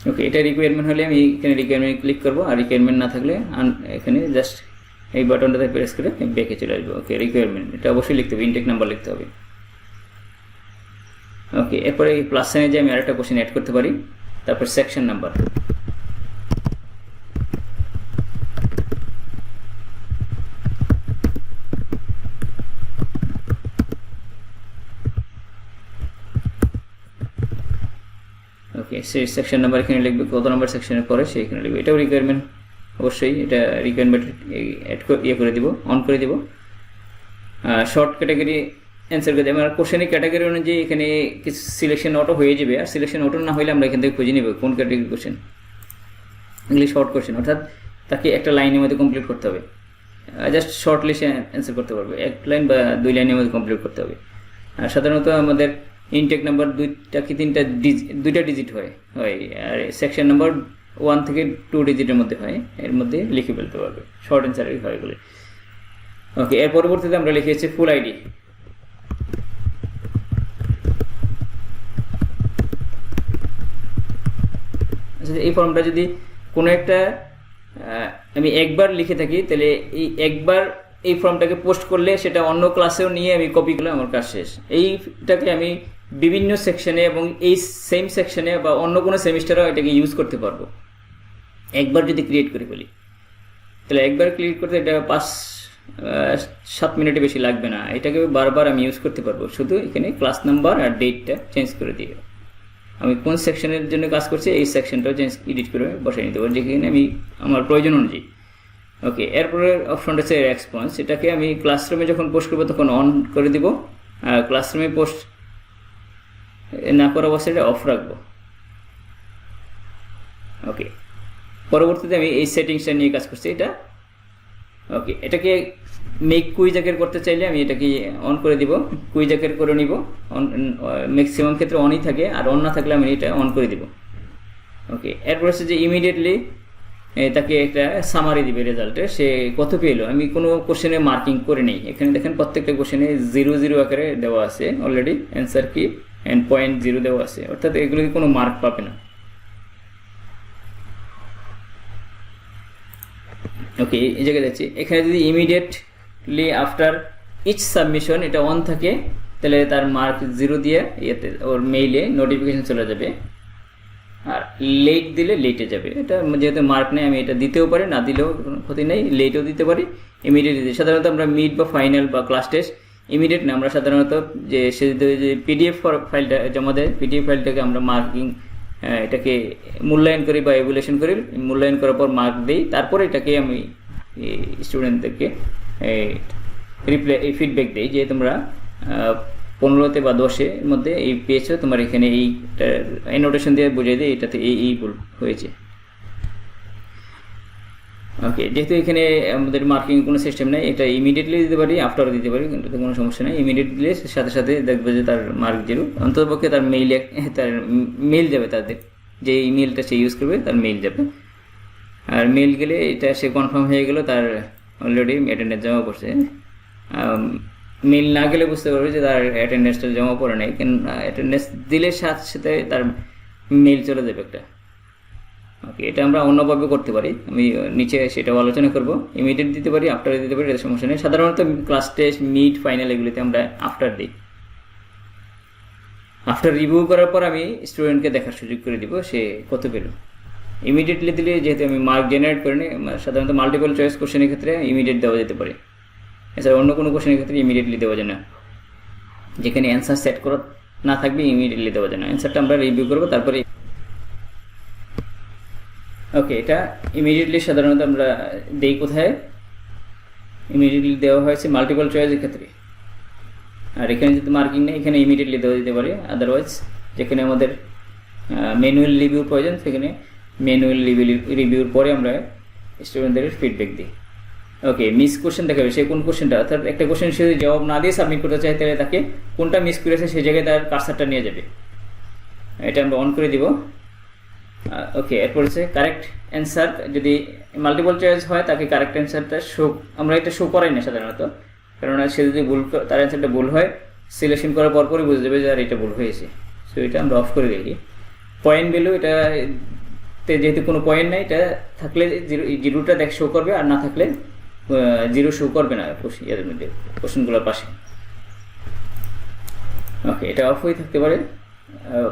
ওকে, এটা রিকোয়ারমেন্ট হলে আমি এখানে রিকোয়ারমেন্ট ক্লিক করবো, আর রিকোয়ারমেন্ট না থাকলে এখানে জাস্ট এই বাটনটাতে প্রেস করে ব্যাকে চলে আসবো। ওকে, রিকোয়ারমেন্ট এটা অবশ্যই লিখতে হবে, ইনটেক নাম্বার লিখতে হবে। ওকে, এরপরে এই প্লাস সাইনে যে আমি আরেকটা কোশ্চেন অ্যাড করতে পারি, তারপর সেকশন নাম্বার। ওকে, সেই সেকশন নাম্বার এখানে লিখবে, কত নম্বর সেকশনের পরে সেইখানে লিখবে। এটাও রিকোয়ারমেন্ট, অবশ্যই এটা রিকোয়ারমেন্ট অ্যাড ইয়ে করে দিব, অন করে দিব। শর্ট ক্যাটাগরি অ্যান্সার করে দেবে। আমার কোশ্চেনের ক্যাটাগরি অনুযায়ী এখানে কিছু সিলেকশন অটো হয়ে যাবে, আর সিলেকশন অটো না হলে আমরা এখান থেকে খুঁজে নেব কোন ক্যাটাগরি কোশ্চেন। এগুলি শর্ট কোশ্চেন, অর্থাৎ তাকে একটা লাইনের মধ্যে কমপ্লিট করতে হবে, জাস্ট শর্ট লিস্টে অ্যান্সার করতে পারবে, 1 লাইন বা 2 লাইনের মধ্যে কমপ্লিট করতে হবে। আর সাধারণত আমাদের ইনটেক নাম্বার 2টা কি 2টা ডিজিট হয়, আর সেকশন নাম্বার 1 থেকে 2 ডিজিটের মধ্যে হয়, এর মধ্যে লিখে ফেলতে পারবে, শর্ট অ্যান্সারই হয় এগুলি। ওকে, এর পরবর্তীতে আমরা লিখেছি ফুল আইডি। আচ্ছা, এই ফর্মটা যদি কোনো একটা আমি একবার লিখে থাকি, তাহলে এই একবার এই ফর্মটাকে পোস্ট করলে সেটা অন্য ক্লাসেও নিয়ে আমি কপি করলে আমার কাজ শেষ। এইটাকে আমি বিভিন্ন সেকশনে এবং এই সেম সেকশনে বা অন্য কোনো সেমিস্টারেও এটাকে ইউজ করতে পারবো একবার যদি ক্রিয়েট করে ফেলি। তাহলে একবার ক্রিয়েট করতে এটা 5-7 মিনিটের বেশি লাগবে না, এটাকে বারবার আমি ইউজ করতে পারবো, শুধু এখানে ক্লাস নাম্বার আর ডেটটা চেঞ্জ করে দিয়ে আমি কোন সেকশনের জন্য কাজ করছি এই সেকশনটাও চেঞ্জ এডিট করে বসাই নিতে পারি, যেখানে আমি আমার প্রয়োজন অনুযায়ী। ওকে, এরপরে অপশনটা হচ্ছে রেসপন্স। এটাকে আমি ক্লাসরুমে যখন পোস্ট করবো তখন অন করে দিব, আর ক্লাসরুমে পোস্ট না করা অবস্থায় এটা অফ রাখবো। ওকে, পরবর্তীতে আমি এই সেটিংসটা নিয়ে কাজ করছি এটা। ওকে, এটাকে মেক কুইজাকের করতে চাইলে আমি এটাকে অন করে দিব, কুইজাকের করে নিব। ম্যাক্সিমাম ক্ষেত্রে অনই থাকে, আর অন না থাকলে আমি এটা অন করে দিব। ওকে, এরপর হচ্ছে যে ইমিডিয়েটলি তাকে একটা সামারি দিবে রেজাল্টের, সে কত পেলো। আমি কোনো কোশ্চেনে মার্কিং করে নেই, এখানে দেখেন প্রত্যেকটা কোশ্চেনে 0-0 আকারে দেওয়া আছে অলরেডি, অ্যান্সার কি অ্যান্ড 0.0 দেওয়া আছে, অর্থাৎ এগুলোকে কোনো মার্ক পাবে না। ওকে, এই জায়গায় যাচ্ছি, এখানে যদি ইমিডিয়েটলি আফটার ইচ সাবমিশন এটা অন থাকে, তাহলে তার মার্ক 0 দিয়ে ইয়েতে ওর মেইলে নোটিফিকেশন চলে যাবে, আর লেট দিলে লেটে যাবে। এটা যেহেতু মার্ক নেই আমি এটা দিতেও পারি, না দিলেও কোনো ক্ষতি নেই, লেটও দিতে পারি, ইমিডিয়েটলি দিতে। সাধারণত আমরা মিড বা ফাইনাল বা ক্লাস টেস্ট ইমিডিয়েট না, আমরা সাধারণত সে যে পিডিএফ ফাইলটা জমা দেয়, পিডিএফ ফাইলটাকে আমরা মার্কিং এটাকে মূল্যায়ন করি বা এভুলেশন করি, মূল্যায়ন করার পর মার্ক দিই, তারপরে এটাকে আমি স্টুডেন্টদেরকে ফিডব্যাক দিই যে তোমরা 15তে বা 10-এর মধ্যে এই পেয়েছো, তোমার এখানে এইটা নোটেশন দিয়ে বুঝিয়ে দিই এটাতে এই ভুল হয়েছে। ওকে, যেহেতু এখানে আমাদের মার্কিং কোনো সিস্টেম নেই, এটা ইমিডিয়েটলি দিতে পারি, আফটারও দিতে পারি, কিন্তু কোনো সমস্যা নেই। ইমিডিয়েটলি দিলে সাথে সাথে দেখবে যে তার মার্ক 0, অন্ততপক্ষে তার মেইল যাবে, তাদের যে ইমেলটা সে ইউজ করবে তার মেইল যাবে, আর মেইল গেলে এটা সে কনফার্ম হয়ে গেল, তার অলরেডি অ্যাটেন্ডেন্স জমা পড়ছে। মেইল না গেলে বুঝতে পারবে যে তার অ্যাটেন্ডেন্সটা জমা পড়ে নাই, কেন অ্যাটেন্ডেন্স দিলে সাথে সাথে তার মেইল চলে যাবে একটা। ওকে, এটা আমরা অন্যভাবে করতে পারি, আমি নিচে সেটাও আলোচনা করব। ইমিডিয়েট দিতে পারি, আফটার দিতে পারি, এটা সমস্যা নেই। সাধারণত ক্লাস টেস্ট, মিড, ফাইনাল এগুলিতে আমরা আফটার দিই। আফটার রিভিউ করার পর আমি স্টুডেন্টকে দেখার সুযোগ করে দিব সে কত পেল। ইমিডিয়েটলি দিলে যেহেতু আমি মার্ক জেনারেট করে নিই, সাধারণত মাল্টিপল চয়েস কোশ্চেনের ক্ষেত্রে ইমিডিয়েট দেওয়া যেতে পারে, এছাড়া অন্য কোনো কোশ্চেনের ক্ষেত্রে ইমিডিয়েটলি দেওয়া যায় না, যেখানে অ্যান্সার সেট করা না থাকবে ইমিডিয়েটলি দেওয়া যায় না। অ্যান্সারটা আমরা রিভিউ করবো তারপরে। ওকে, এটা ইমিডিয়েটলি সাধারণত আমরা দেই কোথায়, ইমিডিয়েটলি দেওয়া হয়েছে মাল্টিপল চয়েসের ক্ষেত্রে, আর এখানে যদি মার্কিং নেই এখানে ইমিডিয়েটলি দেওয়া যেতে পারে। আদারওয়াইজ যেখানে আমাদের ম্যানুয়াল রিভিউ প্রয়োজন সেখানে ম্যানুয়াল রিভিউর পরে আমরা স্টুডেন্টদের ফিডব্যাক দিই। ওকে, মিস কোশ্চেন দেখাবে সে কোন কোশ্চেনটা, অর্থাৎ একটা কোশ্চেন সে যদি জবাব না দিয়ে সাবমিট করতে চায় তাহলে তাকে কোনটা মিস করেছে সেই জায়গায় তার কার্সারটা নিয়ে যাবে, এটা আমরা অন করে দিব। ওকে, এরপর হচ্ছে কারেক্ট অ্যান্সার, যদি মাল্টিপল চয়েস হয় তাকে কারেক্ট অ্যান্সারটা আমরা এটা শো করাই না সাধারণত, কেননা সে যদি ভুল তার অ্যান্সারটা ভুল হয় সিলেকশন করার পরপরই বুঝে যাবে যে আর এটা ভুল হয়েছে, সো এটা আমরা অফ করে দিই। পয়েন্ট ভ্যালু, এটা যেহেতু কোনো পয়েন্ট নাই, এটা থাকলে জিরোটা শো করবে, আর না থাকলে 0 শো করবে না এর মধ্যে কোশ্চেনগুলোর পাশে। ওকে, এটা অফ হয়ে থাকতে পারে,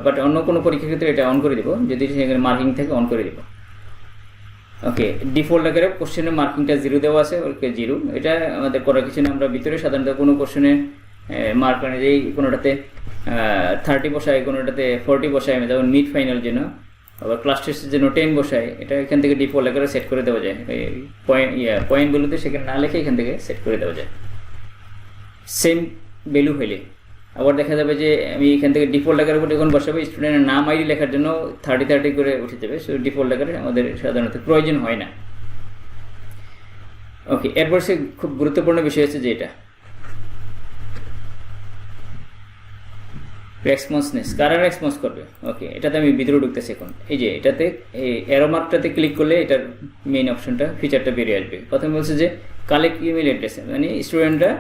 বাট অন্য কোনো পরীক্ষার ক্ষেত্রে এটা অন করে দিব, যদি সেখানে মার্কিং থাকে অন করে দিব। ওকে, ডিফল্ট আকারে কোশ্চেনের মার্কিংটা 0 দেওয়া আছে, ওকে 0, এটা আমাদের করার কিছু না। আমরা ভিতরে সাধারণত কোনো কোশ্চেনে মার্ক অনুযায়ী কোনোটাতে 30 বসায়, কোনোটাতে 40 বসায়, যেমন মিড ফাইনাল জন্য, আবার ক্লাস টেস্টের জন্য 10 বসায়, এটা এখান থেকে ডিফল্ট আকারে সেট করে দেওয়া যায়। পয়েন্টগুলোতে সেখানে না লিখে এখান থেকে সেট করে দেওয়া যায়। সেম ভ্যালু হলে আবার দেখা যাবে যে আমি এখান থেকে ডিফল্ট আকারে যখন বসাবো স্টুডেন্টের নাম আইডি লেখার জন্য 30 করে উঠে যাবে, সো ডিফল্ট আকারে আমাদের সাধারণত প্রয়োজন হয় না। ওকে, এরপর সে খুব গুরুত্বপূর্ণ বিষয় হচ্ছে যে এটা রেসপন্সনেস, কারা রেসপন্স করবে। ওকে, এটাতে আমি ভিতরে ঢুকতেছি এখন। এই যে এটাতে এই অ্যারো মার্কটাতে ক্লিক করলে এটার মেইন অপশনটা ফিচারটা বেরিয়ে আসবে। প্রথমে বলছে যে কালেক্ট ইমেল অ্যাড্রেস, মানে স্টুডেন্টরা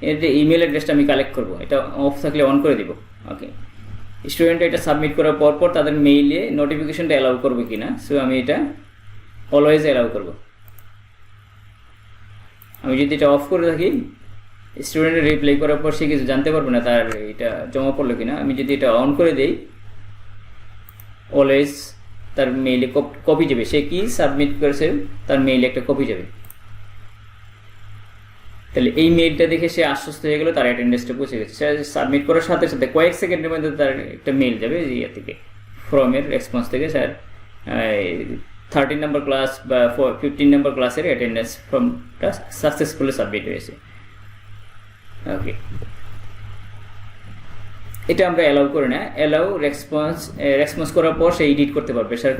এর যে ইমেল অ্যাড্রেসটা আমি কালেক্ট করব, এটা অফ থাকলে অন করে দিব। ওকে, স্টুডেন্ট এটা সাবমিট করার পর তাদের মেইলে নোটিফিকেশনটা অ্যালাউ করবে কিনা, সো আমি এটা অলওয়েজ অ্যালাউ করব। আমি যদি এটা অফ করে থাকি স্টুডেন্টের রিপ্লাই করার পর সে কিছু জানতে পারবে না তার এটা জমা পড়লো কিনা। আমি যদি এটা অন করে দেই অলওয়েজ তার মেইলে কপি যাবে, সে কি সাবমিট করেছে তার মেইলে একটা কপি যাবে। তাহলে এই মেইলটা দেখে সে আশ্বস্ত হয়ে গেল তার অ্যাটেন্ডেন্সটা পৌঁছে গেছে। সে সাবমিট করার সাথে সাথে কয়েক সেকেন্ডের মধ্যে তার একটা মেইল যাবে ইয়ে থেকে, ফর্মের রেসপন্স থেকে, স্যার 13 নম্বর ক্লাস বা 15 নম্বর ক্লাসের অ্যাটেন্ডেন্স ফর্মটা সাকসেসফুলি সাবমিট হয়েছে। ওকে, এটা আমরা অ্যালাউ করি না। অ্যালাউ রেসপন্স করার পর সে এডিট করতে পারবে, স্যার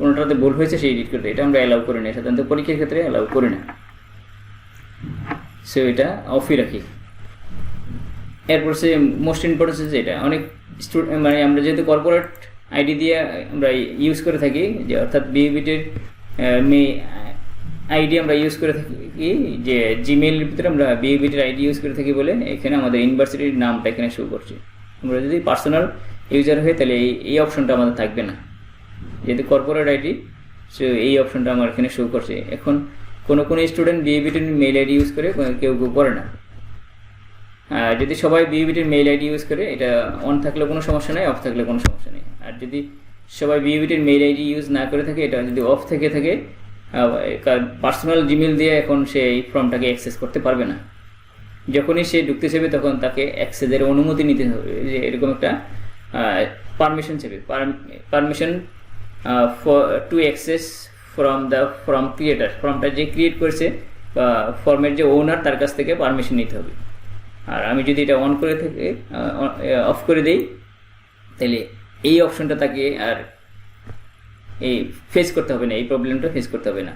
কোনোটাতে ভুল হয়েছে সে এডিট করতে, এটা আমরা অ্যালাউ করি না, সাধারণত পরীক্ষার ক্ষেত্রে অ্যালাউ করি না, সো এটা অফই রাখি। এরপর সে মোস্ট ইম্পর্টেন্ট হচ্ছে এটা অনেক স্টুডেন্ট, মানে আমরা যেহেতু কর্পোরেট আইডি দিয়ে আমরা ইউজ করে থাকি, যে অর্থাৎ বিএবিটির আইডি আমরা ইউজ করে থাকি, যে জিমেইলের ভিতরে আমরা বিএবিটির আইডি ইউজ করে থাকি বলে এখানে আমাদের ইউনিভার্সিটির নামটা এখানে শো করছে। আমরা যদি পার্সোনাল ইউজার হই তাহলে এই অপশনটা আমাদের থাকবে না, যেহেতু কর্পোরেট আইডি, সো এই অপশনটা আমার এখানে শো করছে। এখন কোনো স্টুডেন্ট বিএবিটির মেইল আইডি ইউজ করে, কেউ করে না। যদি সবাই বিএবিটির মেইল আইডি ইউজ করে এটা অন থাকলে কোনো সমস্যা নেই, অফ থাকলে কোনো সমস্যা নেই। আর যদি সবাই বিএবিটির মেইল আইডি ইউজ না করে থাকে, এটা যদি অফ থেকে থাকে পার্সোনাল জিমেল দিয়ে এখন সে এই ফর্মটাকে অ্যাক্সেস করতে পারবে না। যখনই সে ঢুকতে চাইবে তখন তাকে অ্যাক্সেসের অনুমতি নিতে হবে, যে এরকম একটা পারমিশন চাইবে, permission to access from creator, ফর্মটা যে ক্রিয়েট করেছে বা ফর্মের যে ওনার তার কাছ থেকে পারমিশন নিতে হবে। আর আমি যদি এটা অন করে থেকে অফ করে দেই তাহলে এই অপশনটা তাকে আর এই ফেস করতে হবে না, এই প্রবলেমটা ফেস করতে হবে না।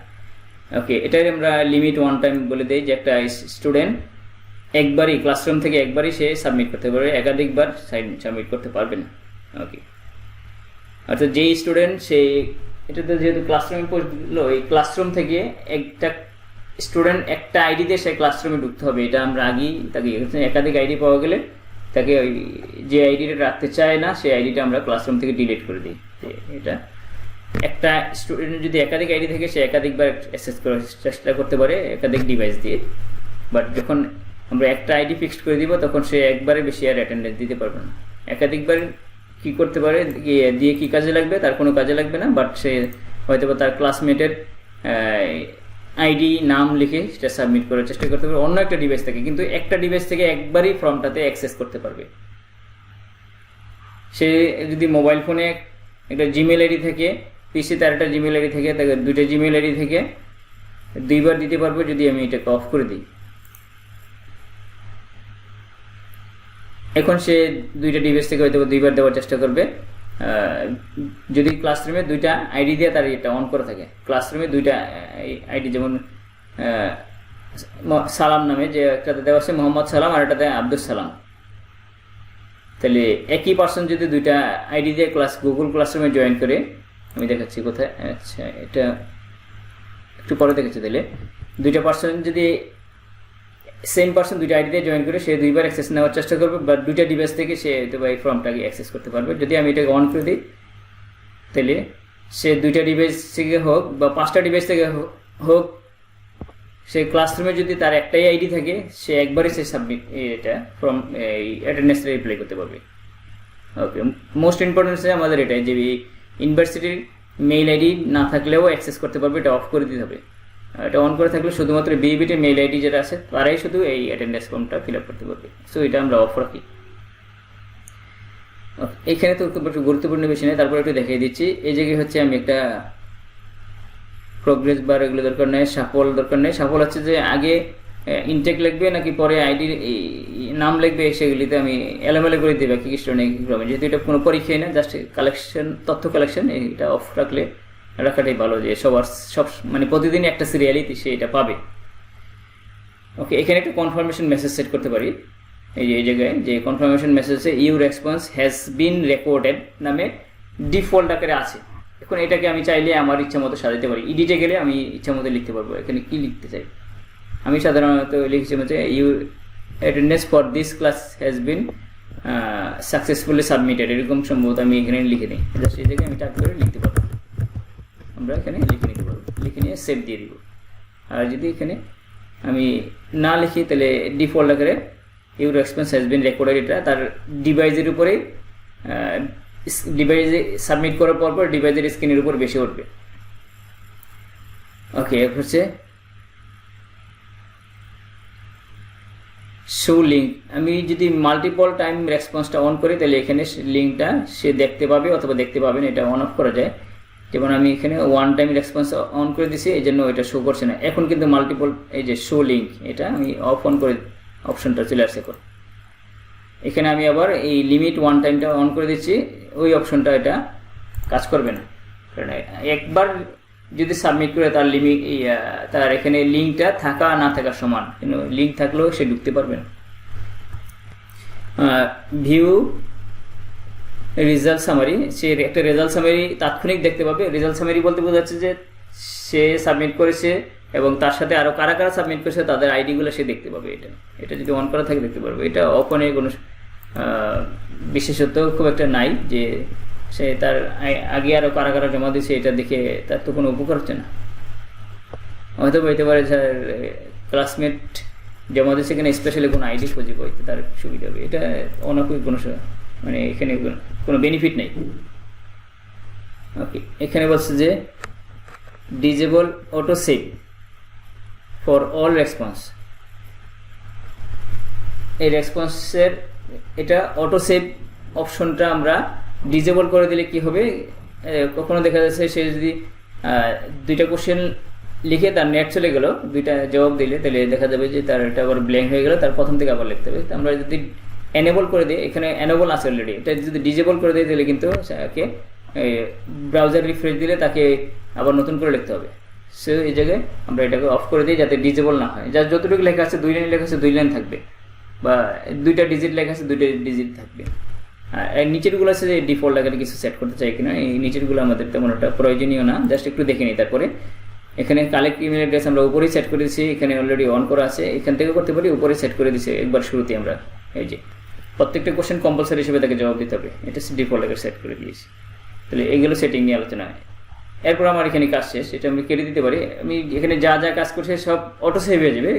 ওকে, এটাই আমরা লিমিট ওয়ান টাইম বলে দিই, যে একটা স্টুডেন্ট একবারই ক্লাসরুম থেকে একবারই সে সাবমিট করতে পারবে, একাধিকবার সাবমিট করতে পারবে না। ওকে, অর্থাৎ যেই স্টুডেন্ট সে এটাতে যেহেতু ক্লাসরুমে পড়লো, এই ক্লাসরুম থেকে একটা স্টুডেন্ট একটা আইডি দিয়ে সে ক্লাসরুমে ঢুকতে হবে, এটা আমরা আগেই তাকে একাধিক আইডি পাওয়া গেলে তাকে ওই যে আইডিটা রাখতে চায় না সেই আইডিটা আমরা ক্লাসরুম থেকে ডিলিট করে দিই। এটা একটা স্টুডেন্ট যদি একাধিক আইডি থেকে সে একাধিকবার অ্যাক্সেস করার চেষ্টা করতে পারে একাধিক ডিভাইস দিয়ে, বাট যখন আমরা একটা আইডি ফিক্সড করে দিব তখন সে একবারে বেশি আর অ্যাটেন্ডেন্স দিতে পারবে না। একাধিকবার কি করতে পারে দিয়ে কি কাজে লাগবে, তার কোনো কাজে লাগবে না, বাট সে হয়তো তার ক্লাসমেটের আইডি নাম লিখে সেটা সাবমিট করার চেষ্টা করতে পারবে অন্য একটা ডিভাইস থেকে, কিন্তু একটা ডিভাইস থেকে একবারই ফর্মটাতে অ্যাক্সেস করতে পারবে। সে যদি মোবাইল ফোনে একটা জিমেল আইডি থেকে, পিসিতে আরেকটা জিমেল আইডি থেকে, তাকে দুইটা জিমেল আইডি থেকে দুইবার দিতে পারবে যদি আমি এটাকে অফ করে দিই। এখন সে দুইটা ডিভাইস থেকে হয়তো দুইবার দেওয়ার চেষ্টা করবে, যদি ক্লাসরুমে দুইটা আইডি দিয়ে তার এটা অন করা থাকে। ক্লাসরুমে দুইটা আইডি, যেমন সালাম নামে যে একটাতে দেওয়া আছে মোহাম্মদ সালাম আর একটাতে আব্দুল সালাম, তাহলে একই পার্সন যদি দুইটা আইডি দিয়ে গুগল ক্লাসরুমে জয়েন করে, আমি দেখাচ্ছি কোথায়, আচ্ছা এটা একটু পরে দেখাচ্ছি, তাহলে দুইটা পার্সন যদি সেম পার্সন দুইটা আইডি দিয়ে জয়েন করে সে দুইবার অ্যাক্সেস নেওয়ার চেষ্টা করবে, বা দুইটা ডিভাইস থেকে সে এই ফর্মটাকে অ্যাক্সেস করতে পারবে। যদি আমি এটাকে অন করে দিই তাহলে সে দুইটা ডিভাইস থেকে হোক বা পাঁচটা ডিভাইস থেকে হোক, সে ক্লাসরুমে যদি তার একটাই আইডি থাকে সে একবারই সে সাবমিট এটা ফর্ম অ্যাটেন্ডেন্সটা রিপ্লাই করতে পারবে। ওকে, মোস্ট ইম্পর্টেন্ট হচ্ছে আমাদের এটাই যে ইউনিভার্সিটির মেইল আইডি না থাকলেও অ্যাক্সেস করতে পারবে, এটা অফ করে দিতে হবে। এটা অন করে থাকলে শুধুমাত্র বিইবিটির মেইল আইডি যেটা আছে তারাই শুধু এই অ্যাটেন্ডেন্স ফর্মটা ফিল আপ করতে পারবে, সো এটা আমরা অফ রাখি। এখানে তো খুব একটু গুরুত্বপূর্ণ বিষয় নেই, তারপরে একটু দেখিয়ে দিচ্ছি। এই জায়গায় হচ্ছে আমি একটা প্রোগ্রেস বার এগুলো দরকার নেই, সাফল দরকার নেই। সাফল হচ্ছে যে আগে ইনটেক লিখবে নাকি পরে আইডি নাম লিখবে, সেগুলিতে আমি এলোমেলো করে দিই কি স্টুডেন্ট ক্রমে। যেহেতু এটা কোনো পরীক্ষাই না, জাস্ট কালেকশন, তথ্য কালেকশন, এটা অফ রাখাটাই ভালো, যে সব মানে প্রতিদিন একটা সিরিয়ালই সে এটা পাবে। ওকে, এখানে একটা কনফার্মেশন মেসেজ সেট করতে পারি। এই জায়গায় যে কনফার্মেশন মেসেজে your response has been recorded নামে ডিফল্ট আকারে আছে। এখন এটাকে আমি চাইলে আমার ইচ্ছা মতো সাজাতে পারি। ইডিটে গেলে আমি ইচ্ছা মতো লিখতে পারবো। এখানে কি লিখতে চাই আমি সাধারণত লিখেছি হচ্ছে you attendance for this class has been successfully submitted, এরকম সম্ভবত আমি এখানে লিখে নিই। জাস্ট এই জায়গায় আমি টাইপ করে লিখতে পারবো, আমরা এখানে লিখে নিতে পারবো, লিখে নিয়ে সেভ দিয়ে দিব। আর যদি এখানে আমি না লিখি তাহলে ডিফল্ট আকারে your response has been recorded, এটা তার ডিভাইসের উপরে ডিভাইসে সাবমিট করার পর ডিভাইসের স্ক্রিনের উপর বেশি উঠবে। ওকে, এরপর হচ্ছে শো লিঙ্ক। আমি যদি মাল্টিপল টাইম রেসপন্সটা অন করি তাহলে এখানে লিঙ্কটা সে দেখতে পাবে অথবা দেখতে পাবে না, এটা অন অফ করা যায়। যেমন আমি এখানে ওয়ান টাইম রেসপন্স অন করে দিছি, এই জন্য এটা শো করছে না। এখন কিন্তু মাল্টিপল, এই যে শো লিঙ্ক, এটা আমি অন করে অপশনটা চলে আসছে। এখন এখানে আমি আবার এই লিমিট ওয়ান টাইমটা অন করে দিচ্ছি, ওই অপশনটা এটা কাজ করবে না, কারণ একবার যদি সাবমিট করে তার লিমিট, তার এখানে লিঙ্কটা থাকা না থাকা সমান, কিন্তু লিঙ্ক থাকলেও সে ঢুকতে পারবে না। ভিউ রেজাল্ট সামারি, সে একটা রেজাল্ট সামারি তাৎক্ষণিক দেখতে পাবে। রেজাল্ট সামারি বলতে বোঝাচ্ছে যে সে সাবমিট করেছে এবং তার সাথে আরও কারা কারা সাবমিট করেছে তাদের আইডিগুলো সে দেখতে পাবে। এটা যদি অন করা থাকে দেখতে পারবে। এটা অপনের কোনো বিশেষত্ব খুব একটা নাই, যে সে তার আগে আরও কারা কারা জমা দিয়েছে এটা দেখে তার তো কোনো উপকার হচ্ছে না। হয়তো বলতে পারে স্যার ক্লাসমেট জমা দিয়েছে, এখানে স্পেশালি কোনো আইডি খুঁজে পাইতে তার সুবিধা হবে। এটা অনেক কোনো মানে এখানে কোনো বেনিফিট নেই। ওকে, এখানে বলছে যে disable auto save for all response. এই রেসপন্সের এটা অটো সেভ অপশনটা আমরা ডিজেবল করে দিলে কি হবে, কখনো দেখা যাচ্ছে সে যদি দুইটা কোশ্চেন লিখে তার নেট চলে গেল, দুইটা জবাব দিলে, তাহলে দেখা যাবে যে তার এটা আবার ব্ল্যাঙ্ক হয়ে গেল, তার প্রথম থেকে আবার লিখতে হবে। আমরা যদি এনেবল করে দিই, এখানে এনেবল আছে অলরেডি, এটা যদি ডিজেবল করে দিই তাহলে কিন্তু তাকে ব্রাউজার রিফ্রেশ দিলে তাকে আবার নতুন করে লিখতে হবে। সো এই জায়গায় আমরা এটাকে অফ করে দিই যাতে ডিজেবল না হয়। যার যতটুকু লেখা আছে 2 লাইন লেখা আছে 2 লাইন থাকবে, বা 2টা ডিজিট লেখা আছে 2টা ডিজিট থাকবে। আর নিচেরগুলো আছে যে ডিফল্ট আকারে কিছু সেট করতে চাই কিনা, এই নিচেরগুলো আমাদের তেমন একটা প্রয়োজনীয় না, জাস্ট একটু দেখে নিই। তারপরে এখানে কালেক্ট ইমেল অ্যাড্রেস আমরা উপরেই সেট করে দিচ্ছি, এখানে অলরেডি অন করা আছে, এখান থেকে করতে পারি, উপরে সেট করে দিচ্ছি একবার শুরুতে। আমরা এই যে প্রত্যেকটা কোশ্চেন কম্পালসারি হিসেবে তাকে জবাব দিতে হবে, এটা ডিফল্ট আকারে সেট করে দিয়েছি। তাহলে এগুলো সেটিং নিয়ে আলোচনা হয়। এরপর আমার এখানে কাজ শেষ, এটা আমি কেটে দিতে পারি। আমি এখানে যা যা কাজ করছে সব অটো সেভ হয়ে যাবে।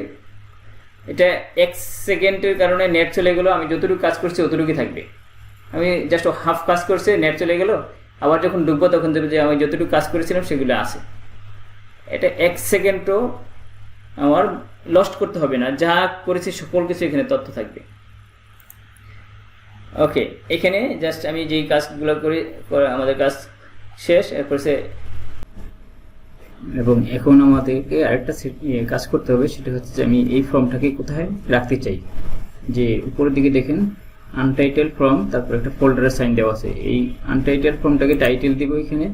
এটা 1 সেকেন্ডের কারণে নেট চলে গেলো, আমি যতটুকু কাজ করছি অতটুকুই থাকবে। আমি জাস্ট হাফ কাজ করছে, নেট চলে গেল, আবার যখন ঢুকবো তখন দেখবে যে আমি যতটুকু কাজ করেছিলাম সেগুলো আছে। এটা 1 সেকেন্ডও আমার লস্ট করতে হবে না, যা করেছি সকল কিছু এখানে তথ্য থাকবে। ওকে, এখানে জাস্ট আমি যেই কাজগুলো করি আমাদের কাজ শেষ। এরপর এবং এখন আমাদেরকে আরেকটা কাজ করতে হবে, সেটা হচ্ছে যে আমি এই ফর্মটাকে কোথায় রাখতে চাই। যে উপরের দিকে দেখেন আনটাইটেল ফর্ম, তারপর একটা ফোল্ডারের সাইন দেওয়া আছে। এই আনটাইটেল ফর্মটাকে টাইটেল দিব, এখানে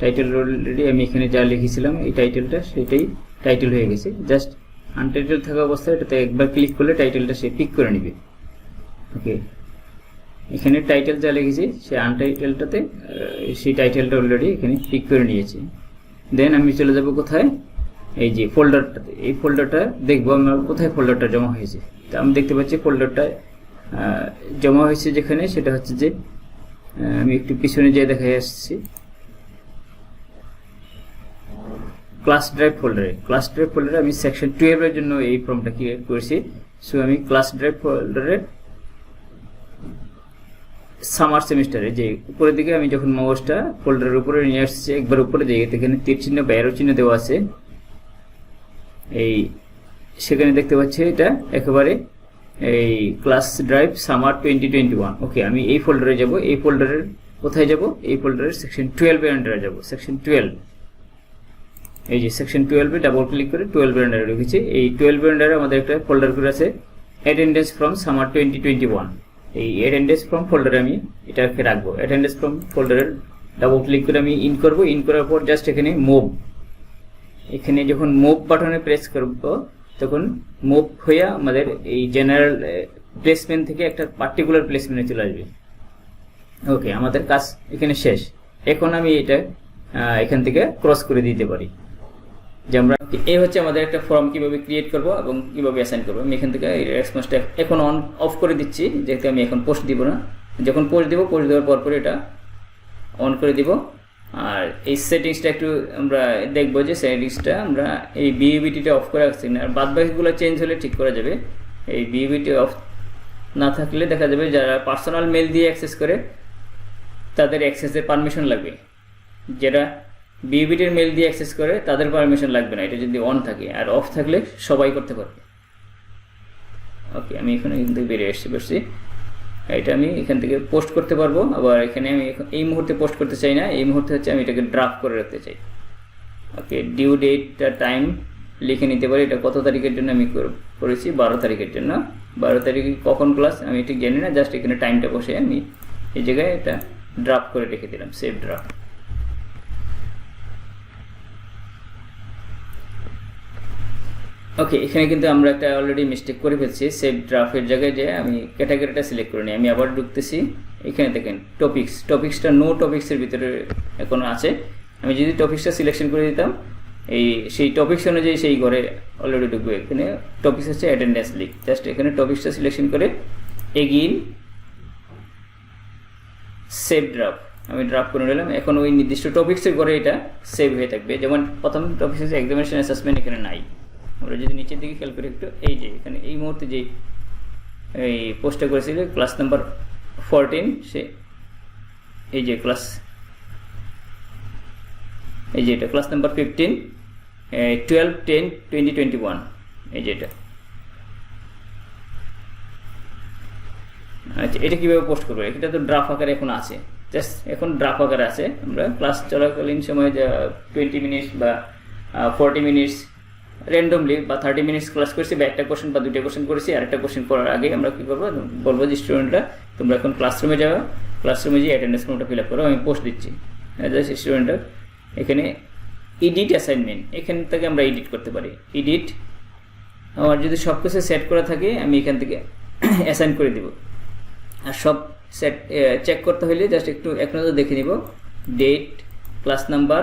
টাইটেল অলরেডি আমি এখানে যা লিখেছিলাম এই টাইটেলটা, সেটাই টাইটেল হয়ে গেছে। জাস্ট আনটাইটেল থাকা অবস্থায় এটাতে একবার ক্লিক করলে টাইটেলটা সে পিক করে নেবে। ওকে, এখানে টাইটেল যা লিখেছি সে আনটাইটেলটাতে সেই টাইটেলটা অলরেডি এখানে পিক করে নিয়েছি। দেন আমি চলে যাব কোথায়, এই যে ফোল্ডারটাতে। এই ফোল্ডারটা দেখবো আমার কোথায় ফোল্ডারটা জমা হয়েছে। তো আমি দেখতে পাচ্ছি ফোল্ডারটা জমা হয়েছে যেখানে, সেটা হচ্ছে যে আমি একটু পিছনে যেয়ে দেখাই আসছি, ক্লাস ড্রাইভ ফোল্ডারে। ক্লাস ড্রাইভ ফোল্ডারে আমি সেকশন 12 এর জন্য এই ফর্মটা ক্রিয়েট করেছি। সো আমি ক্লাস ড্রাইভ ফোল্ডারে সামার সেমিস্টারে যে উপরের দিকে আমি যখন মাউসটা ফোল্ডারের উপরে নিয়ে আসছি, একবার উপরে দিকে এখানে তীর চিহ্ন বা অ্যারো চিহ্ন দেওয়া আছে, এই সেখানে দেখতে পাচ্ছি এটা একেবারে এই ক্লাস ড্রাইভ সামার 2021। ওকে, আমি এই ফোল্ডারে যাব। এই ফোল্ডারের কোথায় যাব, এই ফোল্ডারের সেকশন 12 এর আন্ডারে যাব। সেকশন 12 এই যে সেকশন 12 এ ডাবল ক্লিক করে 12 এর আন্ডারে রেখেছি। এই 12 এর আন্ডারে আমাদের একটা ফোল্ডার করে আছে অ্যাটেন্ডেন্স ফ্রম সামার 2021। এই অ্যাটেন্ডেন্স ফ্রম ফোল্ডারে আমি এটাকে রাখবো। অ্যাটেন্ডেন্স ফ্রম ফোল্ডারের ডাবল ক্লিক করে আমি ইন করব। ইন করার পর জাস্ট এখানে মুভ, এখানে যখন মুভ বাটনে প্রেস করব তখন মুভ হয়ে আমাদের এই জেনারেল প্লেসমেন্ট থেকে একটা পার্টিকুলার প্লেসমেন্টে চলে আসবে। ওকে, আমাদের কাজ এখানে শেষ। এখন আমি এটা এখান থেকে ক্রস করে দিতে পারি যে আমরা এই হচ্ছে আমাদের একটা ফর্ম কিভাবে ক্রিয়েট করব এবং কিভাবে অ্যাসাইন করব। আমি এখান থেকে এই রেসপন্সটা এখন অন অফ করে দিচ্ছি, যেহেতু আমি এখন পোস্ট দিব না। যখন পোস্ট দিব, পোস্ট দেওয়ার পর এটা অন করে দিব। আর এই সেটিংসটা একটু আমরা দেখবো যে সেটিংসটা আমরা এই বিইবিটিটা অফ করে রাখছি না, আর বাদ বাকিগুলো চেঞ্জ হলে ঠিক করা যাবে। এই বিইবিটি অফ না থাকলে দেখা যাবে যারা পার্সোনাল মেল দিয়ে অ্যাক্সেস করে তাদের অ্যাক্সেসের পারমিশন লাগবে, যারা বিইবিটির মেল দিয়ে অ্যাক্সেস করে তাদের পারমিশন লাগবে না, এটা যদি অন থাকে। আর অফ থাকলে সবাই করতে পারবে। ওকে, আমি এখানে এখান থেকে বেরিয়ে বসছি। এটা আমি এখান থেকে পোস্ট করতে পারবো। আবার এখানে আমি এই মুহূর্তে পোস্ট করতে চাই না, এই মুহূর্তে হচ্ছে আমি এটাকে ড্রাফট করে রাখতে চাই। ওকে, ডিউ ডেটটা টাইম লিখে নিতে পারি। এটা কত তারিখের জন্য আমি করেছি? 12 তারিখের জন্য। 12 তারিখে কখন ক্লাস আমি ঠিক জানি না, জাস্ট এখানে টাইমটা বসে আমি এই জায়গায় এটা ড্রাফট করে রেখে দিলাম, সেভ ড্রাফট। ওকে, এখানে কিন্তু আমরা একটা অলরেডি মিস্টেক করে ফেলছি। সেভ ড্রাফটের জায়গায় যে আমি ক্যাটাগরিটা সিলেক্ট করে নিই। আমি আবার ঢুকতেছি, এখানে দেখেন টপিক্সটা নো টপিক্সের ভিতরে এখনো আছে। আমি যদি টপিক্সটা সিলেকশন করে দিতাম, সেই টপিক্স অনুযায়ী সেই ঘরে অলরেডি ঢুকবে। এখানে টপিক্স হচ্ছে অ্যাটেন্ডেন্স লিখ। জাস্ট এখানে টপিক্সটা সিলেকশন করে এগেইন সেভ ড্রাফট আমি ড্রাফট করে নিলাম। এখন ওই নির্দিষ্ট টপিক্সের ঘরে এটা সেভ হয়ে থাকবে। যেমন প্রথম টপিক্স হচ্ছে এক্সামিনেশন অ্যাসেসমেন্ট, এখানে নাই। আমরা যদি নিচের দিকে খেয়াল করি একটু, এই যে এখানে এই মুহূর্তে যে এই পোস্টটা করেছিল ক্লাস নাম্বার 14, সে এই যে ক্লাস, এই যে এটা ক্লাস নাম্বার 15 12/10/2021, এই যে এটা। আচ্ছা, এটা কীভাবে পোস্ট করবো? এটা তো ড্রাফট আকারে এখন আছে, জাস্ট এখন ড্রাফট আকারে আছে। আমরা ক্লাস চলাকালীন সময় যা 20 মিনিটস বা 40 মিনিটস র্যান্ডমলি বা 30 মিনিটস ক্লাস করছি, বা একটা কোশ্চেন বা দুইটা কোশ্চেন করেছি। আর একটা কোশ্চেন করার আগে আমরা কী করবো? বলবো যে স্টুডেন্টরা তোমরা এখন ক্লাসরুমে যাও, ক্লাসরুমে যে অ্যাটেন্ডেন্স ফর্মটা ফিল আপ করো। আমি পোস্ট দিচ্ছি জাস্ট স্টুডেন্টরা। এখানে এডিট অ্যাসাইনমেন্ট, এখান থেকে আমরা এডিট করতে পারি। এডিট, আমার যদি সব কিছু সেট করা থাকে আমি এখান থেকে অ্যাসাইন করে দিব। আর সব সেট চেক করতে হলে জাস্ট একটু এক নজর দেখে নিব, ডেট, ক্লাস নাম্বার,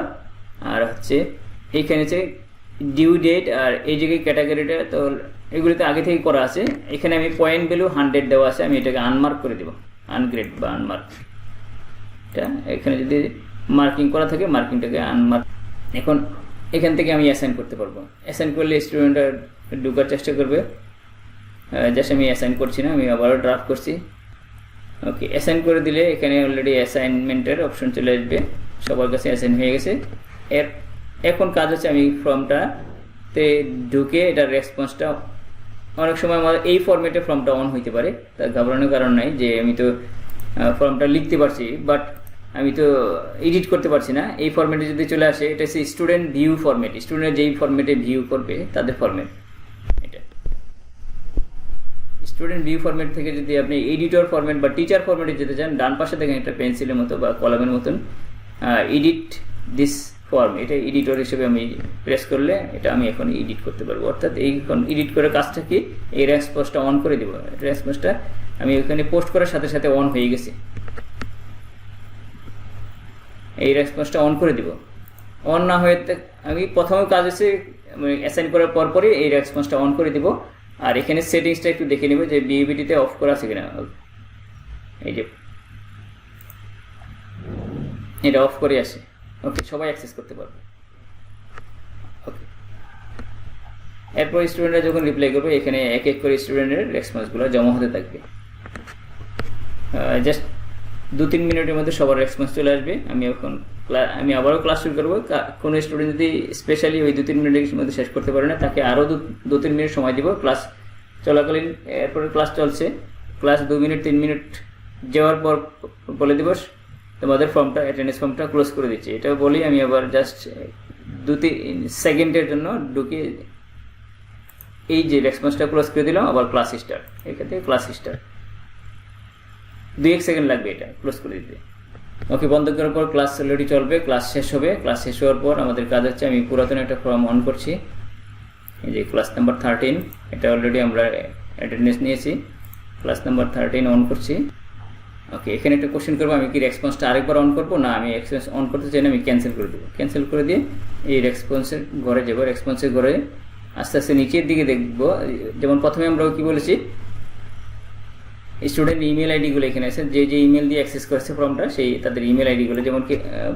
আর হচ্ছে এইখানে হচ্ছে ডিউ ডেট, আর এই জায়গায় ক্যাটাগরিটা তো এগুলিতে আগে থেকে করা আছে। এখানে আমি পয়েন্ট ভ্যালু 100 দেওয়া আছে, আমি এটাকে আনমার্ক করে দেবো, আনগ্রেড বা আনমার্ক। এটা এখানে যদি মার্কিং করা থাকে মার্কিংটাকে আনমার্ক। এখন এখান থেকে আমি অ্যাসাইন করতে পারবো। অ্যাসাইন করলে স্টুডেন্টরা ঢোকার চেষ্টা করবে। জাস্ট আমি অ্যাসাইন করছি না, আমি আবারও ড্রাফট করছি। ওকে, অ্যাসাইন করে দিলে এখানে অলরেডি অ্যাসাইনমেন্টের অপশন চলে আসবে, সবার কাছে অ্যাসাইন হয়ে গেছে। এখন কাজ হচ্ছে আমি ফর্মটাতে ঢুকে এটার রেসপন্সটা, অনেক সময় আমাদের এই ফর্মেটে ফর্মটা অন হইতে পারে, তার ঘাবড়ানোর কারণ নাই। যে আমি তো ফর্মটা লিখতে পারছি বাট আমি তো এডিট করতে পারছি না। এই ফর্মেটে যদি চলে আসে, এটা হচ্ছে স্টুডেন্ট ভিউ ফর্মেট, স্টুডেন্ট যেই ফর্মেটে ভিউ করবে তাদের ফর্মেট। এটা স্টুডেন্ট ভিউ ফর্মেট থেকে যদি আপনি এডিটর ফর্মেট বা টিচার ফর্মেটে যেতে চান, ডান পাশে দেখেন একটা পেন্সিলের মতো বা কলমের মতন এডিট দিস ফর্ম, এটা এডিটর হিসেবে আমি প্রেস করলে এটা আমি এখন এডিট করতে পারবো। অর্থাৎ এই এডিট করে কাজটা কি, এই রেসপন্সটা অন করে দেবো। রেসপন্সটা আমি ওখানে পোস্ট করার সাথে সাথে অন হয়ে গেছে, এই রেসপন্সটা অন করে দিব। অন না হয়ে আমি প্রথমে কাজ হচ্ছে অ্যাসাইন করার পরপরই এই রেসপন্সটা অন করে দিব। আর এখানে সেটিংসটা একটু দেখে নেব যে বিইবিটিতে অফ করা আছে কিনা। এই যে এটা অফ করে আসে। ওকে, সবাই অ্যাক্সেস করতে পারবে। ওকে, এরপর স্টুডেন্টরা যখন রিপ্লাই করবে, এখানে এক এক করে স্টুডেন্টের রেসপন্সগুলো জমা হতে থাকবে। জাস্ট 2-3 মিনিটের মধ্যে সবার রেসপন্স চলে আসবে। আমি আবারও ক্লাস শুরু করবো। কোনো স্টুডেন্ট যদি স্পেশালি ওই 2-3 মিনিটের মধ্যে শেষ করতে পারে না, তাকে আরও 2-3 মিনিট সময় দিব। ক্লাস চলাকালীন এরপরে ক্লাস চলছে, ক্লাস 2 মিনিট 3 মিনিট যাওয়ার পর বলে দিব তোমাদের ফর্মটা, অ্যাটেন্ডেন্স ফর্মটা ক্লোজ করে দিচ্ছি। এটা বলি আমি আবার জাস্ট 2-3 সেকেন্ডের জন্য ঢুকে এই যে রেসপন্সটা ক্লোজ করে দিলাম, আবার ক্লাস স্টার্ট, এখান থেকে ক্লাস স্টার্ট 2-1 সেকেন্ড লাগবে এটা ক্লোজ করে দিতে। ওকে, বন্ধ করার পর ক্লাস অলরেডি চলবে, ক্লাস শেষ হবে। ক্লাস শেষ হওয়ার পর আমাদের কাজ হচ্ছে, আমি পুরাতন একটা ফর্ম অন করছি, এই যে ক্লাস নাম্বার 13, এটা অলরেডি আমরা অ্যাটেন্ডেন্স নিয়েছি, ক্লাস নাম্বার 13 অন করছি। ওকে, এখানে একটা কোশ্চেন করবো, আমি কি রেসপন্সটা আরেকবার অন করবো, না আমি রেসপন্স অন করতে চাই না, আমি ক্যান্সেল করে দেবো। ক্যান্সেল করে দিয়ে এই রেসপন্সের ঘরে যাবো, রেসপন্সের ঘরে আস্তে আস্তে নিচের দিকে দেখবো। যেমন প্রথমে আমরা কি বলেছি, স্টুডেন্ট ইমেল আইডিগুলো এখানে আছে, যে যে ইমেল দিয়ে অ্যাক্সেস করেছে ফর্মটা, সেই তাদের ইমেল আইডিগুলো, যেমন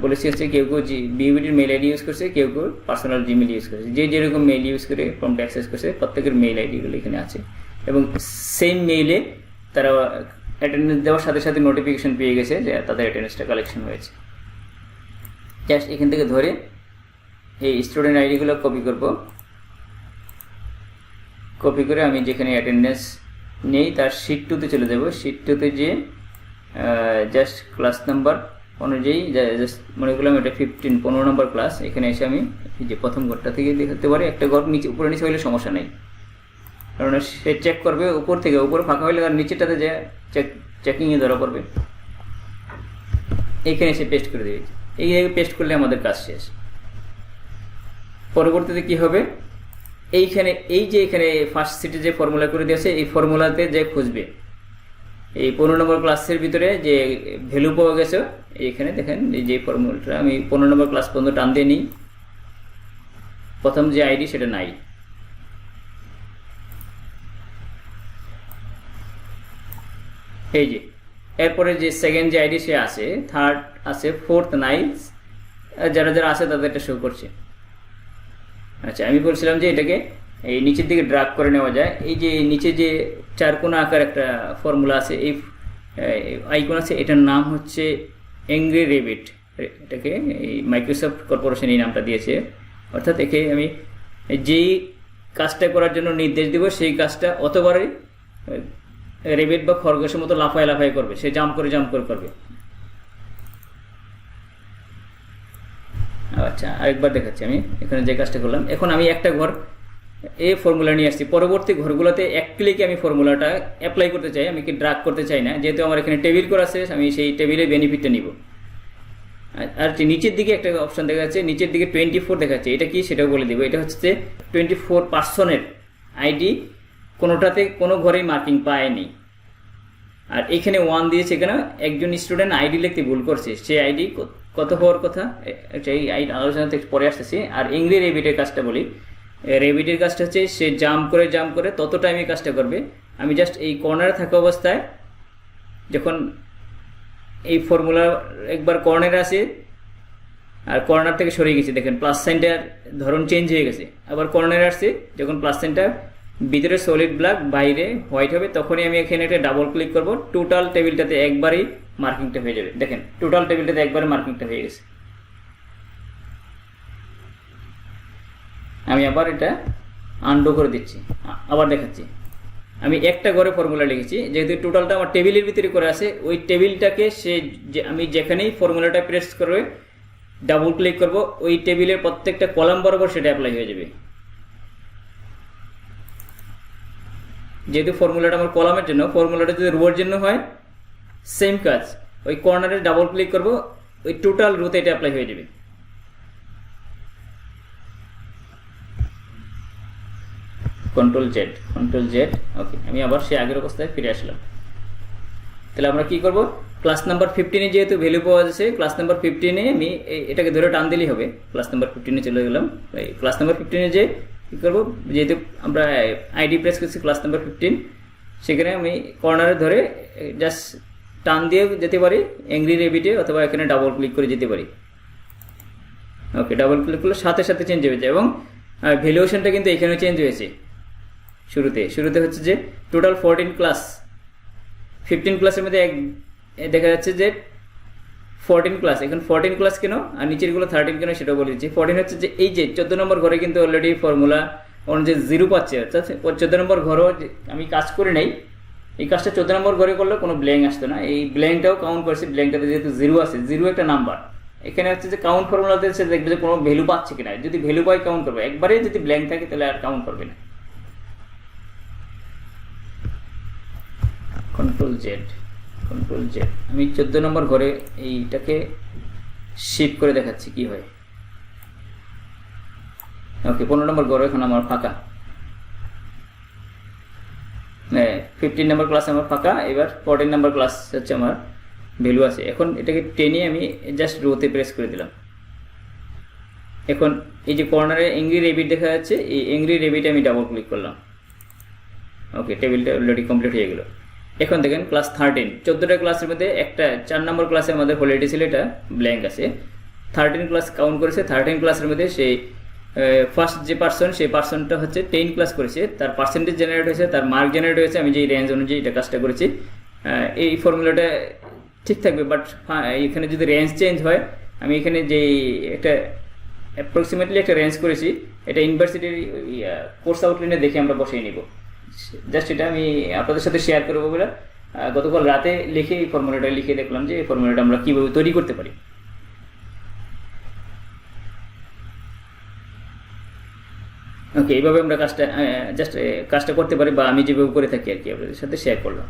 বলেছি হচ্ছে কেউ কেউ বিউবিটির মেল আইডি ইউজ করছে, কেউ কেউ পার্সোনাল জিমেল ইউজ করেছে, যে যেরকম মেল ইউজ করে ফর্মটা অ্যাক্সেস করছে প্রত্যেকের মেল আইডিগুলো এখানে আছে। এবং সেম মেইলে তারা অ্যাটেন্ডেন্স দেওয়ার সাথে সাথে নোটিফিকেশন পেয়ে গেছে যে তাদের অ্যাটেন্ডেন্সটা কালেকশন হয়েছে। জাস্ট এখান থেকে ধরে এই স্টুডেন্ট আইডিগুলো কপি করব, কপি করে আমি যেখানে অ্যাটেন্ডেন্স নেই তার শিট 2-তে চলে যাব। শিট 2-তে যে জাস্ট ক্লাস নাম্বার অনুযায়ী জাস্ট মনে করলাম এটা 15 নম্বর ক্লাস, এখানে এসে আমি এই যে প্রথম ঘরটা থেকে দেখাতে পারি। একটা ঘর নিচে উপরে নিচে হলে সমস্যা নেই, কারণ সে চেক করবে উপর থেকে, উপরে ফাঁকা হলে আর নিচেটাতে যে চেকিংয়ে ধরা পড়বে, এইখানে এসে পেস্ট করে দেবে। এই জায়গায় পেস্ট করলে আমাদের কাজ শেষ। পরবর্তীতে কি হবে, এইখানে এই যে এখানে ফার্স্ট সিটে যে ফর্মুলা করে দিয়েছে, এই ফর্মুলাতে যে খুঁজবে এই 15 নম্বর ক্লাসের ভিতরে যে ভ্যালু পাওয়া গেছে, এইখানে দেখেন এই যে ফর্মুলাটা আমি 15 নম্বর ক্লাস পর্যন্ত টান দিয়ে নিই, প্রথম যে আইডি সেটা নাই, এই যে এরপরে যে সেকেন্ড যে আইডি সে আছে, থার্ড আছে, ফোর্থ নাই, যারা যারা আছে তাদেরটা শো করছে। আচ্ছা, আমি বলছিলাম যে এটাকে এই নিচের দিকে ড্রাগ করে নেওয়া যায়। এই যে নিচে যে 4 কোণা আকার একটা ফর্মুলা আছে, এই আইকন আছে, এটার নাম হচ্ছে অ্যাংরি রেবিট। এটাকে এই মাইক্রোসফট কর্পোরেশন এই নামটা দিয়েছে। অর্থাৎ একে আমি যেই কাজটা করার জন্য নির্দেশ দিব সেই কাজটা অতবারই রেবিট বা খরগোশের মতো লাফায় লাফায় করবে, সে জাম্প করে করবে। আচ্ছা, আরেকবার দেখাচ্ছি আমি এখানে যে কাজটা করলাম। এখন আমি একটা ঘর এই ফর্মুলা নিয়ে আসছি, পরবর্তী ঘরগুলোতে এক ক্লিকে আমি ফর্মুলাটা অ্যাপ্লাই করতে চাই, আমি কি ড্রাগ করতে চাই না, যেহেতু আমার এখানে টেবিল করা আছে আমি সেই টেবিলের বেনিফিটটা নিব। আর নিচের দিকে একটা অপশন দেখা যাচ্ছে, নিচের দিকে 24 দেখাচ্ছে, এটা কি সেটাও বলে দিব। এটা হচ্ছে 24 পার্সনের আইডি, কোনোটাতে কোনো ঘরেই মার্কিং পায়নি। আর এখানে 1 দিয়েছে, এখানে একজন স্টুডেন্ট আইডি লিখতে ভুল করছে, সে আইডি কত হওয়ার কথা, এই আইডি আলোচনাতে পরে আসতেছি। আর ইংরি রেবিটের কাজটা বলি, রেবিটের কাজটা হচ্ছে সে জাম্প করে তত টাইমে কাজটা করবে। আমি জাস্ট এই কর্নারে থাকা অবস্থায়, যখন এই ফর্মুলা একবার কর্নারে আসে আর কর্নার থেকে সরে গেছে, দেখেন প্লাস সাইনটার ধরন চেঞ্জ হয়ে গেছে, আবার কর্নারে আসছে, যখন প্লাস সাইনটা ভিতরে সলিড ব্ল্যাক বাইরে হোয়াইট হবে, তখনই আমি এখানে একটা ডাবল ক্লিক করব, টোটাল টেবিলটাতে একবারেই মার্কিংটা হয়ে যাবে। দেখেন টোটাল টেবিলটাতে একবারে মার্কিংটা হয়ে গেছে। আমি আবার এটা আনডু করে দিচ্ছি, আবার দেখাচ্ছি। আমি একটা ঘরে ফর্মুলা লিখেছি, যেহেতু টোটালটা আমার টেবিলের ভিতরে করে আছে, ওই টেবিলটাকে আমি যেখানেই ফর্মুলাটা প্রেস করবে ডাবল ক্লিক করব, ওই টেবিলের প্রত্যেকটা কলাম বরাবর সেটা অ্যাপ্লাই হয়ে যাবে। যেহেতু ফর্মুলাটা আমার কলামের জন্য, ফর্মুলাটা যদি রোর জন্য হয় সেম কাজ, ওই কর্নারে ডাবল ক্লিক করব, ওই টোটাল রোতে এটা অ্যাপ্লাই হয়ে যাবে। Control Z. ওকে, আমি আবার সেই আগের অবস্থায় ফিরে আসলাম। তাহলে আমরা কি করব, ক্লাস নাম্বার 15-এ যেহেতু ভ্যালু পাওয়া যাচ্ছে, ক্লাস নাম্বার 15-এ আমি এটাকে ধরে টান দিলেই হবে। ক্লাস নাম্বার 15-এ চলে গেলাম। ক্লাস নাম্বার 15-এ যে কী করবো, যেহেতু আমরা আইডি প্রেস করছি ক্লাস নাম্বার 15, সেখানে আমি কর্নারে ধরে জাস্ট টান দিয়ে যেতে পারি অ্যাংরি রেবিটে, অথবা এখানে ডাবল ক্লিক করে যেতে পারি। ওকে, ডাবল ক্লিক করলে সাথে সাথে চেঞ্জ হয়ে যায়, এবং ভ্যালুয়েশনটা কিন্তু এখানেও চেঞ্জ হয়েছে। শুরুতে হচ্ছে যে টোটাল 14 ক্লাস, 15 ক্লাসের মধ্যে দেখা যাচ্ছে যে 14 ক্লাস, এখন 14 ক্লাস কেন আর নিচেরগুলো 13 কেন সেটাও বলে দিচ্ছি। 14 হচ্ছে যে এই যে 14 নম্বর ঘরে কিন্তু অলরেডি ফর্মুলা অনুযায়ী 0 পাচ্ছে, অর্থাৎ 14 নম্বর ঘরও আমি কাজ করে নেই, এই কাজটা 14 নম্বর ঘরে করলে কোনো ব্ল্যাঙ্ক আসতো না, এই ব্ল্যাঙ্কটাও কাউন্ট করছি, ব্ল্যাঙ্কটাতে যেহেতু 0 আছে, 0 একটা নাম্বার, এখানে হচ্ছে যে কাউন্ট ফর্মুলাতে সে দেখবে যে কোনো ভ্যালু পাচ্ছে কিনা, যদি ভ্যালু পাই কাউন্ট করবে, একবারে যদি ব্ল্যাঙ্ক থাকে তাহলে আর কাউন্ট করবে না। কন্ট্রোল জেড, আমি 14 নম্বর ঘরে এইটাকে শিফট করে দেখাচ্ছি কি হয়। ওকে, 15 নম্বর ঘরে এখন আমার ফাঁকা, 15 নম্বর ক্লাস আমার ফাঁকা। এবার 14 নম্বর ক্লাস হচ্ছে আমার ভ্যালু আছে। এখন এটাকে টেনে আমি জাস্ট রোতে প্রেস করে দিলাম। এখন এই যে কর্নারে এংরি রেবিট দেখা যাচ্ছে, এই এংরি রেবিটে আমি ডাবল ক্লিক করলাম। ওকে, টেবিলটা অলরেডি কমপ্লিট হয়ে গেল। এখন দেখেন ক্লাস 13, 14টা ক্লাসের মধ্যে একটা 4 নম্বর ক্লাসে আমাদের হলিডে ছিল, এটা ব্ল্যাঙ্ক আছে। 13 ক্লাস কাউন্ট করেছে। 13 ক্লাসের মধ্যে সেই ফার্স্ট যে পার্সন, সেই পার্সনটা হচ্ছে 10 ক্লাস করেছে, তার পার্সেন্টেজ জেনারেট হয়েছে, তার মার্ক জেনারেট হয়েছে। আমি যে রেঞ্জ অনুযায়ী এটা কাজটা করেছি, এই ফর্মুলাটা ঠিক থাকবে। বাট এখানে যদি রেঞ্জ চেঞ্জ হয়, আমি এখানে যে একটা অ্যাপ্রক্সিমেটলি একটা রেঞ্জ করেছি, এটা ইউনিভার্সিটির কোর্স আউটলাইনে দেখে আমরা বসিয়ে নিব। জাস্ট এটা আমি আপনাদের সাথে শেয়ার করবো বলে গতকাল রাতে লিখে এই ফর্মুলাটা লিখে দেখলাম যে এই ফর্মুলাটা আমরা কীভাবে তৈরি করতে পারি। ওকে, এইভাবে আমরা কাজটা করতে পারি, বা আমি যেভাবে করে থাকি আর কি আপনাদের সাথে শেয়ার করলাম।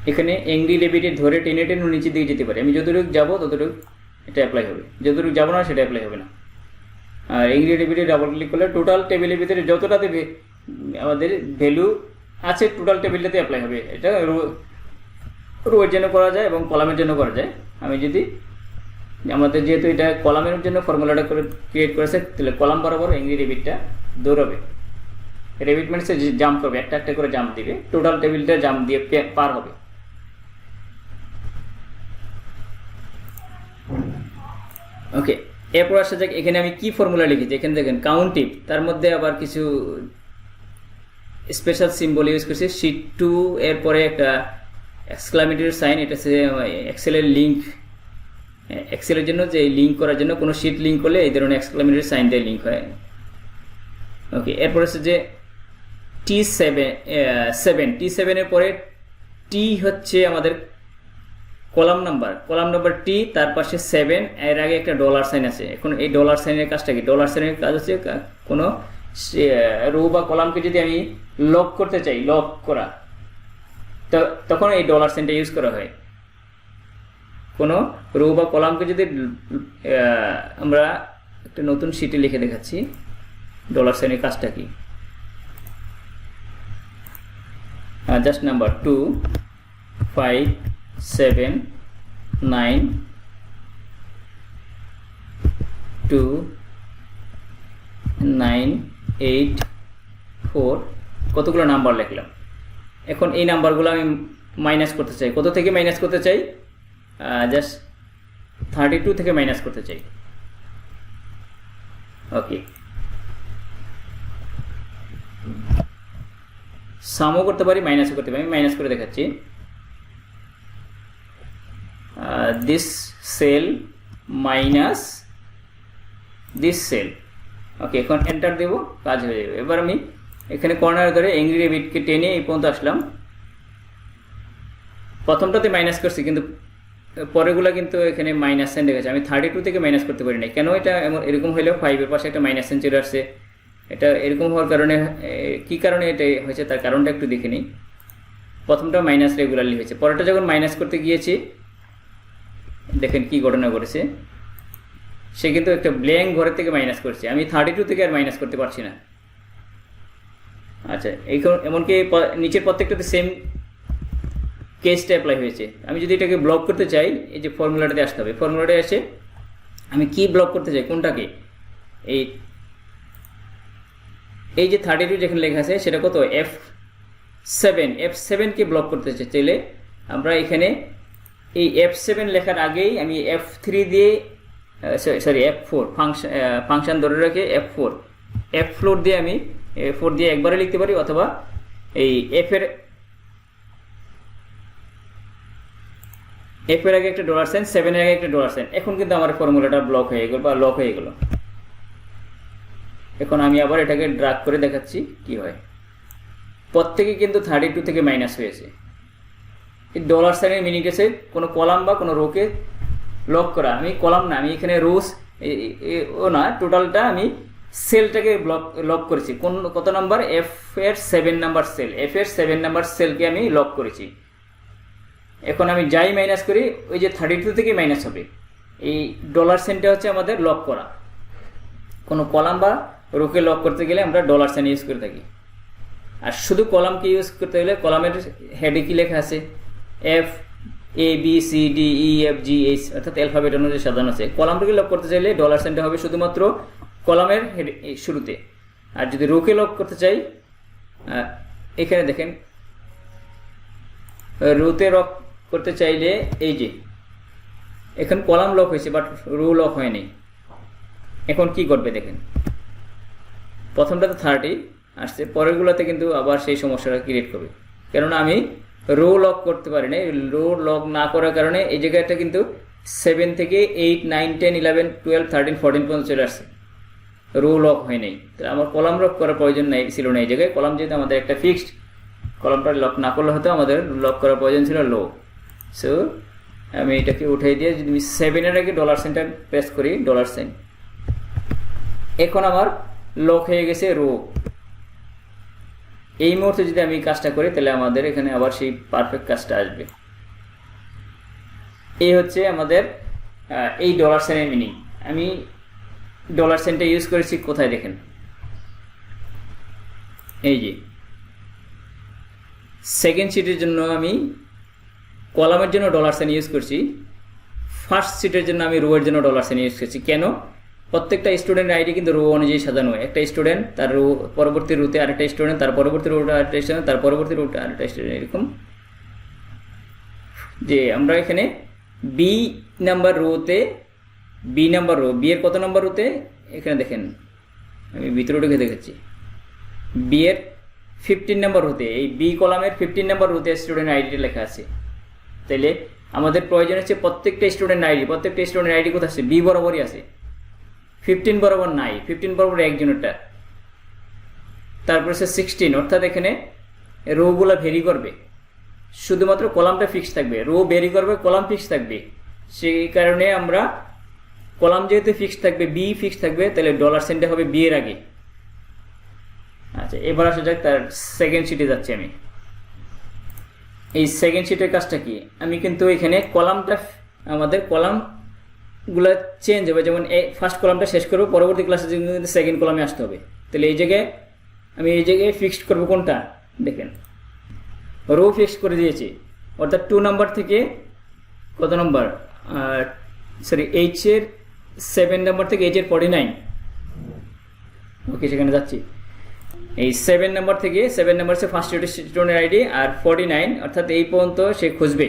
এখানে এংরি রেবিটে ধরে টেনে টেনে নিচে দিকে যেতে পারি। আমি যতটুকু যাবো ততটুকু এটা অ্যাপ্লাই হবে, যতটুকু যাবো না সেটা অ্যাপ্লাই হবে না। আর এংরি রেবিটে ডাবল ক্লিক করলে টোটাল টেবিলের ভিতরে যতটাতে আমাদের ভ্যালু আছে টোটাল টেবিলটাতে অ্যাপ্লাই হবে। এটা রোয়ের জন্য করা যায় এবং কলামের জন্য করা যায়। আমি যদি আমাদের যেহেতু এটা কলামের জন্য ফর্মুলাটা করে ক্রিয়েট করেছে, তাহলে কলাম বরাবর এংরি রেবিটটা দৌড়াবে। রেবিট মানে সে জাম্প করবে, একটা একটা করে জাম্প দিবে, টোটাল টেবিলটা জাম্প দিয়ে পার হবে। ওকে, এরপর আসা যাক এখানে আমি কি ফর্মুলা লিখেছি। এখানে দেখেন কাউন্টিভ, তার মধ্যে আবার কিছু স্পেশাল সিম্বল ইউজ করছি। শিট 2 এরপরে একটা এক্সক্লামেটরি সাইন, এটা হচ্ছে এক্সেলের লিঙ্ক, এক্সেলের জন্য যে লিঙ্ক করার জন্য কোনো শিট লিঙ্ক করলে এই ধরনের এক্সক্লামেটরি সাইন দিয়ে লিঙ্ক হয়। ওকে, এরপর হচ্ছে যে T7 এর পরে টি হচ্ছে আমাদের কলাম নাম্বার টি, তার পাশে 7, এর আগে একটা ডলার সাইন আছে। এখন এই ডলার সাইনের কাজটা কি? ডলার সাইনের কাজ হচ্ছে কোনো রো বা কলামকে যদি আমি লক করতে চাই, লক করা, তখন এই ডলার সাইনটা ইউজ করা হয়। কোনো রো বা কলামকে যদি আমরা একটা নতুন শিটে লিখে দেখাচ্ছি ডলার সাইনের কাজটা কি। জাস্ট নাম্বার 2 5 7 9 2 9 8 4 কতগুলো নাম্বার লিখলাম। এখন এই নাম্বারগুলো আমি মাইনাস করতে চাই। কত থেকে মাইনাস করতে চাই? জাস্ট 32 থেকে মাইনাস করতে চাই। ওকে, সামও করতে পারি, মাইনাসও করতে পারি। আমি মাইনাস করে দেখাচ্ছি। This cell minus this cell. Okay, এখন এন্টার দেব, কাজ হয়ে যাবে। এবার আমি এখানে কর্নার ধরে এংরি রেবিটকে টেনে এই পর্যন্ত আসলাম। প্রথমটাতে মাইনাস করছি, কিন্তু পরেগুলো কিন্তু এখানে মাইনাস সাইন দেখাচ্ছে। আমি 32 থেকে মাইনাস করতে পারি না কেন? এটা এরকম হলেও 5 এর পাশে একটা মাইনাস সাইন চলে আসছে। এটা এরকম হওয়ার কারণে কি কারণে এটা হয়েছে তার কারণটা একটু দেখে নিই। প্রথমটা মাইনাস রেগুলারলি হয়েছে, পরেরটা যখন মাইনাস করতে গিয়েছি দেখেন কি ঘটনা ঘটেছে। সে কিন্তু একটা ব্ল্যাঙ্ক ঘরের থেকে মাইনাস করছে, আমি 32 থেকে আর মাইনাস করতে পারছি না। আচ্ছা, এমনকি নিচের প্রত্যেকটাতে সেম কেসটা অ্যাপ্লাই হয়েছে। আমি যদি এটাকে ব্লক করতে চাই, এই যে ফর্মুলাটাতে আসতে হবে। ফর্মুলাটায় এসে আমি কি ব্লক করতে চাই, কোনটাকে? এই যে 32 যেখানে লেখা আছে সেটা কত? F7 কে ব্লক করতে চাইলে আমরা এখানে এই F7 লেখার আগেই আমি F3 দিয়ে F4 ফাংশন ধরে রেখে F4 দিয়ে আমি F4 দিয়ে একবারে লিখতে পারি, অথবা এই F এর আগে একটা ডলার সাইন, 7 এর আগে একটা ডলার সাইন। এখন কিন্তু আমার ফর্মুলাটা ব্লক হয়ে গেল বা লক হয়ে গেল। এখন আমি আবার এটাকে ড্রাগ করে দেখাচ্ছি কি হয়। প্রত্যেকে কিন্তু 32 থেকে মাইনাস হয়েছে। এই ডলার সাইনের মিনিং হচ্ছে কোনো কলাম বা কোনো রোকে লক করা। আমি কলাম না, আমি এখানে রোস ও না, টোটালটা আমি সেলটাকে লক করেছি। কত নাম্বার? এফ এর 7 নাম্বার সেল, এফ এর 7 নাম্বার সেলকে আমি লক করেছি। এখন আমি যাই মাইনাস করি ওই যে 32 থেকে মাইনাস হবে। এই ডলার সাইনটা হচ্ছে আমাদের লক করা। কোনো কলাম বা রোকে লক করতে গেলে আমরা ডলার সাইন ইউজ করে থাকি। আর শুধু কলামকে ইউজ করতে গেলে কলামের হেডে কি লেখা আছে? F A B C D E F G H, অর্থাৎ অ্যালফাবেট অনুযায়ী সাজানো আছে। কলামটাকে লক করতে চাইলে ডলার সাইনটা হবে শুধুমাত্র কলামের শুরুতে। আর যদি রোকে লক করতে চাই, এখানে দেখেন রোতে লক করতে চাইলে এই যে এখন কলাম লক হয়েছে বাট রো লক হয়নি। এখন কি করবে দেখেন, প্রথমটাতে 30 আসছে, পরেরগুলোতে কিন্তু আবার সেই সমস্যাটা ক্রিয়েট করবে, কেননা আমি রো লক করতে পারি না। রো লক না করার কারণে এই জায়গাটা কিন্তু 7 থেকে 8 9 10 11 12 13 14 পর্যন্ত চলে আসছে, রো লক হয় নাই। তাহলে আমার কলাম লক করার প্রয়োজন ছিল না এই জায়গায়। কলাম যেহেতু আমাদের একটা ফিক্সড, কলামটা লক না করলে হয়তো আমাদের লক করার প্রয়োজন ছিল লো। সো আমি এটাকে উঠাই দিয়ে যদি আমি 7-এর আগে ডলার সাইনটা প্রেস করি, ডলার সাইন, এখন আমার লক হয়ে গেছে রো। এই মুহূর্তে যদি আমি কাজটা করি তাহলে আমাদের এখানে আবার সেই পারফেক্ট কাজটা আসবে। এই হচ্ছে আমাদের এই ডলার সাইনের মিনিং। আমি ডলার সাইনটা ইউজ করেছি কোথায় দেখেন, এই যে সেকেন্ড শিটের জন্য আমি কলামের জন্য ডলার সাইন ইউজ করছি, ফার্স্ট শিটের জন্য আমি রো এর জন্য ডলার সাইন ইউজ করছি। কেন? প্রত্যেকটা স্টুডেন্ট আইডি কিন্তু রো অনুযায়ী সাজানো হয়। একটা স্টুডেন্ট তার রো পরবর্তী রোতে আরেকটা স্টুডেন্ট, তার পরবর্তী রোটা আরেকটা স্টুডেন্ট, তার পরবর্তী রোটা আরেকটা স্টুডেন্ট, এরকম। যে আমরা এখানে বি নাম্বার রোতে, বি নাম্বার রো, বি এর কত নাম্বার রোতে এখানে দেখেন, আমি ভিতরে ঢুকে দেখাচ্ছি, বি এর 15 নাম্বার রোতে, এই বি কলামের 15 নাম্বার রোতে স্টুডেন্ট আইডিটা লেখা আছে। তাইলে আমাদের প্রয়োজন হচ্ছে প্রত্যেকটা স্টুডেন্ট আইডি কোথায় আছে? বি বরাবরই আছে, 15 বরাবর নাই, 15 বরাবর একজনেরটা। তারপরে হচ্ছে 16, অর্থাৎ এখানে রোগুলো ভেরি করবে, শুধুমাত্র কলামটা ফিক্স থাকবে, রো ভেরি করবে, কলাম ফিক্স থাকবে। সেই কারণে আমরা কলাম যেহেতু ফিক্স থাকবে, বি ফিক্স থাকবে, তাহলে ডলার সাইনটা হবে বি এর আগে। আচ্ছা, এবার আসা যাক তার সেকেন্ড শিটে যাচ্ছি আমি। এই সেকেন্ড শিটের কাজটা কি? আমি কিন্তু এখানে কলামটা, আমাদের কলামগুলো চেঞ্জ হবে, যেমন এই ফার্স্ট কলামটা শেষ করবো, পরবর্তী ক্লাসে কিন্তু সেকেন্ড কলামে আসতে হবে। তাহলে এই জায়গায় আমি এই জায়গায় ফিক্সড করবো কোনটা দেখেন, রো ফিক্স করে দিয়েছি, অর্থাৎ 2 নাম্বার থেকে কত নাম্বার, সরি এইচ এর 7 নাম্বার থেকে এইচ এর 49, ওকে সেখানে যাচ্ছি। এই 7 নাম্বার থেকে 7 নাম্বার সে ফার্স্ট স্টুডেন্টের আইডি, আর 49 অর্থাৎ এই পর্যন্ত সে খুঁজবে।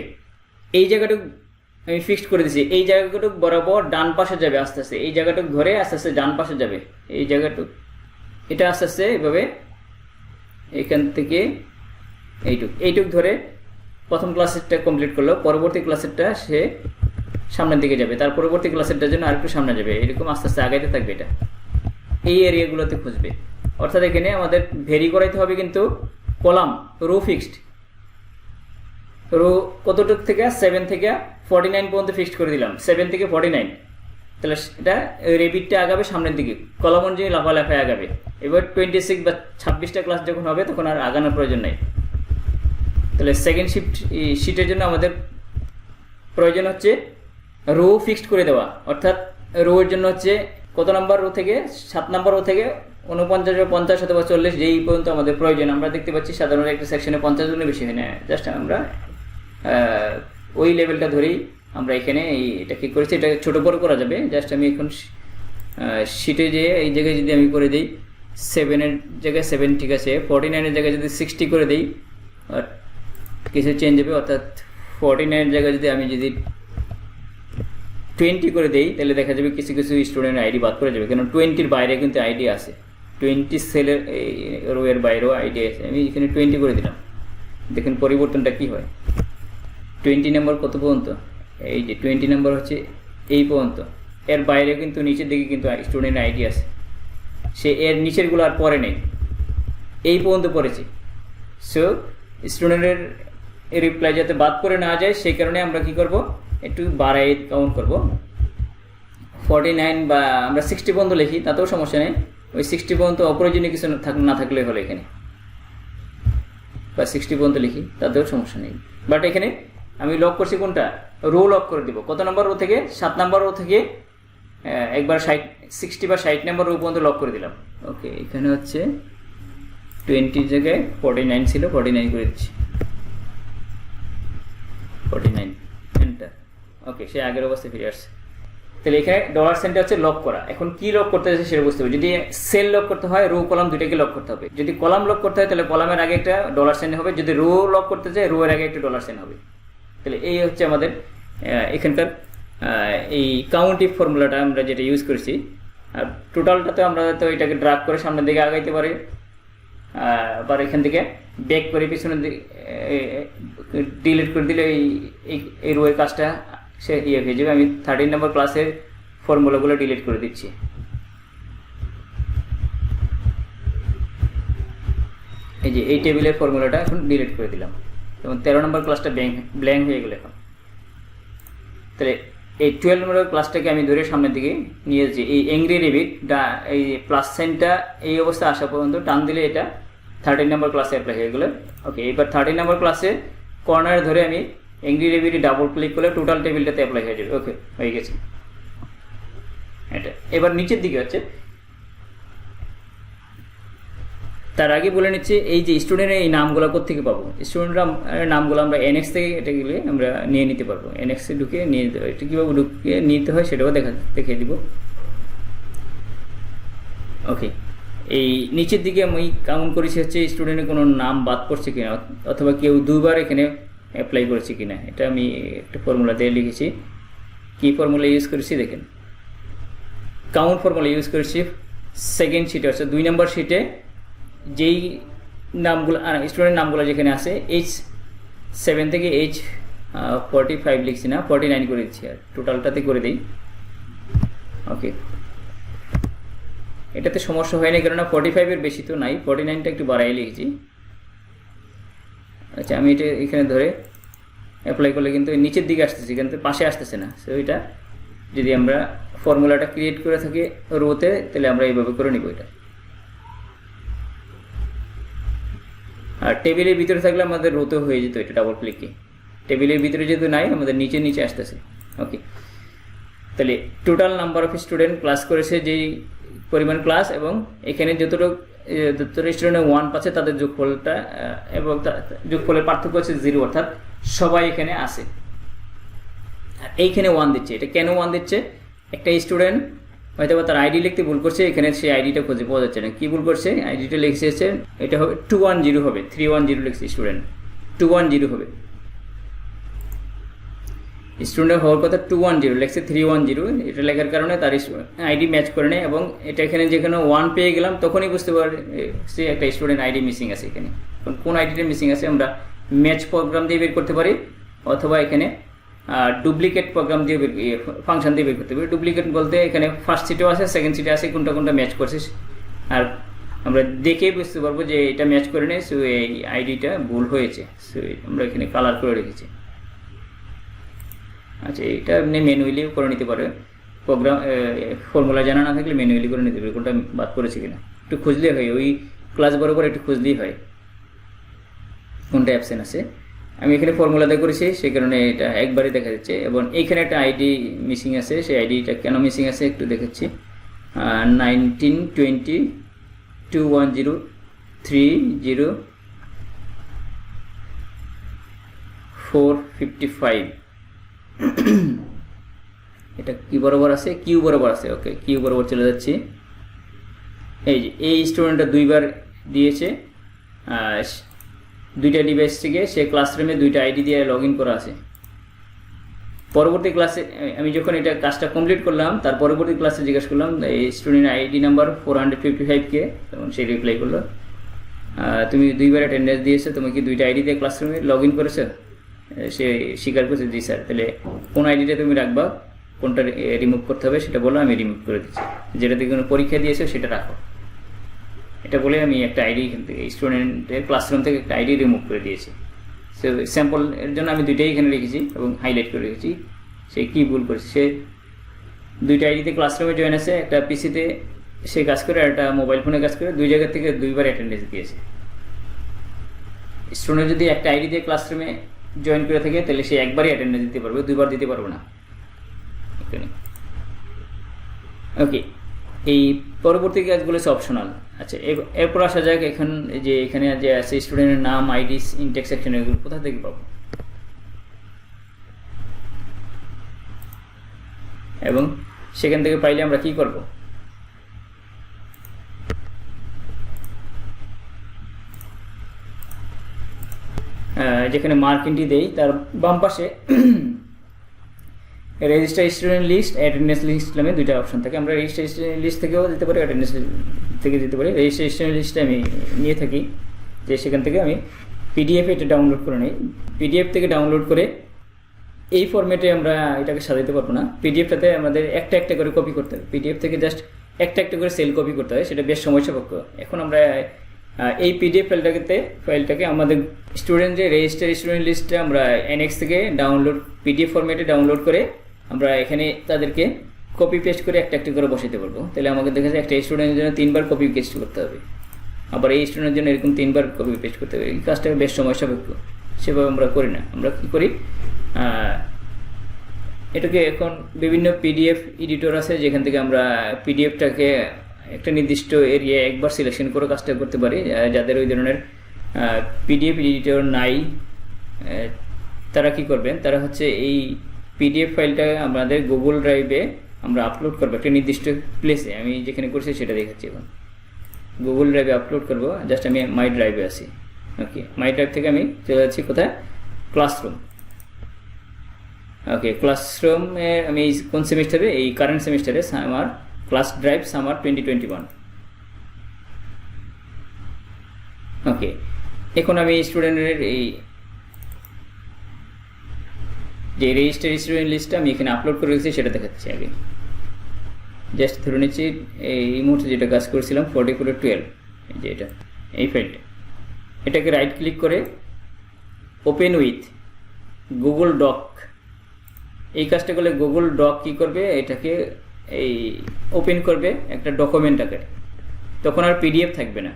এই জায়গাটুকু আমি ফিক্সড করে দিচ্ছি, এই জায়গাটুকু বরাবর ডান পাশে যাবে আস্তে আস্তে, এই জায়গাটুকু ধরে আস্তে আস্তে ডান পাশে যাবে, এই জায়গাটুকু, এটা আস্তে আস্তে এভাবে এখান থেকে এইটুক ধরে প্রথম ক্লাসেরটা কমপ্লিট করলো, পরবর্তী ক্লাসেরটা সে সামনের দিকে যাবে, তার পরবর্তী ক্লাসেরটার জন্য আরেকটু সামনে যাবে, এরকম আস্তে আস্তে আগাইতে থাকবে। এটা এই এরিয়াগুলোতে খুঁজবে, অর্থাৎ এখানে আমাদের ভেরি করাইতে হবে কিন্তু কলাম, রো ফিক্সড, রো কতটুক থেকে 7 থেকে 49 পর্যন্ত ফিক্সড করে দিলাম, 7 থেকে 49। তাহলে এটা রেপিটটা আগাবে সামনের দিকে, কলাম অনুযায়ী লাফালাফায় আগাবে। এবার 26 বা 26টা ক্লাস যখন হবে তখন আর আগানোর প্রয়োজন নাই। তাহলে সেকেন্ড শিটের জন্য আমাদের প্রয়োজন হচ্ছে রো ফিক্সড করে দেওয়া, অর্থাৎ রো এর জন্য হচ্ছে কত নাম্বার রো থেকে, 7 নাম্বার রো থেকে 49 বা 50 অথবা 40 যেই পর্যন্ত আমাদের প্রয়োজন। আমরা দেখতে পাচ্ছি সাধারণত একটা সেকশনে 50 জনের বেশি হয় না, জাস্ট আমরা ওই লেভেলটা ধরেই আমরা এখানে এটা কি করেছি, এটা ছোট বড় করা যাবে। জাস্ট আমি এখন শিটে যেয়ে এই জায়গায় যদি আমি করে দিই 7-এর জায়গায় 7 ঠিক আছে, 49-এর জায়গায় যদি 60 করে দিই কিছু চেঞ্জ হবে, অর্থাৎ 49-এর জায়গায় যদি আমি 20 করে দিই তাহলে দেখা যাবে কিছু কিছু স্টুডেন্টের আইডি বাদ করে যাবে, কারণ 20-র বাইরে কিন্তু আইডি আছে, 20 সেলের রো এর বাইরেও আইডি আছে। আমি এখানে 20 করে দিলাম, দেখুন পরিবর্তনটা কি হয়। 20 নাম্বার কত পর্যন্ত, এই যে 20 নাম্বার হচ্ছে এই পর্যন্ত, এর বাইরে কিন্তু নিচের দিকে কিন্তু স্টুডেন্টের আইডি আছে, সে এর নিচেরগুলো আর পরে নেই, এই পর্যন্ত পড়েছে। সো স্টুডেন্টের এই রিপ্লাই যাতে বাদ পড়ে না যায় সেই কারণে আমরা কি করব, একটু বাড়াই কাউন্ট করব। 49 বা আমরা 60 পর্যন্ত লিখি, তাতেও সমস্যা নেই। ওই 60 পর্যন্ত অপ্রয়োজনীয় কিছু না থাকলে হলো এখানে, বা 60 পর্যন্ত লিখি, তাতেও সমস্যা নেই। বাট এখানে আমি লক করছি কোনটা, রো লক করে দিব। কত নম্বর রো থেকে, 7 নম্বর রো থেকে একবার 60 বা 60 নম্বর রো পর্যন্ত লক করে দিলাম। ওকে, এখানে হচ্ছে 20 জায়গায় 49 ছিল, 49 করে দিচ্ছি, 49 এন্টার। ওকে, সে আগের অবস্থায় ফিরে আসছে। তাহলে এখানে $সাইনটা হচ্ছে লক করা। এখন কি লক করতে হচ্ছে সেটা বুঝতে হবে। যদি সেল লক করতে হয়, রো কলাম দুইটাকে লক করতে হবে। যদি কলাম লক করতে হয় তাহলে কলামের আগে একটা $সাইন হবে, যদি রো লক করতে চাই রো এর আগে একটা $সাইন হবে। তাহলে এই হচ্ছে আমাদের এখানকার এই কাউন্টিভ ফর্মুলাটা আমরা যেটা ইউজ করেছি। আর টোটালটাতে আমরা তো এটাকে ড্রাগ করে সামনের দিকে আগাইতে পারি, আবার এখান থেকে ব্যাক করে পিছনের দিকে ডিলিট করে দিলে এই রো এর কাজটা সে হয়ে যাবে। আমি 13 নম্বর ক্লাসের ফর্মুলাগুলো ডিলিট করে দিচ্ছি। এই যে এই টেবিলের ফর্মুলাটা এখন ডিলিট করে দিলাম, এবং 13 নম্বর ক্লাসটা ব্ল্যাঙ্ক হয়ে গেল এখন। তাহলে এই 12 নম্বর ক্লাসটাকে আমি ধরে সামনের দিকে নিয়ে যাচ্ছি। এই অ্যাংরি রেবিট এই প্লাস সাইনটা এই অবস্থা আসা পর্যন্ত টান দিলে এটা 13 নম্বর ক্লাসে অ্যাপ্লাই হয়ে গেলো। ওকে, এবার 13 নম্বর ক্লাসে কর্নার ধরে আমি অ্যাংরি রেবিটে ডাবল ক্লিক করলে টোটাল টেবিলটাতে অ্যাপ্লাই হয়ে যাবে। ওকে, হয়ে গেছে এটা। এবার নিচের দিকে হচ্ছে, তার আগে বলে নিচ্ছি এই যে স্টুডেন্টের এই নামগুলো কোথেকে পাবো। স্টুডেন্টরা নামগুলো আমরা এনএক্স থেকে এটা গেলে আমরা নিয়ে নিতে পারবো, এনএক্সে ঢুকে নিয়ে নিতে পারবো। এটা কীভাবে ঢুকিয়ে নিতে হয় সেটাও দেখিয়ে দিব। ওকে, এই নিচের দিকে আমি কাউন্ট করেছি হচ্ছে স্টুডেন্টের কোনো নাম বাদ পড়ছে কিনা, অথবা কেউ দুবার এখানে অ্যাপ্লাই করেছে কিনা। এটা আমি একটা ফর্মুলা দিয়ে লিখেছি। কি ফর্মুলা ইউজ করেছি দেখেন, কাউন্ট ফর্মুলা ইউজ করেছি। সেকেন্ড শিটে হচ্ছে 2 নম্বর শিটে যেই নামগুলো স্টুডেন্ট নামগুলো যেখানে আছে H7 থেকে H45 লিখছি না, 49 করে দিচ্ছি, আর টোটালটাতে করে দিই। ওকে, এটাতে সমস্যা হয় না, কেননা 45-এর বেশি তো নাই, 49টা একটু বাড়াই লিখেছি। আচ্ছা, আমি এটা এখানে ধরে অ্যাপ্লাই করলে কিন্তু নিচের দিকে আসতেছে, কিন্তু পাশে আসতেছে না। সো এটা যদি আমরা ফর্মুলাটা ক্রিয়েট করে থাকি রোতে, তাহলে আমরা এইভাবে করে নিব এটা। আর টেবিলের ভিতরে থাকলে আমাদের রোতে হয়ে যেত এটা ডাবল ক্লিকে। টেবিলের ভিতরে যেহেতু নাই, আমাদের নিচে আসতেছে। ওকে, তাহলে total number of student class করেছে যেই পরিমাণ ক্লাস, এবং এখানে যতটুকু স্টুডেন্ট 1 পাচ্ছে তাদের যোগফলটা, এবং যোগফলের পার্থক্য হচ্ছে 0, অর্থাৎ সবাই এখানে আছে। আর এইখানে 1 দিচ্ছে। এটা কেন 1 দিচ্ছে, একটা স্টুডেন্ট হয়তো বা তার আইডি লিখতে ভুল করছে, এখানে সেই আইডিটা খুঁজে পাওয়া যাচ্ছে না। কি ভুল করছে, আইডিটা লিখেছে এটা হবে 210 হবে, 310 লিখছে স্টুডেন্ট, 210 হবে। স্টুডেন্ট হওয়ার কথা 210, লিখছে 310। এটা লেখার কারণে তার আইডি ম্যাচ করে নেয়, এবং এটা এখানে যেখানে 1 পেয়ে গেলাম তখনই বুঝতে পারছি একটা স্টুডেন্ট আইডি মিসিং আছে এখানে। কোন আইডিটা মিসিং আছে আমরা ম্যাচ প্রোগ্রাম দিয়ে বের করতে পারি, অথবা এখানে ডুপ্লিকেট প্রোগ্রাম দিয়ে ফাংশন দিয়ে বের করতে পারি। ডুপ্লিকেট বলতে এখানে ফার্স্ট সিটেও আছে, সেকেন্ড সিটে আছে, কোনটা ম্যাচ করছিস, আর আমরা দেখেই বুঝতে পারবো যে এটা ম্যাচ করে নেই। সো এই আইডিটা ভুল হয়েছে, সো আমরা এখানে কালার করে রেখেছি। আচ্ছা, এটা আপনি ম্যানুয়ালিও করে নিতে পারে, প্রোগ্রাম ফর্মুলা জানা না থাকলে ম্যানুয়ালি করে নিতে পারে, কোনটা বাদ করেছে কিনা একটু খুঁজলেই হয়, ওই ক্লাস বরাবর একটু খুঁজলেই হয় কোনটা অ্যাবসেন্ট আছে। আমি এখানে ফর্মুলাতে করেছি, সেই কারণে এটা একবারই দেখা যাচ্ছে। এবং এইখানে একটা আইডি মিসিং আছে, সেই আইডিটা কেন মিসিং আছে একটু দেখাচ্ছি। 192021030455 এটা কি বরাবর আছে, কিউ বরাবর আছে। ওকে, কিউ বরাবর চলে যাচ্ছি। এই যে এই স্টুডেন্টটা 2বার দিয়েছে, 2টা ডিভাইস থেকে সে ক্লাসরুমে 2টা আইডি দিয়ে লগ ইন করা আছে। পরবর্তী ক্লাসে আমি যখন এটা কাজটা কমপ্লিট করলাম, তার পরবর্তী ক্লাসে জিজ্ঞেস করলাম এই স্টুডেন্ট আইডি নাম্বার 455 তখন সে রিপ্লাই করলো, তুমি 2বার অ্যাটেন্ডেন্স দিয়েছো, তুমি কি 2টা আইডি দিয়ে ক্লাসরুমে লগ ইন করেছো? সে স্বীকার করছে, জি স্যার। তাহলে কোন আইডিটা তুমি রাখবা, কোনটা রিমুভ করতে হবে সেটা বলো, আমি রিমুভ করে দিচ্ছি। যেটাতে কোনো পরীক্ষা দিয়েছো সেটা রাখো, এটা বলে আমি একটা আইডি এখান থেকে স্টুডেন্টের ক্লাসরুম থেকে একটা আইডি রিমুভ করে দিয়েছি। সে স্যাম্পল এর জন্য আমি দুইটাই এখানে রেখেছি এবং হাইলাইট করে রেখেছি। সে কী ভুল করেছে, সে দুইটা আইডিতে ক্লাসরুমে জয়েন আছে, একটা পিসিতে সে কাজ করে আর একটা মোবাইল ফোনে কাজ করে, দুই জায়গা থেকে দুইবার অ্যাটেন্ডেন্স দিয়েছে। স্টুডেন্ট যদি একটা আইডি দিয়ে ক্লাসরুমে জয়েন করে থাকে তাহলে সে একবারই অ্যাটেন্ডেন্স দিতে পারবে, দুইবার দিতে পারবে না এখানে। ওকে, এই পরবর্তী কাজগুলো হচ্ছে অপশনাল। আচ্ছা, এরপর আসা যাক এখন যে এখানে যে আছে স্টুডেন্টের নাম, আইডি, ইনটেক সেকশন, এগুলো কোথা থেকে পাবো এবং সেখান থেকে পাইলে আমরা কি করব? যেখানে মার্ক এন্ট্রি দেই তার বাম পাশে register student list, attendance list নামে দুইটা অপশন থাকে। আমরা রেজিস্টার স্টুডেন্ট লিস্ট থেকেও দিতে পারি, অ্যাটেন্ডেন্স থেকে দিতে পারি। রেজিস্টার স্টুডেন্ট লিস্টে আমি নিয়ে থাকি, যে সেখান থেকে আমি পিডিএফ এটা ডাউনলোড করে নিই। পিডিএফ থেকে ডাউনলোড করে এই ফরম্যাটে আমরা এটাকে সাজাতে পারবো না, পিডিএফটাতে আমাদের একটা একটা করে কপি করতে হবে। পিডিএফ থেকে জাস্ট একটা একটা করে সেল কপি করতে হয়, সেটা বেশ সময় সাপেক্ষ। এখন আমরা এই পিডিএফ ফাইলটাকে আমাদের স্টুডেন্টের রেজিস্টার স্টুডেন্ট লিস্টে আমরা এনএক্স থেকে ডাউনলোড পিডিএফ ফরম্যাটে ডাউনলোড করে আমরা এখানে তাদেরকে কপি পেস্ট করে একটা একটা করে বসাতে পারবো। তাহলে আমাকে দেখা যায় একটা স্টুডেন্টের জন্য 3বার কপি পেস্ট করতে হবে, আবার এই স্টুডেন্টের জন্য এরকম 3বার কপি পেস্ট করতে হবে। এই কাজটা বেশ সময় সাপেক্ষ, সেভাবে আমরা করি না। আমরা কী করি, এটাকে এখন বিভিন্ন পিডিএফ এডিটর আছে যেখান থেকে আমরা পিডিএফটাকে একটা নির্দিষ্ট এরিয়া একবার সিলেকশন করে কাজটা করতে পারি। যাদের ওই ধরনের পিডিএফ এডিটর নাই তারা কি করবেন, তারা হচ্ছে এই পিডিএফ ফাইলটা আমাদের গুগল ড্রাইভে আমরা আপলোড করবো একটা নির্দিষ্ট প্লেসে। আমি যেখানে করছি সেটা দেখাচ্ছি। এখন গুগল ড্রাইভে আপলোড করবো, জাস্ট আমি মাই ড্রাইভে আসি। ওকে, মাই ড্রাইভ থেকে আমি চলে যাচ্ছি কোথায়, ক্লাসরুম। ওকে, ক্লাসরুমে আমি কোন সেমিস্টারে, এই কারেন্ট সেমিস্টারে আমার ক্লাস ড্রাইভ সামার 2021। ওকে, এখন আমি স্টুডেন্টের এই যে রেজিস্টার স্টুডেন্ট লিস্টটা আমি এখানে আপলোড করে রেখেছি সেটা দেখাচ্ছি। আগে জাস্ট ধরে নিচ্ছি এই মুহূর্তে যেটা কাজ করেছিলাম 4412, যে এটা এই ফাইলটা, এটাকে রাইট ক্লিক করে ওপেন উইথ গুগল ডক, এই কাজটা করলে গুগল ডক কী করবে, এটাকে এই ওপেন করবে একটা ডকুমেন্ট আকারে, তখন আর পিডিএফ থাকবে না।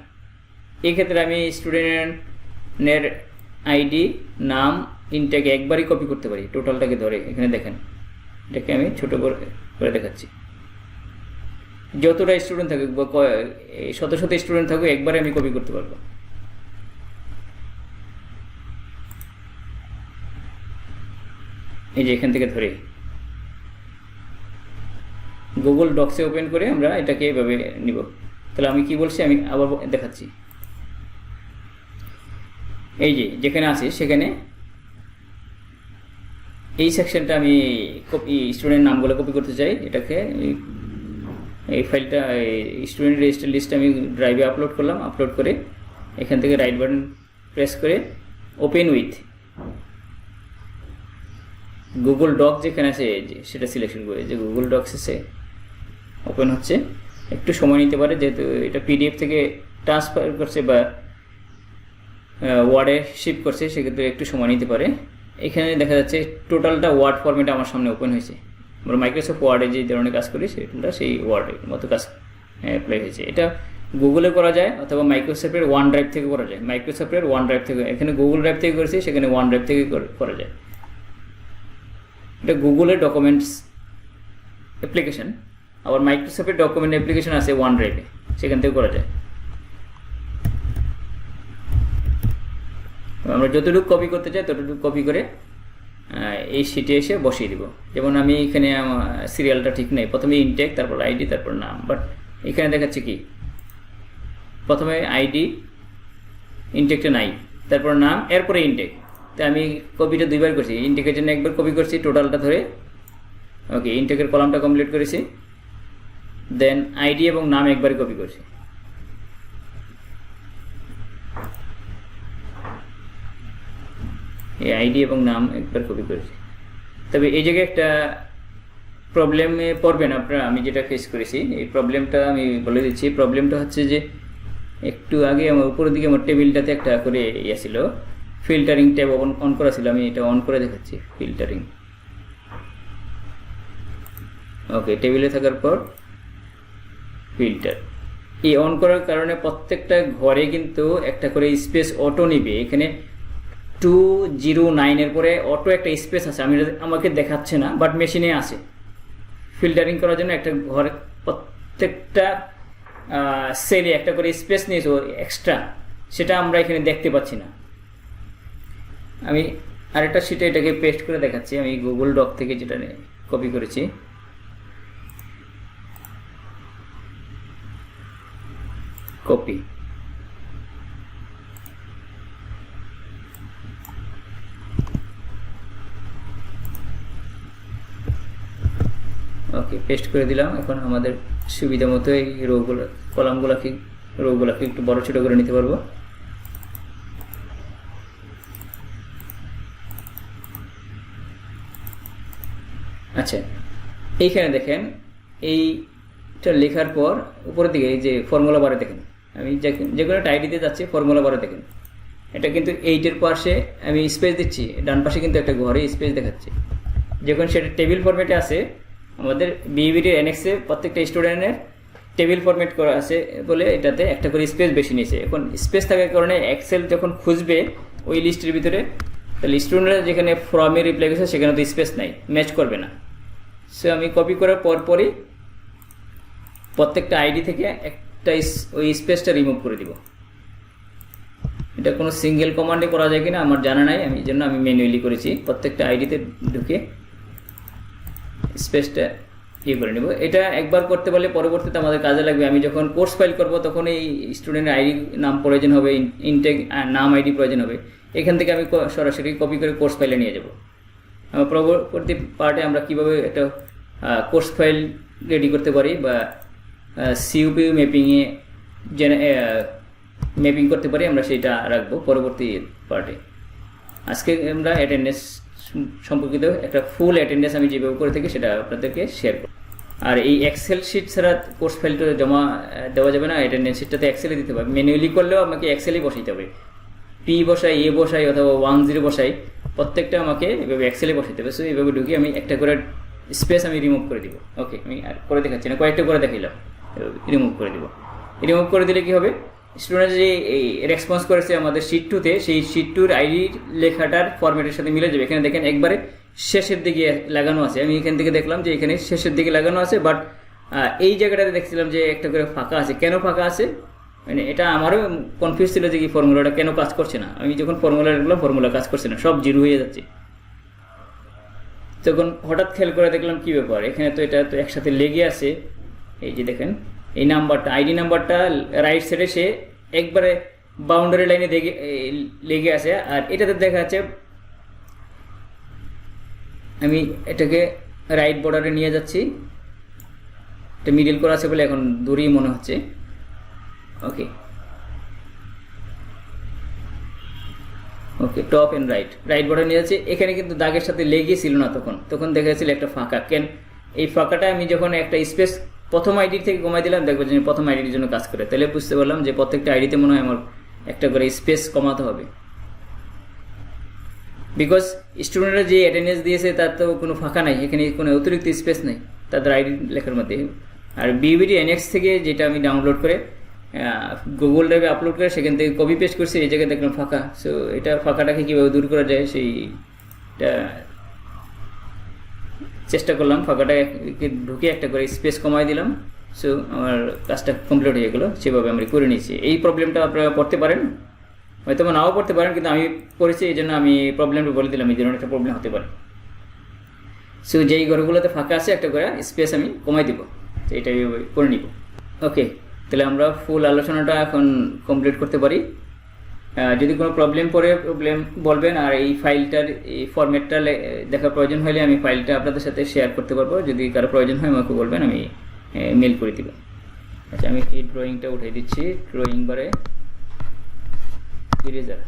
এই ক্ষেত্রে আমি স্টুডেন্টের আইডি, নাম, ইনটেক একবারই কপি করতে পারি, টোটালটাকে ধরে। এখানে দেখেন, এটাকে আমি ছোট করে দেখাচ্ছি। যতটা স্টুডেন্ট থাকুক বা শত শত স্টুডেন্ট থাকুক একবারে আমি কপি করতে পারবো। এই যে এখান থেকে ধরে গুগল ডক্সে ওপেন করে আমরা এটাকে এভাবে নিব। তাহলে আমি কি বলছি, আমি আবার দেখাচ্ছি। এই যে যেখানে আছে সেখানে এই সেকশনটা আমি কপি স্টুডেন্ট নামগুলো কপি করতে চাই। এটাকে এই ফাইলটা স্টুডেন্ট রেজিস্টার লিস্টে আমি ড্রাইভে আপলোড করলাম। আপলোড করে এখান থেকে রাইট বাটন প্রেস করে ওপেন উইথ গুগল ডক যেখানে আছে সেটা সিলেকশন করে, যে গুগল ডক্স আছে ওপেন হচ্ছে। একটু সময় নিতে পারে যেহেতু এটা পিডিএফ থেকে ট্রান্সফার করছে বা ওয়ার্ডে শিফট করছে, সেক্ষেত্রে একটু সময় নিতে পারে। এখানে দেখা যাচ্ছে টোটালটা ওয়ার্ড ফরম্যাটে আমার সামনে ওপেন হয়েছে। আমরা মাইক্রোসফট ওয়ার্ডে যে ধরনের কাজ করি সেটা সেই ওয়ার্ডের মতো কাজ অ্যাপ্লাই হয়েছে। এটা গুগলে করা যায় অথবা মাইক্রোসফটের ওয়ান ড্রাইভ থেকে করা যায়। মাইক্রোসফটের ওয়ান ড্রাইভ থেকে, এখানে গুগল ড্রাইভ থেকে করেছি, সেখানে ওয়ান ড্রাইভ থেকে করা যায়। এটা গুগলের ডকুমেন্টস অ্যাপ্লিকেশন, আবার মাইক্রোসফটের ডকুমেন্ট অ্যাপ্লিকেশন আছে ওয়ান ড্রাইভে, সেখান থেকে করা যায়। আমরা যতটুকু কপি করতে চাই ততটুকু কপি করে এই শিটে এসে বসিয়ে দিব। যেমন আমি এখানে সিরিয়ালটা ঠিক নেই, প্রথমে ইনটেক, তারপর আইডি, তারপর নাম। বাট এখানে দেখাচ্ছে কি, প্রথমে আইডি, ইনটেকটা নাই, তারপর নাম, এরপরে ইনটেক। তো আমি কপিটা দুইবার করছি, ইনটেকের জন্য একবার কপি করছি টোটালটা ধরে। ওকে, ইনটেকের কলামটা কমপ্লিট করেছি, দেন আইডি এবং নাম একবারই কপি করছি। এই আইডি এবং নাম একবার কপি করেছি। তবে এই জায়গায় একটা প্রবলেমে পড়বেন আপনারা, আমি যেটা ফেস করেছি এই প্রবলেমটা আমি বলে দিচ্ছি। প্রবলেমটা হচ্ছে যে একটু আগে আমার উপরের দিকে আমার টেবিলটাতে একটা করে ইয়ে ছিল, ফিল্টারিং ট্যাব অন করা ছিল, আমি এটা অন করে দেখাচ্ছি। ফিল্টারিং, ওকে, টেবিলে থাকার পর ফিল্টার এই অন করার কারণে প্রত্যেকটা ঘরে কিন্তু একটা করে স্পেস অটো নিবে। এখানে 209 পরে অটো একটা স্পেস আছে, আমাকে দেখাচ্ছে না, বাট মেশিনে আছে। ফিল্টারিং করার জন্য একটা ঘরে প্রত্যেকটা সেলে একটা করে স্পেস নিয়েছে এক্সট্রা, সেটা আমরা এখানে দেখতে পাচ্ছি না। আমি আরেকটা শিটে এটাকে পেস্ট করে দেখাচ্ছি, আমি গুগল ডক থেকে যেটা কপি করেছি। কপি, ওকে, পেস্ট করে দিলাম। এখন আমাদের সুবিধা মতো এই কলামগুলোকে একটু বড় ছোট করে নিতে পারবো। আচ্ছা, এইখানে দেখেন এইটা লেখার পর উপরের দিকে এই যে ফর্মুলা বারে দেখেন, আমি যে কোনো একটা আইডিতে যাচ্ছি, ফর্মুলা বারে দেখেন এটা কিন্তু 8 পাশে আমি স্পেস দিচ্ছি, ডান পাশে কিন্তু একটা ঘরে স্পেস দেখাচ্ছে। যখন সেটা টেবিল ফরম্যাটে আছে, আমাদের বিইবিটির এনএক্সে প্রত্যেকটা স্টুডেন্টের টেবিল ফরম্যাট করা আছে বলে এটাতে একটা করে স্পেস বেশি নিয়েছে। এখন স্পেস থাকার কারণে এক্সেল যখন খুঁজবে ওই লিস্টের ভিতরে, তাহলে স্টুডেন্টরা যেখানে ফর্মে রিপ্লাই করছে সেখানে তো স্পেস নাই, ম্যাচ করবে না। সো আমি কপি করার পরই প্রত্যেকটা আইডি থেকে একটা ওই স্পেসটা রিমুভ করে দিব। এটা কোনো সিঙ্গেল কমান্ডে করা যায় কিনা আমার জানা নাই, আমি জন্য আমি ম্যানুয়ালি করেছি। প্রত্যেকটা আইডিতে ঢুকে স্পেসটা করে নেব। এটা একবার করতে পারলে পরবর্তীতে আমাদের কাজে লাগবে। আমি যখন কোর্স ফাইল করব তখন এই স্টুডেন্টের আইডি নাম প্রয়োজন হবে, ইনটেক নাম আইডি প্রয়োজন হবে। এখান থেকে আমি সরাসরি কপি করে কোর্স ফাইলে নিয়ে যাব। পরবর্তী পার্টে আমরা কীভাবে একটা কোর্স ফাইল রেডি করতে পারি বা সিইউপি ম্যাপিংয়ে ম্যাপিং করতে পারি, আমরা সেটা রাখবো পরবর্তী পার্টে। আজকে আমরা অ্যাটেন্ডেন্স সম্পর্কিত একটা ফুল অ্যাটেন্ডেন্স আমি যেভাবে করে থাকি সেটা আপনাদেরকে শেয়ার করব। আর এই এক্সেল শিট ছাড়া কোর্স ফাইলটা জমা দেওয়া যাবে না, অ্যাটেন্ডেন্স শিটটাতে এক্সেলে দিতে হবে। ম্যানুয়ালি করলেও আমাকে এক্সেলেই বসাইতে হবে, পি বসাই, এ বসাই অথবা 10 বসাই, প্রত্যেকটা আমাকে এভাবে এক্সেলে বসাইতে হবে। সো এইভাবে ঢুকিয়ে আমি একটা করে স্পেস আমি রিমুভ করে দিব। ওকে, আমি আর করে দেখাচ্ছি না, কয়েকটা করে দেখাইলাম, রিমুভ করে দিব। রিমুভ করে দিলে কী হবে, স্টুডেন্ট যে রেসপন্স করেছে আমাদের শিট 2-তে, সেই শিট 2-র আইডি লেখাটার ফরম্যাটের সাথে মিলে যাবে। এখানে দেখেন একবারে শেষের দিকে লাগানো আছে, আমি এখান থেকে দেখলাম যে এখানে শেষের দিকে লাগানো আছে, বাট এই জায়গাটাতে দেখছিলাম যে একটা করে ফাঁকা আছে। কেন ফাঁকা আছে, মানে এটা আমারও কনফিউজ ছিল যে কি ফর্মুলাটা কেন কাজ করছে না। আমি যখন ফর্মুলা কাজ করছে না, সব জিরো হয়ে যাচ্ছে। তখন হঠাৎ খেয়াল করে দেখলাম কি ব্যাপার, এখানে তো এটা তো একসাথে লেগে আছে। এই যে দেখেন এই নাম্বারটা, আইডি নাম্বারটা রাইট সাইডে সে একবারে বাউন্ডারি লাইনে লেগে আছে, আর এটাতে দেখা যাচ্ছে আমি এটাকে রাইট বর্ডারে নিয়ে যাচ্ছি। এটা মিডল করা আছে বলে এখন দূরেই মনে হচ্ছে। ওকে, ওকে, টপ এন্ড রাইট বর্ডার নিয়ে যাচ্ছে। এখানে কিন্তু দাগের সাথে লেগে ছিল না, তখন দেখা যাচ্ছিল একটা ফাঁকা। কেন এই ফাঁকাটা আমি যখন একটা স্পেস প্রথম আইডি থেকে কমাই দিলাম, দেখবো যে প্রথম আইডির জন্য কাজ করে, তাহলে বুঝতে পারলাম যে প্রত্যেকটা আইডিতে মনে হয় আমার একটা করে স্পেস কমাতে হবে। বিকজ স্টুডেন্টরা যে অ্যাটেন্ডেন্স দিয়েছে তার তো কোনো ফাঁকা নাই, এখানে কোনো অতিরিক্ত স্পেস নেই তাদের আইডি লেখার মধ্যে। আর বিইবিটি এনএক্স থেকে যেটা আমি ডাউনলোড করে গুগল ড্রাইভে আপলোড করে সেখান থেকে কপি পেস্ট করছি, এই জায়গায় দেখলাম ফাঁকা। সো এটা ফাঁকাটাকে কীভাবে দূর করা যায় সেইটা চেষ্টা করলাম। ফাঁকাটাকে ঢুকে একটা করে স্পেস কমাই দিলাম। সো আমার কাজটা কমপ্লিট হয়ে গেলো, সেভাবে আমরা করে নিয়েছি। এই প্রবলেমটা আপনারা পড়তে পারেন, হয়তো নাও পড়তে পারেন, কিন্তু আমি পড়েছি এই জন্য আমি প্রবলেমটা বলে দিলাম, এই জন্য একটা প্রবলেম হতে পারে। সো যেই ঘরগুলোতে ফাঁকা আছে একটা করে স্পেস আমি কমাই দিব, তো এটাই করে নিব। ওকে, তাহলে আমরা ফুল আলোচনাটা এখন কমপ্লিট করতে পারি। যদি কোনো প্রবলেম পড়ে প্রবলেম বলবেন, আর এই ফাইলটার এই ফরম্যাটটা দেখার প্রয়োজন হলে আমি ফাইলটা আপনাদের সাথে শেয়ার করতে পারবো। যদি কারো প্রয়োজন হয় আমাকে বলবেন, আমি মেল করে দিব। আচ্ছা, আমি এই ড্রয়িংটা উঠাই দিচ্ছি, ড্রয়িং বারে ইরেজার।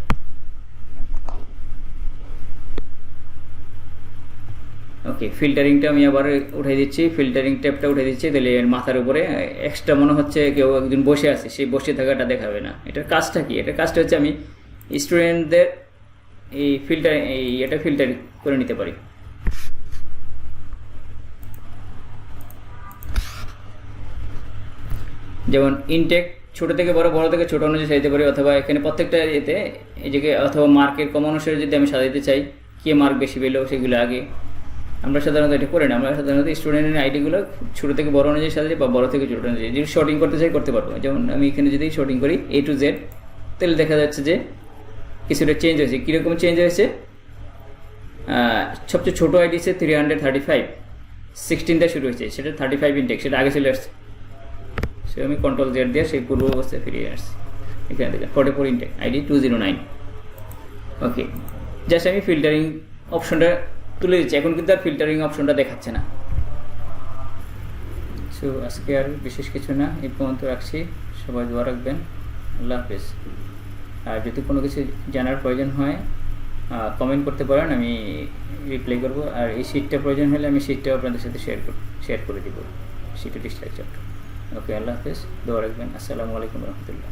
ওকে, ফিল্টারিংটা আমি আবার উঠাই দিচ্ছি, ফিল্টারিং ট্যাবটা উঠাই দিচ্ছি। তাহলে এর মাথার উপরে এক্সট্রা মনে হচ্ছে কেউ একজন বসে আছে, সেই বসে থাকাটা দেখাবে না। এটার কাজটা কি? এটার কাজটা হচ্ছে আমি স্টুডেন্টদের এই এটা ফিল্টার করে নিতে পারি। যেমন ইনটেক ছোট থেকে বড়, বড় থেকে ছোট অনুযায়ী সাজাতে পারি, অথবা এখানে প্রত্যেকটা এতে এই যে অথবা মার্কের কম অনুসারে যদি আমি সাজাতে চাই, কে মার্ক বেশি পেলো সেগুলো আগে আমরা সাধারণত এটা করি না। আমরা সাধারণত স্টুডেন্টের আইডিগুলো ছোটো থেকে বড় অনুযায়ী সাজাই বা বড় থেকে ছোটো অনুযায়ী। যদি শর্টিং করতে চাই করতে পারবো। যেমন আমি এখানে যদি শর্টিং করি A to Z, তাহলে দেখা যাচ্ছে যে কিছুটা চেঞ্জ হয়েছে। কীরকম চেঞ্জ হয়েছে? সবচেয়ে ছোটো আইডি সে 335, 16 শুরু হয়েছে, সেটা 35 ইনটেক, সেটা আগে চলে আসছে। সে আমি কন্ট্রোল Z দিয়ে সেই পূর্ব অবস্থায় ফিরিয়ে আসছি। এখানে দেখেন 44 ইনটেক, আইডি 209। ওকে, জাস্ট আমি ফিল্টারিং অপশনটা তুলে দিচ্ছি, এখন কিন্তু আর ফিল্টারিং অপশনটা দেখাচ্ছে না। সো আজকে আর বিশেষ কিছু না, এই পর্যন্ত রাখছি। সবাই দোয়া রাখবেন। আল্লাহ হাফেজ। আর যদি কোনো কিছু জানার প্রয়োজন হয় কমেন্ট করতে পারেন, আমি রিপ্লাই করবো। আর এই শিটটা প্রয়োজন হলে আমি শিটটাও আপনাদের সাথে শেয়ার করে দিব, শিটের স্ট্রাকচারটা। ওকে, আল্লাহ হাফেজ, দোয়া রাখবেন। আসসালামু আলাইকুম রহমতুল্লাহ।